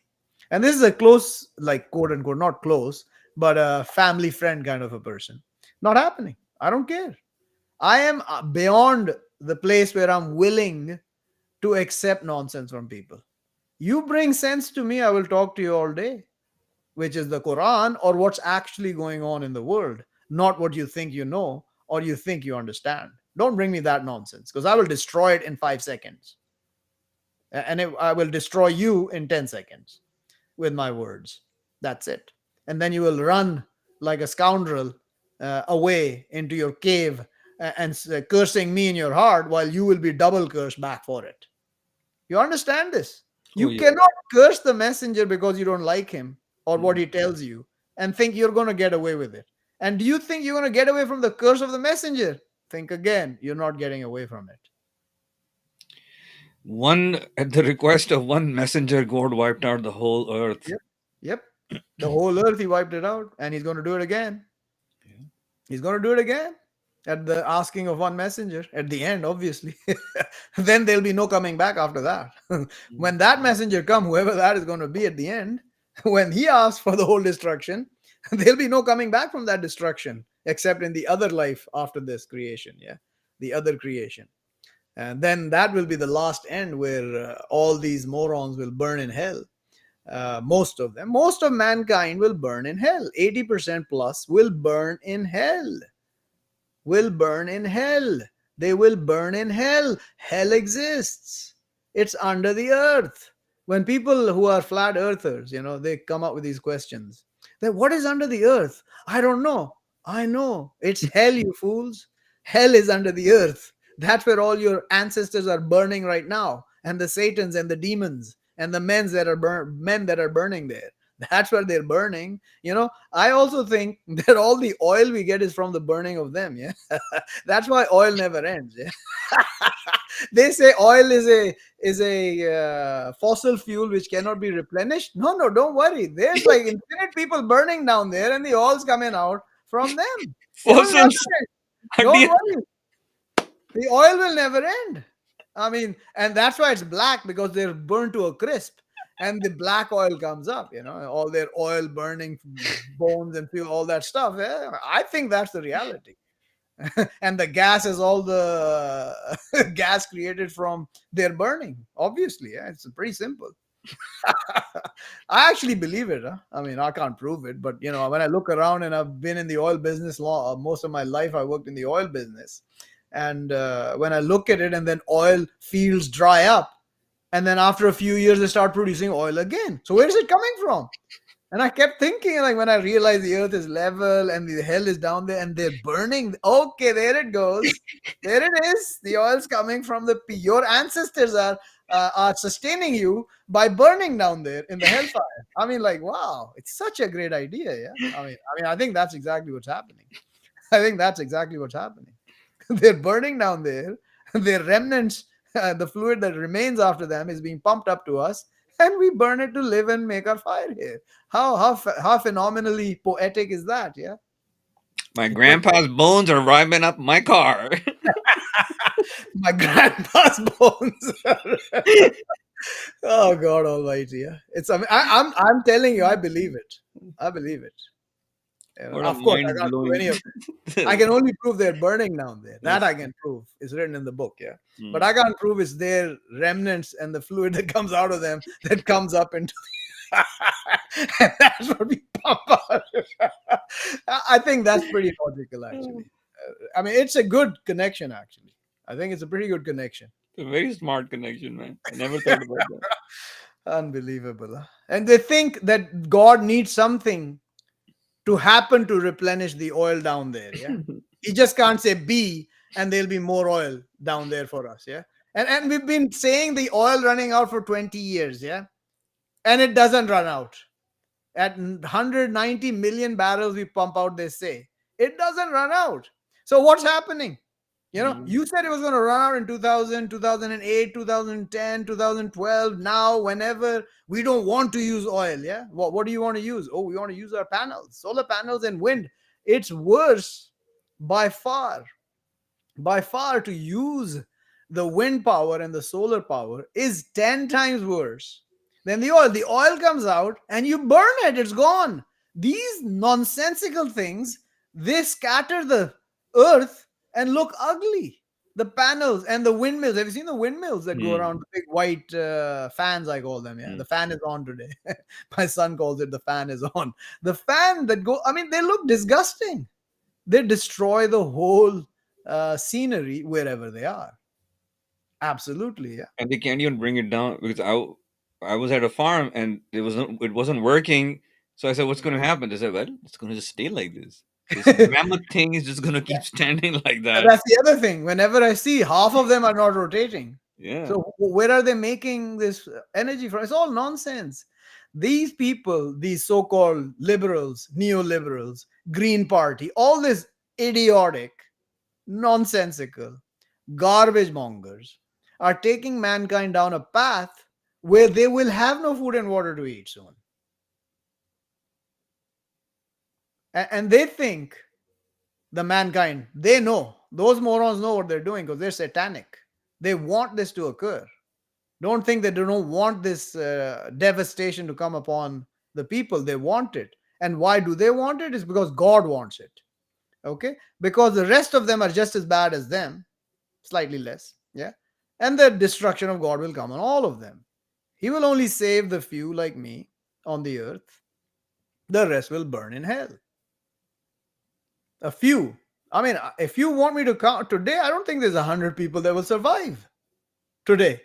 And this is a close, like quote unquote, not close, but a family friend kind of a person. Not happening. I don't care. I am beyond the place where I'm willing to accept nonsense from people. You bring sense to me, I will talk to you all day, which is the Quran or what's actually going on in the world, not what you think you know or you think you understand. Don't bring me that nonsense because I will destroy it in 5 seconds. I will destroy you in 10 seconds with my words. That's it. And then you will run like a scoundrel away into your cave and cursing me in your heart while you will be double cursed back for it. You understand this? Oh You yeah. cannot curse the messenger because you don't like him or what Hmm. he tells you and think you're going to get away with it. And do you think you're going to get away from the curse of the messenger? Think again. You're not getting away from it. One at the request of one messenger, God wiped out the whole earth. Yep. Yep. The whole earth, he wiped it out and he's going to do it again. Yeah. He's going to do it again at the asking of one messenger at the end, obviously. Then there'll be no coming back after that. Hmm. When that messenger come, whoever that is going to be at the end, when he asks for the whole destruction, there'll be no coming back from that destruction except in the other life after this creation. Yeah, the other creation. And then that will be the last end where all these morons will burn in hell. Most of them, most of mankind will burn in hell. 80% plus will burn in hell, will burn in hell. They will burn in hell. Hell exists. It's under the earth. When people who are flat earthers, they come up with these questions. Then what is under the earth? I don't know. I know. It's hell, you fools. Hell is under the earth. That's where all your ancestors are burning right now. And the satans and the demons and the men that are burning there. That's where they're burning. I also think that all the oil we get is from the burning of them. Yeah, that's why oil never ends. Yeah, they say oil is a fossil fuel which cannot be replenished. No, no, don't worry. There's like infinite people burning down there, and the oil's coming out from them. It will never Fossils end. at Don't the worry. The oil will never end. I mean, and that's why it's black because they're burned to a crisp. And the black oil comes up, all their oil burning bones and fuel, all that stuff. Yeah? I think that's the reality. And the gas is all the gas created from their burning. Obviously, yeah, it's pretty simple. I actually believe it. Huh? I mean, I can't prove it, but when I look around and I've been in the oil business most of my life, I worked in the oil business, and when I look at it, and then oil fields dry up, and then after a few years they start producing oil again. So where is it coming from? And I kept thinking, like, when I realized the earth is level and the hell is down there and they're burning. Okay, there it goes. There it is. The oil's coming from your ancestors are sustaining you by burning down there in the hellfire. I mean, like, wow, it's such a great idea. Yeah. I think that's exactly what's happening. I think that's exactly what's happening. They're burning down there. Their remnants, the fluid that remains after them, is being pumped up to us, and we burn it to live and make our fire here. How phenomenally poetic is that? Yeah. My grandpa's bones are riving up my car. My grandpa's bones. Oh God Almighty! Yeah, I'm telling you, I believe it. I believe it. What a Of course, I mind can't prove any blowing. of it. I can only prove they're burning down there. That Yes. I can prove. It's written in the book, yeah. But Mm. I can't prove it's their remnants and the fluid that comes out of them that comes up into and that's what we pump out. I think that's pretty logical, actually. I mean, it's a good connection, actually. I think it's a pretty good connection. A very smart connection, man. I never thought about that. Unbelievable. Huh? And they think that God needs something to happen to replenish the oil down there. Yeah. He just can't say be and there'll be more oil down there for us. Yeah. And we've been saying the oil running out for 20 years. Yeah. And it doesn't run out. At 190 million barrels we pump out, they say it doesn't run out. So what's happening? Mm. You said it was going to run out in 2000, 2008, 2010, 2012. Now whenever we don't want to use oil, yeah, what do you want to use? Oh, we want to use our panels, solar panels and wind. It's worse by far. By far, to use the wind power and the solar power is 10 times worse than the oil. The oil comes out and you burn it, it's gone. These nonsensical things, they scatter the earth and look ugly. The panels and the windmills, have you seen the windmills that go Mm. around, the big white fans, I call them? Yeah, Mm. the fan is on today. My son calls it the fan is on. The fan that go, I mean, they look disgusting. They destroy the whole scenery wherever they are. Absolutely, yeah. And they can't even bring it down because I was at a farm and it wasn't working. So I said, "What's going to happen?" They said, "Well, it's going to just stay like this. This mammoth thing is just going to keep standing like And that." that's the other thing. Whenever I see half of them are not rotating, Yeah. so where are they making this energy from? It's all nonsense. These people, these so-called liberals, neoliberals, Green Party, all this idiotic, nonsensical, garbage mongers are taking mankind down a path where they will have no food and water to eat soon. And they think the mankind, they know, those morons know what they're doing because they're satanic. They want this to occur. Don't think that they don't want this devastation to come upon the people. They want it. And why do they want it? It's because God wants it. Okay, because the rest of them are just as bad as them, slightly less. Yeah, and the destruction of God will come on all of them. He will only save the few like me on the earth. The rest will burn in hell. A few. I mean, if you want me to count today, I don't think there's 100 people that will survive today.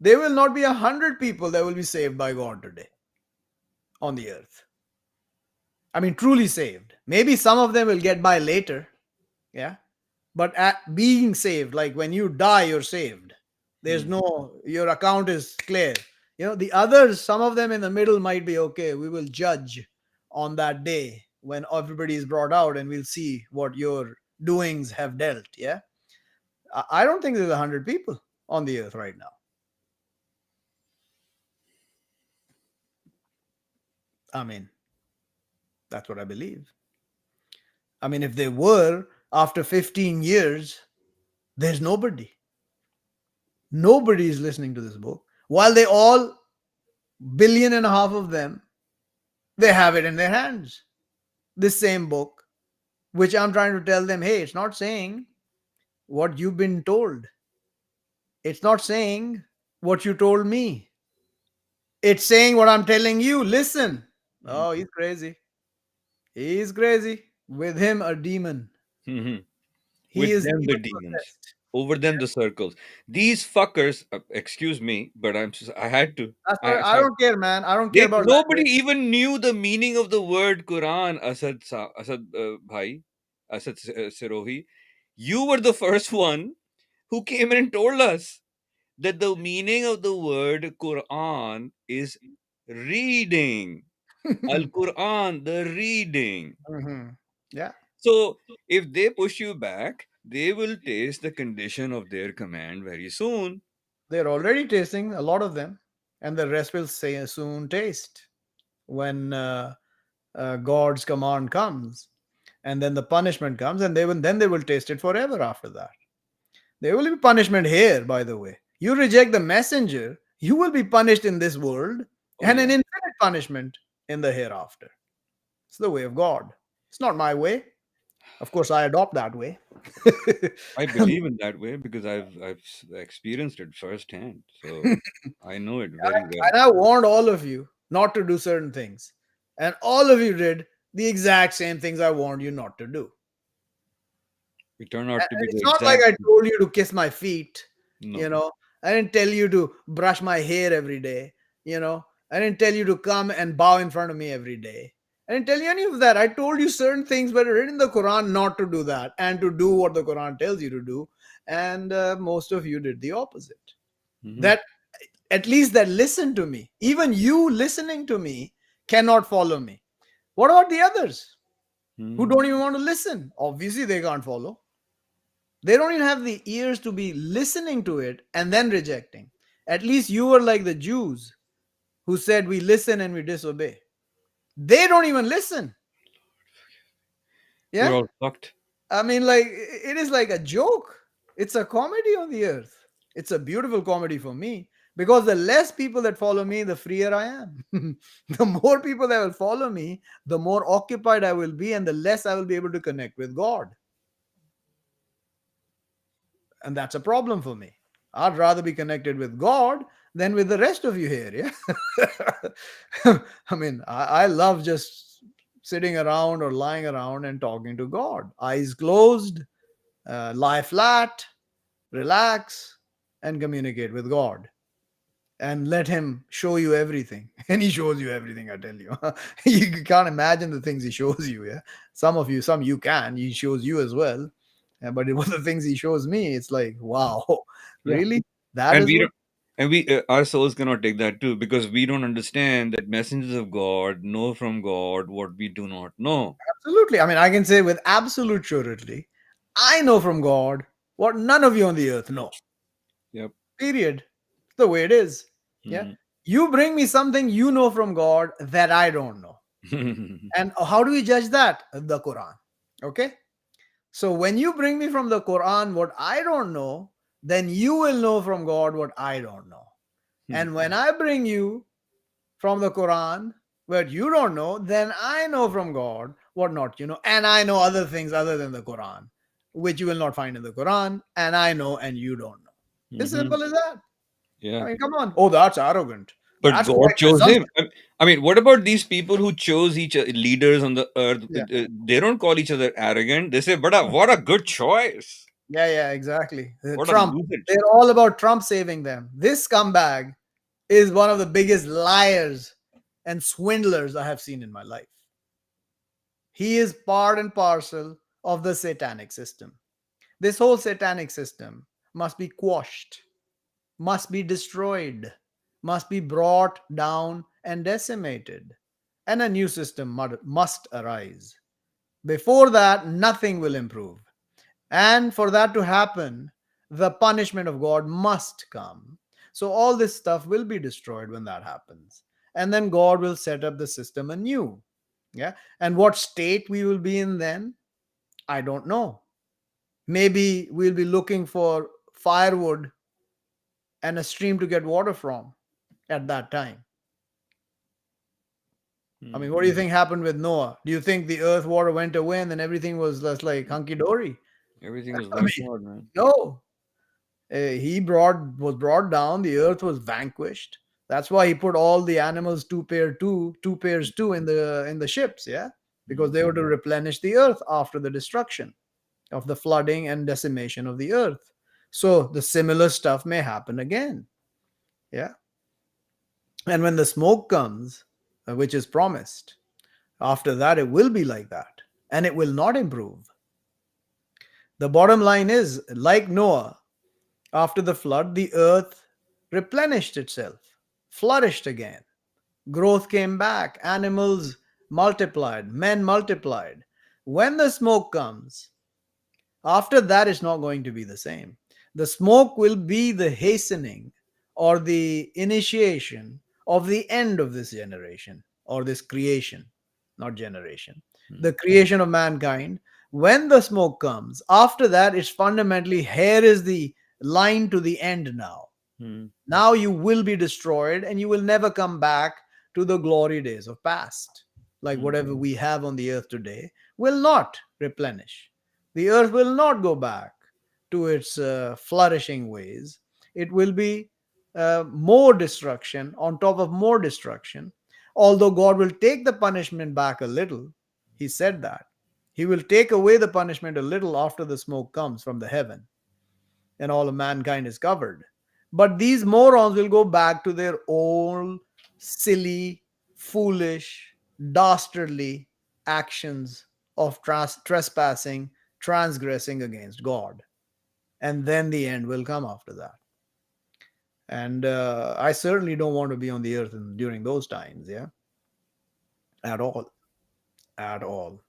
There will not be 100 people that will be saved by God today on the earth. I mean, truly saved. Maybe some of them will get by later. Yeah. But at being saved, like when you die, you're saved. There's Mm. no, your account is clear. The others, some of them in the middle might be okay. We will judge on that day when everybody is brought out and we'll see what your doings have dealt. Yeah. I don't think there's 100 people on the earth right now. I mean, that's what I believe. I mean, if they were after 15 years, there's nobody. Nobody is listening to this book. While they all, billion and a half of them, they have it in their hands. This same book, which I'm trying to tell them, hey, it's not saying what you've been told. It's not saying what you told me. It's saying what I'm telling you. Listen. Oh, Mm. he's crazy. He's crazy. With him, a demon. Mhm. He With is them, the demon demons. possessed. Over them, the circles. These fuckers. Excuse me, but I had to. That's I what I sorry. don't care, man. I don't care They about nobody language. even knew the meaning of the word Quran. Asad Bhai, Sirohi. You were the first one who came in and told us that the meaning of the word Quran is reading. Al Quran, the reading. Mhm. Yeah, So if they push you back, they will taste the condition of their command very soon. they're already tasting a lot of them, and the rest will say soon taste when God's command comes. And then the punishment comes, and they will taste it forever after that. There will be punishment here, by the way. You reject the messenger, you will be punished in this world, Oh and an yeah, infinite punishment in the hereafter. It's the way of God. It's not my way. Of course, I adopt that way. I believe in that way because I've experienced it firsthand. So I know it very well. And I warned all of you not to do certain things. And all of you did the exact same things I warned you not to do. We turn And out to be the it's not like exact. I told you to kiss my feet, you No. know. I didn't tell you to brush my hair every day, you know. I didn't tell you to come and bow in front of me every day. I didn't tell you any of that. I told you certain things that are written in the Quran not to do that and to do what the Quran tells you to do. And most of you did the opposite. Hmm. That at least that listen to me. Even you listening to me cannot follow me. What about the others who Hmm. don't even want to listen? Obviously, they can't follow. They don't even have the ears to be listening to it and then rejecting. At least you were like the Jews who said, we listen and we disobey. They don't even listen. We're Yeah. all fucked. I mean, like, it is like a joke. It's a comedy on the earth. It's a beautiful comedy for me because the less people that follow me, the freer I am. The more people that will follow me, the more occupied I will be, and the less I will be able to connect with God. And that's a problem for me. I'd rather be connected with God than with the rest of you here. Yeah. I mean, I love just sitting around or lying around and talking to God. Eyes closed, lie flat, relax, and communicate with God. And let Him show you everything. And He shows you everything, I tell you. You can't imagine the things He shows you. Yeah. Some you can. He shows you as well. But it was the things He shows me. It's like, wow, Yeah. really? That And is we what. don't. And our souls cannot take that too because we don't understand that messengers of God know from God what we do not know. Absolutely. I mean, I can say with absolute surety, I know from God what none of you on the earth know. Yep. Period. The way it is. Yeah. Hmm. You bring me something you know from God that I don't know. And how do we judge that? The Quran. Okay. So when you bring me from the Quran what I don't know, then you will know from God what I don't know. And when I bring you from the Quran what you don't know, then I know from God what not you know. And I know other things other than the Quran, which you will not find in the Quran. And I know and you don't know. It's Hmm. simple as that. I Yeah. mean, come on. Oh, that's arrogant. But That's God quite chose him. presumption. I mean, what about these people who chose each leaders on the earth? Yeah. They don't call each other arrogant. They say, "But what a good choice! Yeah, yeah, exactly. What a Trump. lucid They're choice!" all about Trump saving them. This scumbag is one of the biggest liars and swindlers I have seen in my life. He is part and parcel of the satanic system. This whole satanic system must be quashed, must be destroyed, must be brought down and decimated. And a new system must arise. Before that, nothing will improve. And for that to happen, the punishment of God must come. So all this stuff will be destroyed when that happens. And then God will set up the system anew. Yeah. And what state we will be in then, I don't know. Maybe we'll be looking for firewood and a stream to get water from at that time. I mean, Hmm. what do you think happened with Noah? Do you think the earth water went away and then everything was just like hunky dory? Everything was I wiped mean, out, man. no. He brought was brought down. The earth was vanquished. That's why he put all the animals two pairs two in the ships. Yeah, because Hmm. they were to replenish the earth after the destruction of the flooding and decimation of the earth. So the similar stuff may happen again. Yeah, and when the smoke comes, which is promised, after that it will be like that, and it will not improve. The bottom line is, like Noah, after the flood, the earth replenished itself, flourished again. Growth came back, animals multiplied, men multiplied. When the smoke comes, after that, it's not going to be the same. The smoke will be the hastening or the initiation of the end of this generation or this creation. not generation. Hmm. The creation of mankind. When the smoke comes, after that, it's fundamentally here is the line to the end now. Hmm. Now you will be destroyed and you will never come back to the glory days of past. Like Hmm. whatever we have on the earth today will not replenish. The earth will not go back to its flourishing ways. It will be more destruction on top of more destruction. Although God will take the punishment back a little, He said that. He will take away the punishment a little after the smoke comes from the heaven and all of mankind is covered. But these morons will go back to their old silly, foolish, dastardly actions of trespassing, transgressing against God. And then the end will come after that. And I certainly don't want to be on the earth during those times, yeah, at all, at all.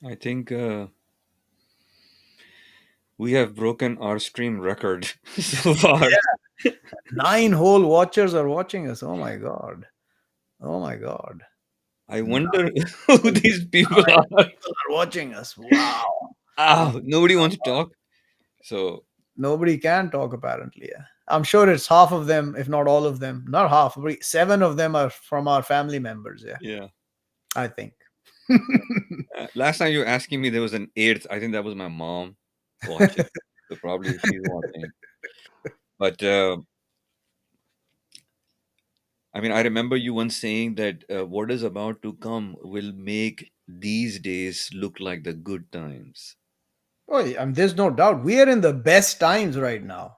I think we have broken our stream record so far. Yeah, 9 whole watchers are watching us. Oh my God. Oh my God. I Nine wonder who these people are. people are watching us. Wow. Ah, nobody wants to talk. So Nobody can talk apparently. Yeah. I'm sure it's half of them, if not all of them. Not half, but 7 of them are from our family members. Yeah, yeah. I think. Last time you were asking me, there was an eighth. I think that was my mom watching. So probably she's watching. But I mean, I remember you once saying that what is about to come will make these days look like the good times. Oh, there's no doubt. We are in the best times right now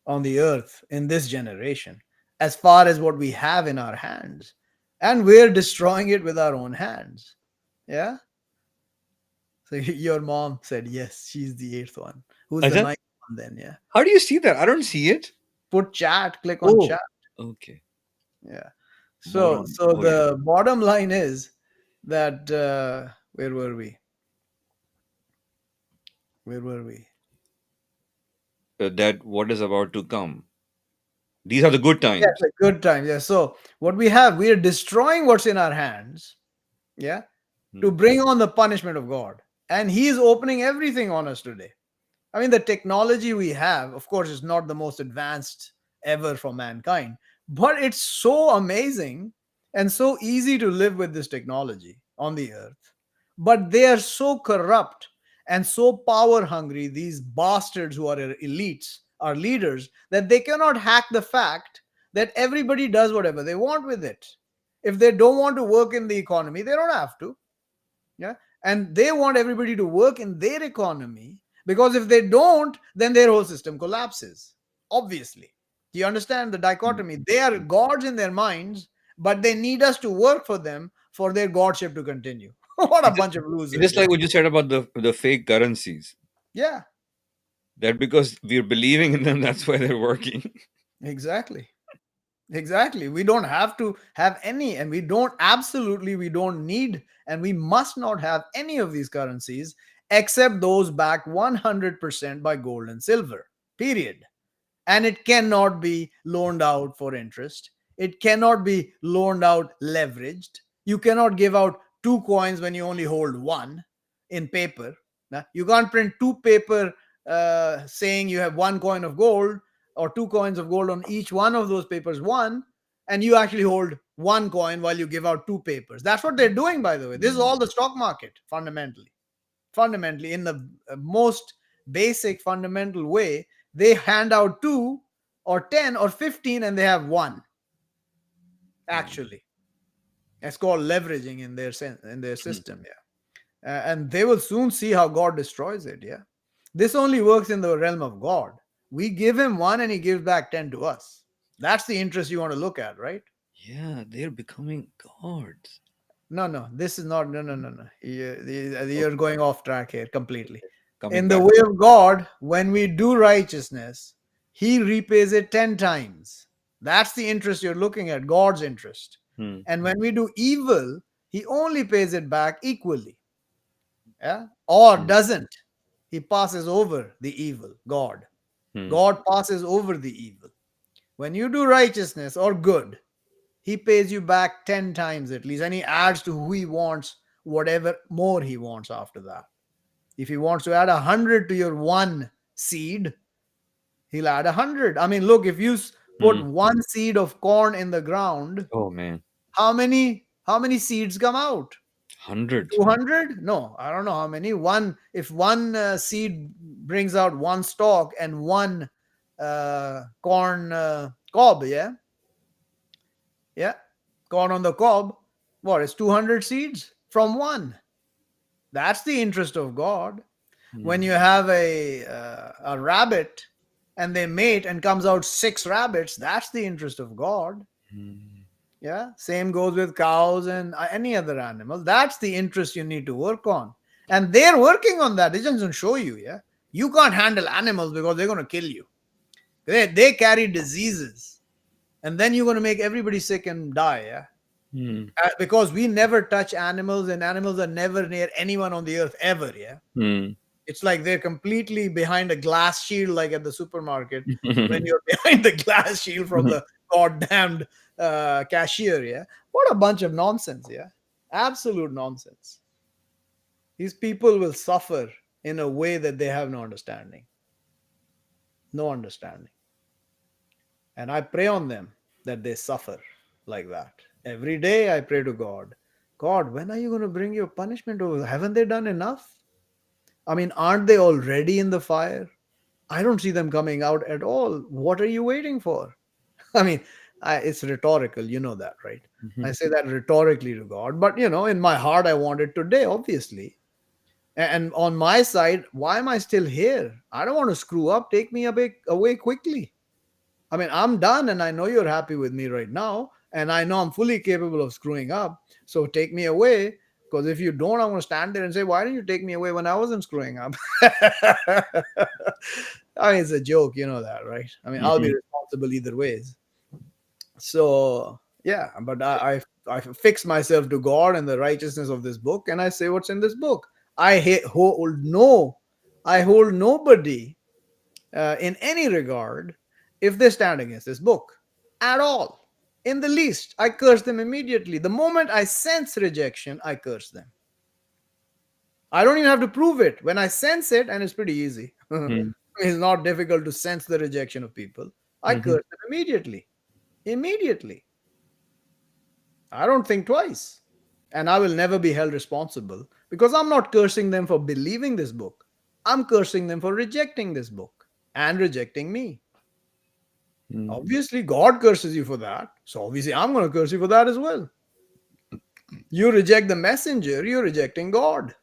on the earth in this generation, as far as what we have in our hands. And we're destroying it with our own hands. Yeah. So your mom said, yes, she's the eighth one. Who's the Aja, ninth one then? Yeah. how do you see that? I don't see it. Put chat, click on Oh, chat. okay. Yeah. So Bottom. so Oh, yeah. the bottom line is that where were we? Where were we? That what is about to come. These are the good Yes, times. a good time. Yeah. So what we have, we are destroying what's in our hands. Yeah. To Hmm. bring on the punishment of God. And He is opening everything on us today. I mean, the technology we have, of course, is not the most advanced ever for mankind, but it's so amazing and so easy to live with this technology on the earth. But they are so corrupt and so power hungry, these bastards who are our elites, our leaders, that they cannot hack the fact that everybody does whatever they want with it. If they don't want to work in the economy, they don't have to. Yeah. And they want everybody to work in their economy because if they don't, then their whole system collapses. Obviously. Do you understand the Hmm. dichotomy? They are gods in their minds, but they need us to work for them for their godship to continue. What a It's just, bunch of it's losers. just Yeah. like what you said about the fake currencies. Yeah, That because we're believing in them, that's why they're working. exactly. Exactly. We don't have to have any, and we don't absolutely, we don't need, and we must not have any of these currencies except those backed 100% by gold and silver. Period. And it cannot be loaned out for interest. It cannot be loaned out leveraged. You cannot give out 2 coins when you only hold one in paper. Now, you can't print two paper saying you have 1 coin of gold or 2 coins of gold on each one of those papers, one, and you actually hold 1 coin while you give out two papers. That's what they're doing, by the way. This is Hmm. all the stock market, fundamentally. Fundamentally, in the most basic fundamental way, they hand out 2 or 10 or 15 and they have one. Hmm. Actually, it's called leveraging in their Hmm. system. Yeah. And they will soon see how God destroys it. Yeah. This only works in the realm of God. We give him one and he gives back 10 to us. That's the interest you want to look at, right? Yeah, they're becoming gods. No, no, this is not. No, no, no, no. You're Okay, going off track here completely. coming In the back. way of God, when we do righteousness, He repays it 10 times. That's the interest you're looking at, God's interest. Hmm. And when we do evil, He only pays it back equally. Yeah? Or Hmm. doesn't. He passes over the evil, God. Hmm. God passes over the evil. When you do righteousness or good, he pays you back 10 times at least, and he adds to who he wants whatever more he wants after that. If he wants to add 100 to your one seed, he'll add 100. I mean, look, if you put Hmm. one seed of corn in the ground, Oh man, how many seeds come out? hundreds, man. 200? No, I don't know how many. One, if one seed brings out one stalk and one corn cob, yeah, yeah, corn on the cob, what is 200 seeds from one? That's the interest of God. When Hmm. you have a rabbit and they mate and comes out six rabbits, that's the interest of God. Hmm. Yeah, same goes with cows and any other animal. That's the interest you need to work on, and they're working on that. It doesn't show you. Yeah, you can't handle animals because they're going to kill you. They carry diseases, and then you're going to make everybody sick and die. Yeah. Hmm. Because we never touch animals, and animals are never near anyone on the earth ever. Yeah, Hmm. it's like they're completely behind a glass shield, like at the supermarket when you're behind the glass shield from the goddamned cashier. Yeah, what a bunch of nonsense. Yeah, absolute nonsense. These people will suffer in a way that they have no understanding. No understanding. And I pray on them that they suffer like that. Every day I pray to God, God, when are you going to bring your punishment over? Haven't they done enough? I mean, aren't they already in the fire? I don't see them coming out at all. What are you waiting for? I mean, it's rhetorical. You know that, right? I say that rhetorically to God. But, in my heart, I want it today, obviously. And on my side, why am I still here? I don't want to screw up. Take me away quickly. I mean, I'm done, and I know you're happy with me right now, and I know I'm fully capable of screwing up. So take me away, because if you don't, I'm going to stand there and say, "Why didn't you take me away when I wasn't screwing up?" I mean, it's a joke, you know that, right? I mean, I'll be Mhm. responsible either ways. So yeah, but I fix myself to God and the righteousness of this book, and I say what's in this book. I hold nobody in any regard if they stand against this book at all. In the least, I curse them immediately. The moment I sense rejection, I curse them. I don't even have to prove it. When I sense it, and it's pretty easy, Hmm. it's not difficult to sense the rejection of people, I Mhm. curse them immediately. Immediately. I don't think twice. And I will never be held responsible because I'm not cursing them for believing this book. I'm cursing them for rejecting this book and rejecting me. Hmm. Obviously, God curses you for that. So obviously, I'm going to curse you for that as well. You reject the messenger, you're rejecting God.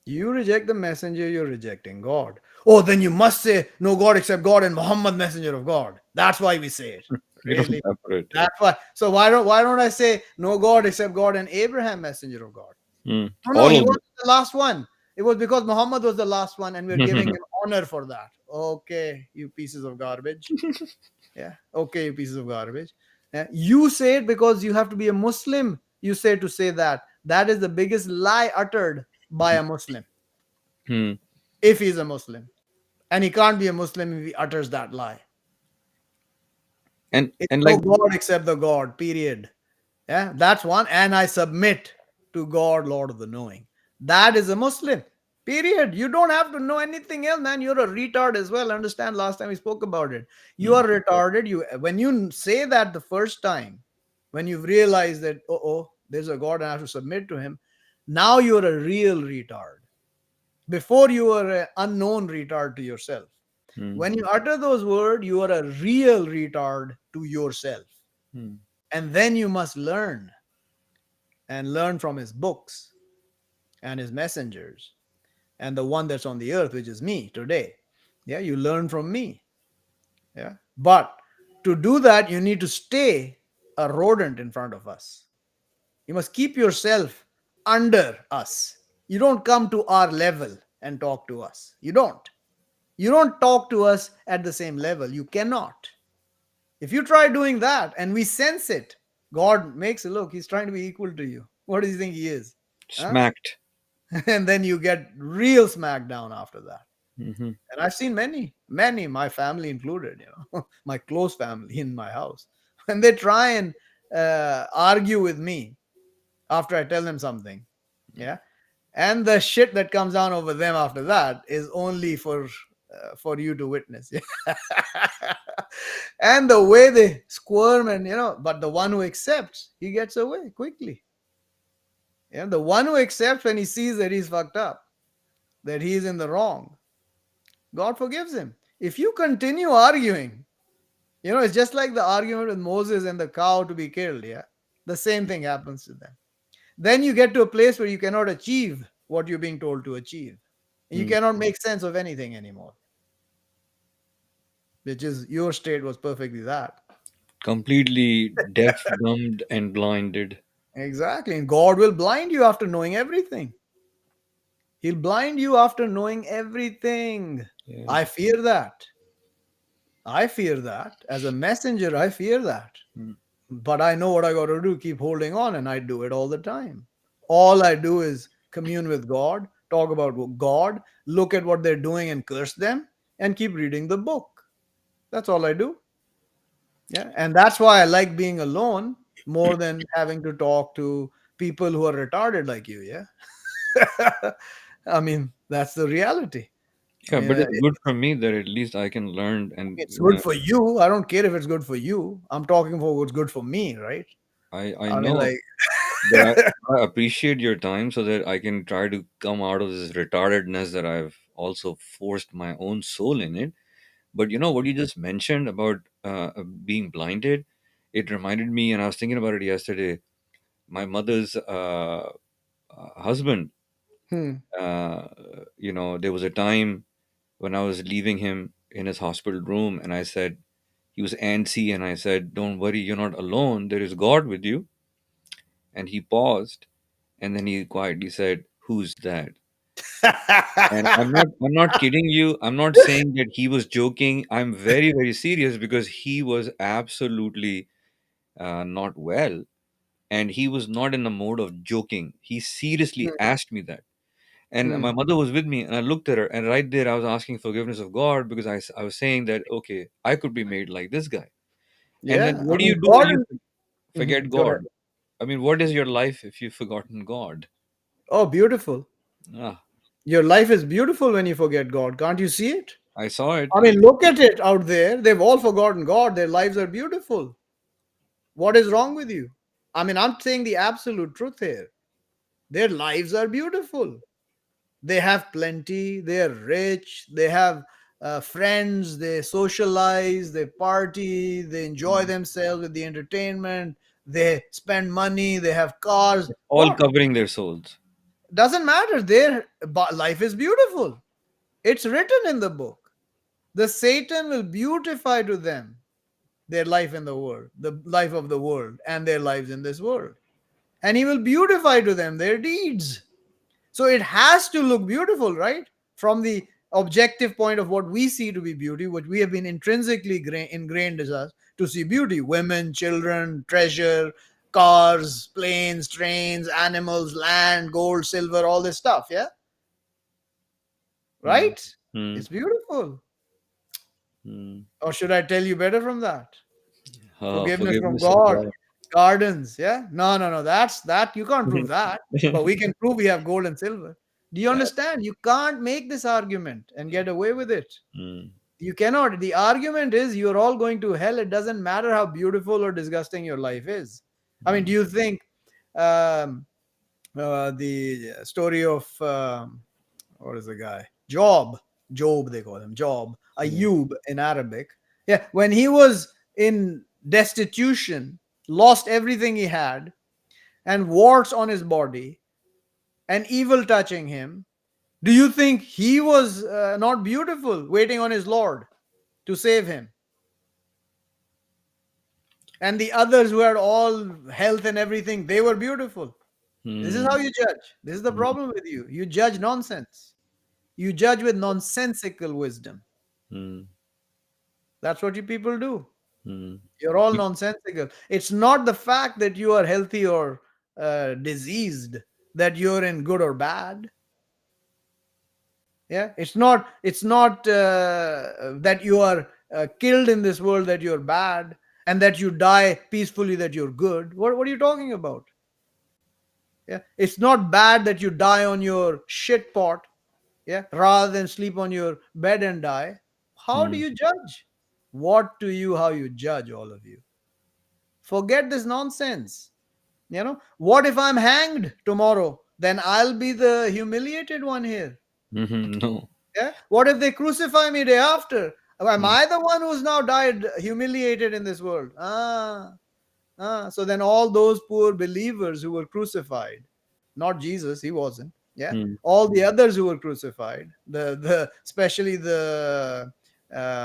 You reject the messenger, you're rejecting God. Oh, then you must say no God except God and Muhammad, messenger of God. That's why we say it. You don't Really? separate. That's why. So why don't I say no God except God and Abraham, messenger of God? Hmm. Oh no, All he of was the last one. It was because Muhammad was the last one, and we're giving them. him honor for that. Okay, you pieces of garbage. Yeah. Okay, you pieces of garbage. You say it because you have to be a Muslim. You say to say that. That is the biggest lie uttered by a Muslim. Hmm. If he's a Muslim. And he can't be a Muslim if he utters that lie. and It's and no like God except the God, period. Yeah, that's one. And I submit to God, Lord of the knowing. That is a Muslim. Period. You don't have to know anything else, man. You're a retard as well. Understand? Last time we spoke about it. You Hmm. are retarded. You when you say that the first time, when you've realized that there's a God and I have to submit to him, now you're a real retard. Before you were an unknown retard to yourself. Hmm. When you utter those words, you are a real retard to yourself. Hmm. And then you must learn and learn from his books and his messengers and the one that's on the earth, which is me today. Yeah, you learn from me. Yeah. But to do that, you need to stay a rodent in front of us. You must keep yourself under us. You don't come to our level and talk to us. You don't. You don't talk to us at the same level. You cannot. If you try doing that and we sense it, God makes it look, he's trying to be equal to you. What do you think he is? Huh? Smacked. And then you get real smackdown after that. Hmm. And I've seen many, my family included, my close family in my house, when they try and argue with me after I tell them something. Yeah. And the shit that comes down over them after that is only for you to witness. And the way they squirm, and but the one who accepts, he gets away quickly. The one who accepts, when he sees that he's fucked up, that he's in the wrong, God forgives him. If you continue arguing, it's just like the argument with Moses and the cow to be killed. Yeah. The same thing happens to them. Then you get to a place where you cannot achieve what you're being told to achieve. You Mm. cannot make sense of anything anymore, which is your state was perfectly that. Completely deaf, dumbed, and blinded. Exactly. And God will blind you after knowing everything. He'll blind you after knowing everything. Yeah. I fear that. I fear that. As a messenger, I fear that. Mm. But I know what I got to do, keep holding on, and I do it all the time. All I do is commune with God, talk about God, look at what they're doing and curse them, and keep reading the book. That's all I do. Yeah. And that's why I like being alone more than having to talk to people who are retarded like you. Yeah. I mean, that's the reality. I Yeah, mean, but it's good for me that at least I can learn and it's good for you. I don't care if it's good for you. I'm talking for what's good for me, right? I I mean, know like, that I appreciate your time so that I can try to come out of this retardedness that I've also forced my own soul in it. But you know what you just mentioned about being blinded, it reminded me, and I was thinking about it yesterday. My mother's husband, hmm. uh, there was a time when I was leaving him in his hospital room, and I said, he was antsy, and I said, "Don't worry, you're not alone. There is God with you." And he paused, and then he quietly said, "Who's that?" And I'm not kidding you. I'm not saying that he was joking. I'm very, very serious because he was absolutely not well, and he was not in the mode of joking. He seriously asked me that. And Hmm. my mother was with me, and I looked at her, and right there, I was asking forgiveness of God because I was saying that, okay, I could be made like this guy. And then Yeah, I what do mean, you do when God. you forget Mhm. Go ahead. God? I mean, what is your life if you've forgotten God? Oh, beautiful. Ah, Your life is beautiful when you forget God. Can't you see it? I saw it. I mean, look at it out there. They've all forgotten God. Their lives are beautiful. What is wrong with you? I mean, I'm saying the absolute truth here. Their lives are beautiful. They have plenty. They're rich. They have friends. They socialize. They party. They enjoy Mm. themselves with the entertainment. They spend money. They have cars. All What? covering their souls. Doesn't matter. Their life is beautiful. It's written in the book. The Satan will beautify to them their life in the world, the life of the world, and their lives in this world. And he will beautify to them their deeds. So it has to look beautiful, right? From the objective point of what we see to be beauty, what we have been intrinsically ingrained as us to see beauty: women, children, treasure, cars, planes, trains, animals, land, gold, silver, all this stuff. Yeah, Mm. right? Mm. It's beautiful. Mm. Or should I tell you better from that? Forgiveness from Forgiveness of God, God. gardens. Yeah, no. That's that. You can't prove that, but we can prove we have gold and silver. Do you understand? You can't make this argument and get away with it. Mm. You cannot. The argument is you're all going to hell. It doesn't matter how beautiful or disgusting your life is. I mean, do Mm. you think um, the story of what is the guy? Job, they call him Job, Mm. Ayub in Arabic. Yeah, when he was in destitution, lost everything he had, and warts on his body, and evil touching him, do you think he was not beautiful, waiting on his Lord to save him? And the others who had all health and everything, they were beautiful. This is how Mm. you judge. This is the problem with you. You judge nonsense. You judge with nonsensical wisdom. Mm. That's what you people do. Mm. You're all nonsensical. It's not the fact that you are healthy or diseased that you're in good or bad. Yeah, it's not that you are killed in this world, that you're bad, and that you die peacefully, that you're good. What are you talking about? Yeah, it's not bad that you die on your shit pot, yeah, rather than sleep on your bed and die. How do Hmm. you judge? What to you, how you judge, all of you? Forget this nonsense. What if I'm hanged tomorrow? Then I'll be the humiliated one here. No. Yeah. What if they crucify me day after? Am Hmm. I the one who's now died humiliated in this world? So then all those poor believers who were crucified, not Jesus, he wasn't. Yeah. Hmm. All the others who were crucified, the especially the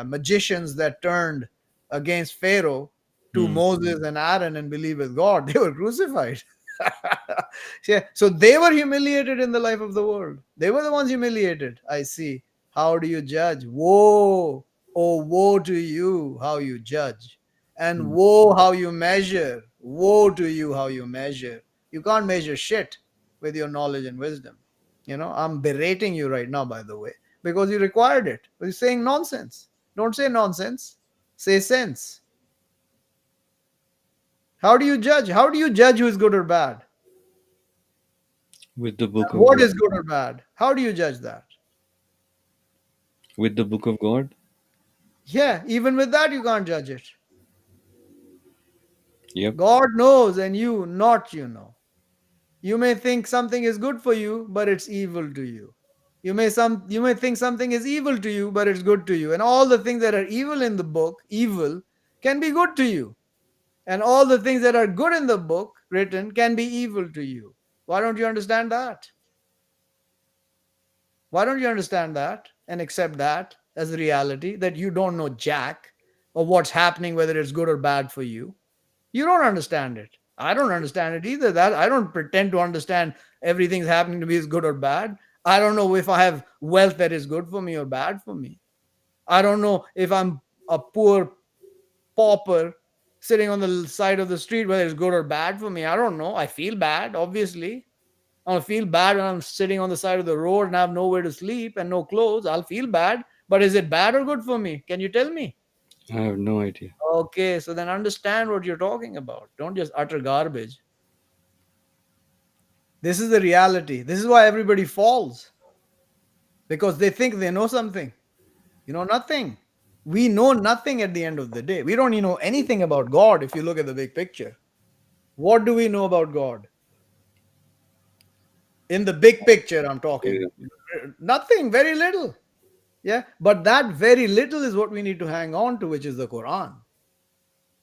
magicians that turned against Pharaoh to Hmm. Moses and Aaron and believed with God, they were crucified. Yeah. So they were humiliated in the life of the world. They were the ones humiliated. I see. How do you judge? Woe, oh, woe to you, how you judge. And Hmm. woe, how you measure. Woe to you, how you measure. You can't measure shit with your knowledge and wisdom. I'm berating you right now, by the way, because you required it. But you're saying nonsense. Don't say nonsense, say sense. How do you judge? How do you judge who is good or bad? With the book of What God. is good or bad? How do you judge that? With the book of God. Yeah, even with that, you can't judge it. Yep. God knows, and you not, You may think something is good for you, but it's evil to you. You may think something is evil to you, but it's good to you. And all the things that are evil in the book, evil, can be good to you. And all the things that are good in the book written can be evil to you. Why don't you understand that? Why don't you understand that and accept that as a reality, that you don't know jack of what's happening, whether it's good or bad for you? You don't understand it. I don't understand it either. That I don't pretend to understand everything's happening to me is good or bad. I don't know if I have wealth that is good for me or bad for me. I don't know if I'm a poor pauper sitting on the side of the street, whether it's good or bad for me. I don't know. I feel bad, obviously. I'll feel bad when I'm sitting on the side of the road and have nowhere to sleep and no clothes. I'll feel bad. But is it bad or good for me? Can you tell me? I have no idea. Okay, so then understand what you're talking about. Don't just utter garbage. This is the reality. This is why everybody falls, because they think they know something. You know nothing. We know nothing at the end of the day. We don't even know anything about God if you look at the big picture. What do we know about God? In the big picture, I'm talking. Yeah. Nothing, very little. Yeah. But that very little is what we need to hang on to, which is the Quran.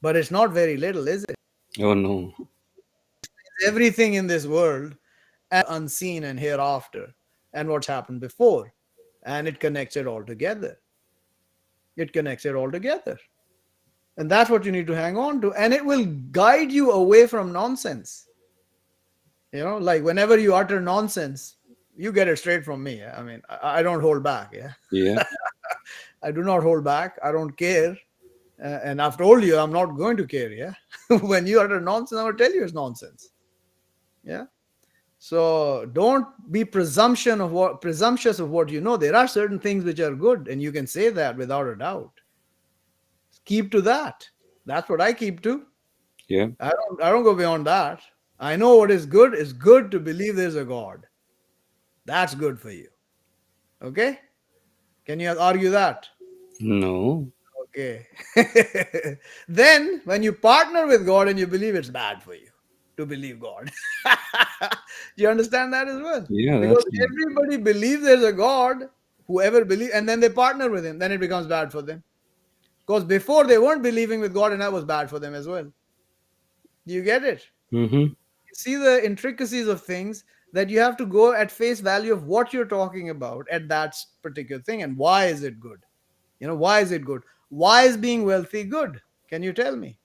But it's not very little, is it? Oh no. Everything in this world, unseen and hereafter, and what's happened before. And it connects it all together. It connects it all together. And that's what you need to hang on to. And it will guide you away from nonsense. Like whenever you utter nonsense, you get it straight from me. I mean, I don't hold back. Yeah. Yeah. I do not hold back. I don't care. And I've told you, I'm not going to care. Yeah. When you utter nonsense, I'm going to tell you it's nonsense. Yeah. So don't be presumptuous of what you know. There are certain things which are good, and you can say that without a doubt. Keep to that. That's what I keep to. Yeah. I don't go beyond that. I know what is good. It's good to believe there's a God. That's good for you. Okay? Can you argue that? No. Okay. Then when you partner with God and you believe, it's bad for you to believe God. You understand that as well? Yeah, Because that's right. everybody believes there's a God, whoever believes, and then they partner with him, then it becomes bad for them. Because before they weren't believing with God, and that was bad for them as well. Do you get it? Mm-hmm. You see the intricacies of things, that you have to go at face value of what you're talking about at that particular thing, and why is it good. Why is it good? Why is being wealthy good? Can you tell me?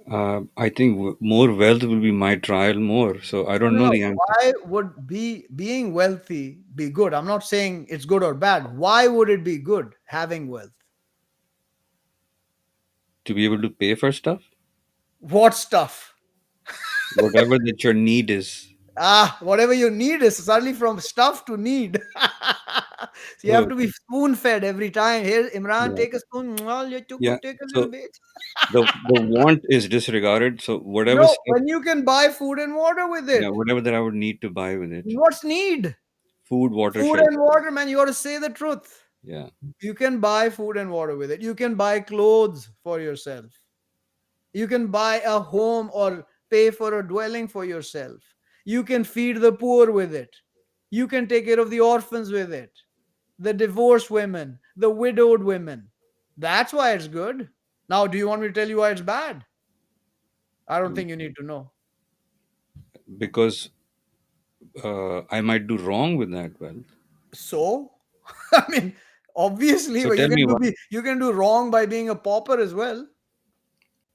I think more wealth will be my trial more. So I No, don't no, know no. the answer. Why would being wealthy be good? I'm not saying it's good or bad. Why would it be good having wealth? To be able to pay for stuff, What stuff? whatever that your need is. Whatever you need is suddenly from stuff to need. So you So have to be spoon fed every time. Here, Imran, yeah, take a spoon. Well, you took yeah. take a little So bit. the want is disregarded. So whatever No, stuff, when you can buy food and water with yeah, it. whatever that I would need to buy with it, What's need? food, water, Food shelter. and water, man. You got to say the truth. Yeah. You can buy food and water with it. You can buy clothes for yourself. You can buy a home or pay for a dwelling for yourself. You can feed the poor with it. You can take care of the orphans with it, the divorced women, the widowed women. That's why it's good. Now, do you want me to tell you why it's bad? I don't think you need to know. Because I might do wrong with that wealth. So, I mean, obviously, So but tell me why. you can do wrong by being a pauper as well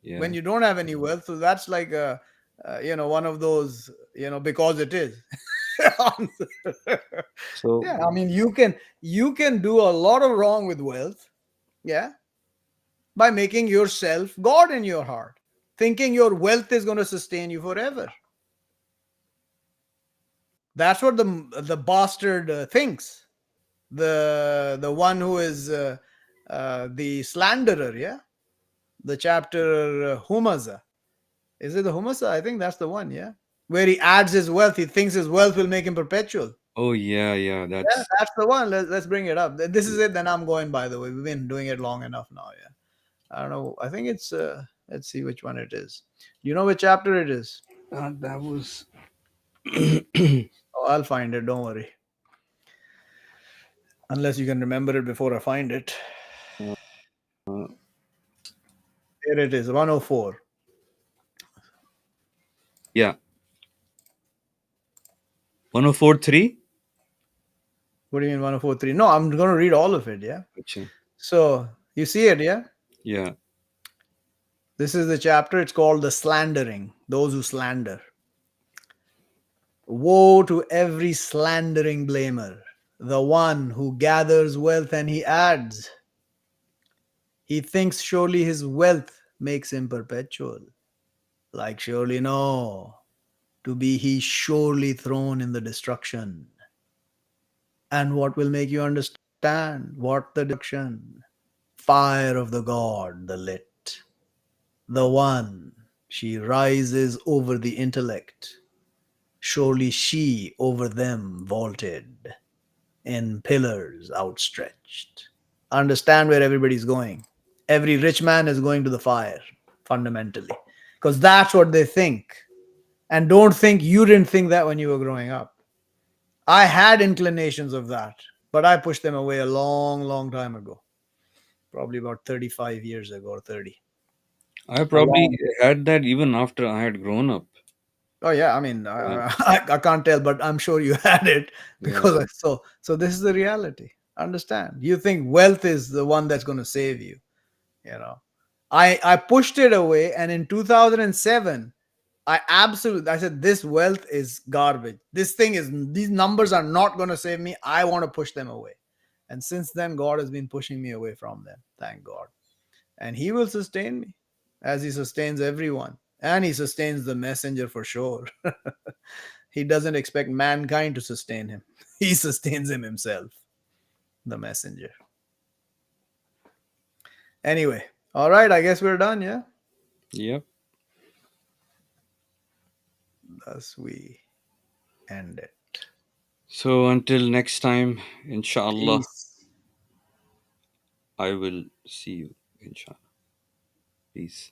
Yeah. when you don't have any wealth. So that's like one of those, because it is. So Yeah, I mean, you can do a lot of wrong with wealth. Yeah, by making yourself God in your heart, thinking your wealth is going to sustain you forever. That's what the bastard thinks. The one who is the slanderer. Yeah, the chapter Humaza. Is it the Humaza? I think that's the one. Yeah, where he adds his wealth. He thinks his wealth will make him perpetual. oh yeah, yeah. Yeah, That's that's the one. Let's bring it up. This is it. Then I'm going. By the way, we've been doing it long enough now. Yeah. I don't know. I think it's. Let's see which one it is. Do you know which chapter it is? that was. Oh, I'll find it. Don't worry. Unless you can remember it before I find it. Uh, Here it is. 104. yeah, 104.3. What do you mean 104.3? No, I'm going to read all of it. Yeah. Acha. So you see it. Yeah. Yeah. This is the chapter. It's called the slandering. Those who slander. Woe to every slandering blamer, the one who gathers wealth and he adds. He thinks surely his wealth makes him perpetual. Like surely no, to be he surely thrown in the destruction. And what will make you understand what the destruction? Fire of the god, the lit, the one. She rises over the intellect. Surely she over them vaulted in pillars outstretched. Understand where everybody's going. Every rich man is going to the fire, fundamentally, because that's what they think. And don't think you didn't think that when you were growing up. I had inclinations of that, but I pushed them away a long, long time ago, probably about 35 years ago or 30. I A probably long. had that even after I had grown up. Oh yeah, I mean, Yeah. I can't tell, but I'm sure you had it Yeah. because so this is the reality. Understand? You think wealth is the one that's going to save you. You know, I pushed it away, and in 2007, I said this wealth is garbage. These numbers are not going to save me. I want to push them away, and since then, God has been pushing me away from them. Thank God, and He will sustain me as He sustains everyone, and He sustains the messenger for sure. He doesn't expect mankind to sustain him. He sustains him himself, the messenger. Anyway, all right, I guess we're done, yeah? Yep. Thus we end it. So until next time, inshallah, Peace. I will see you. Inshallah. Peace.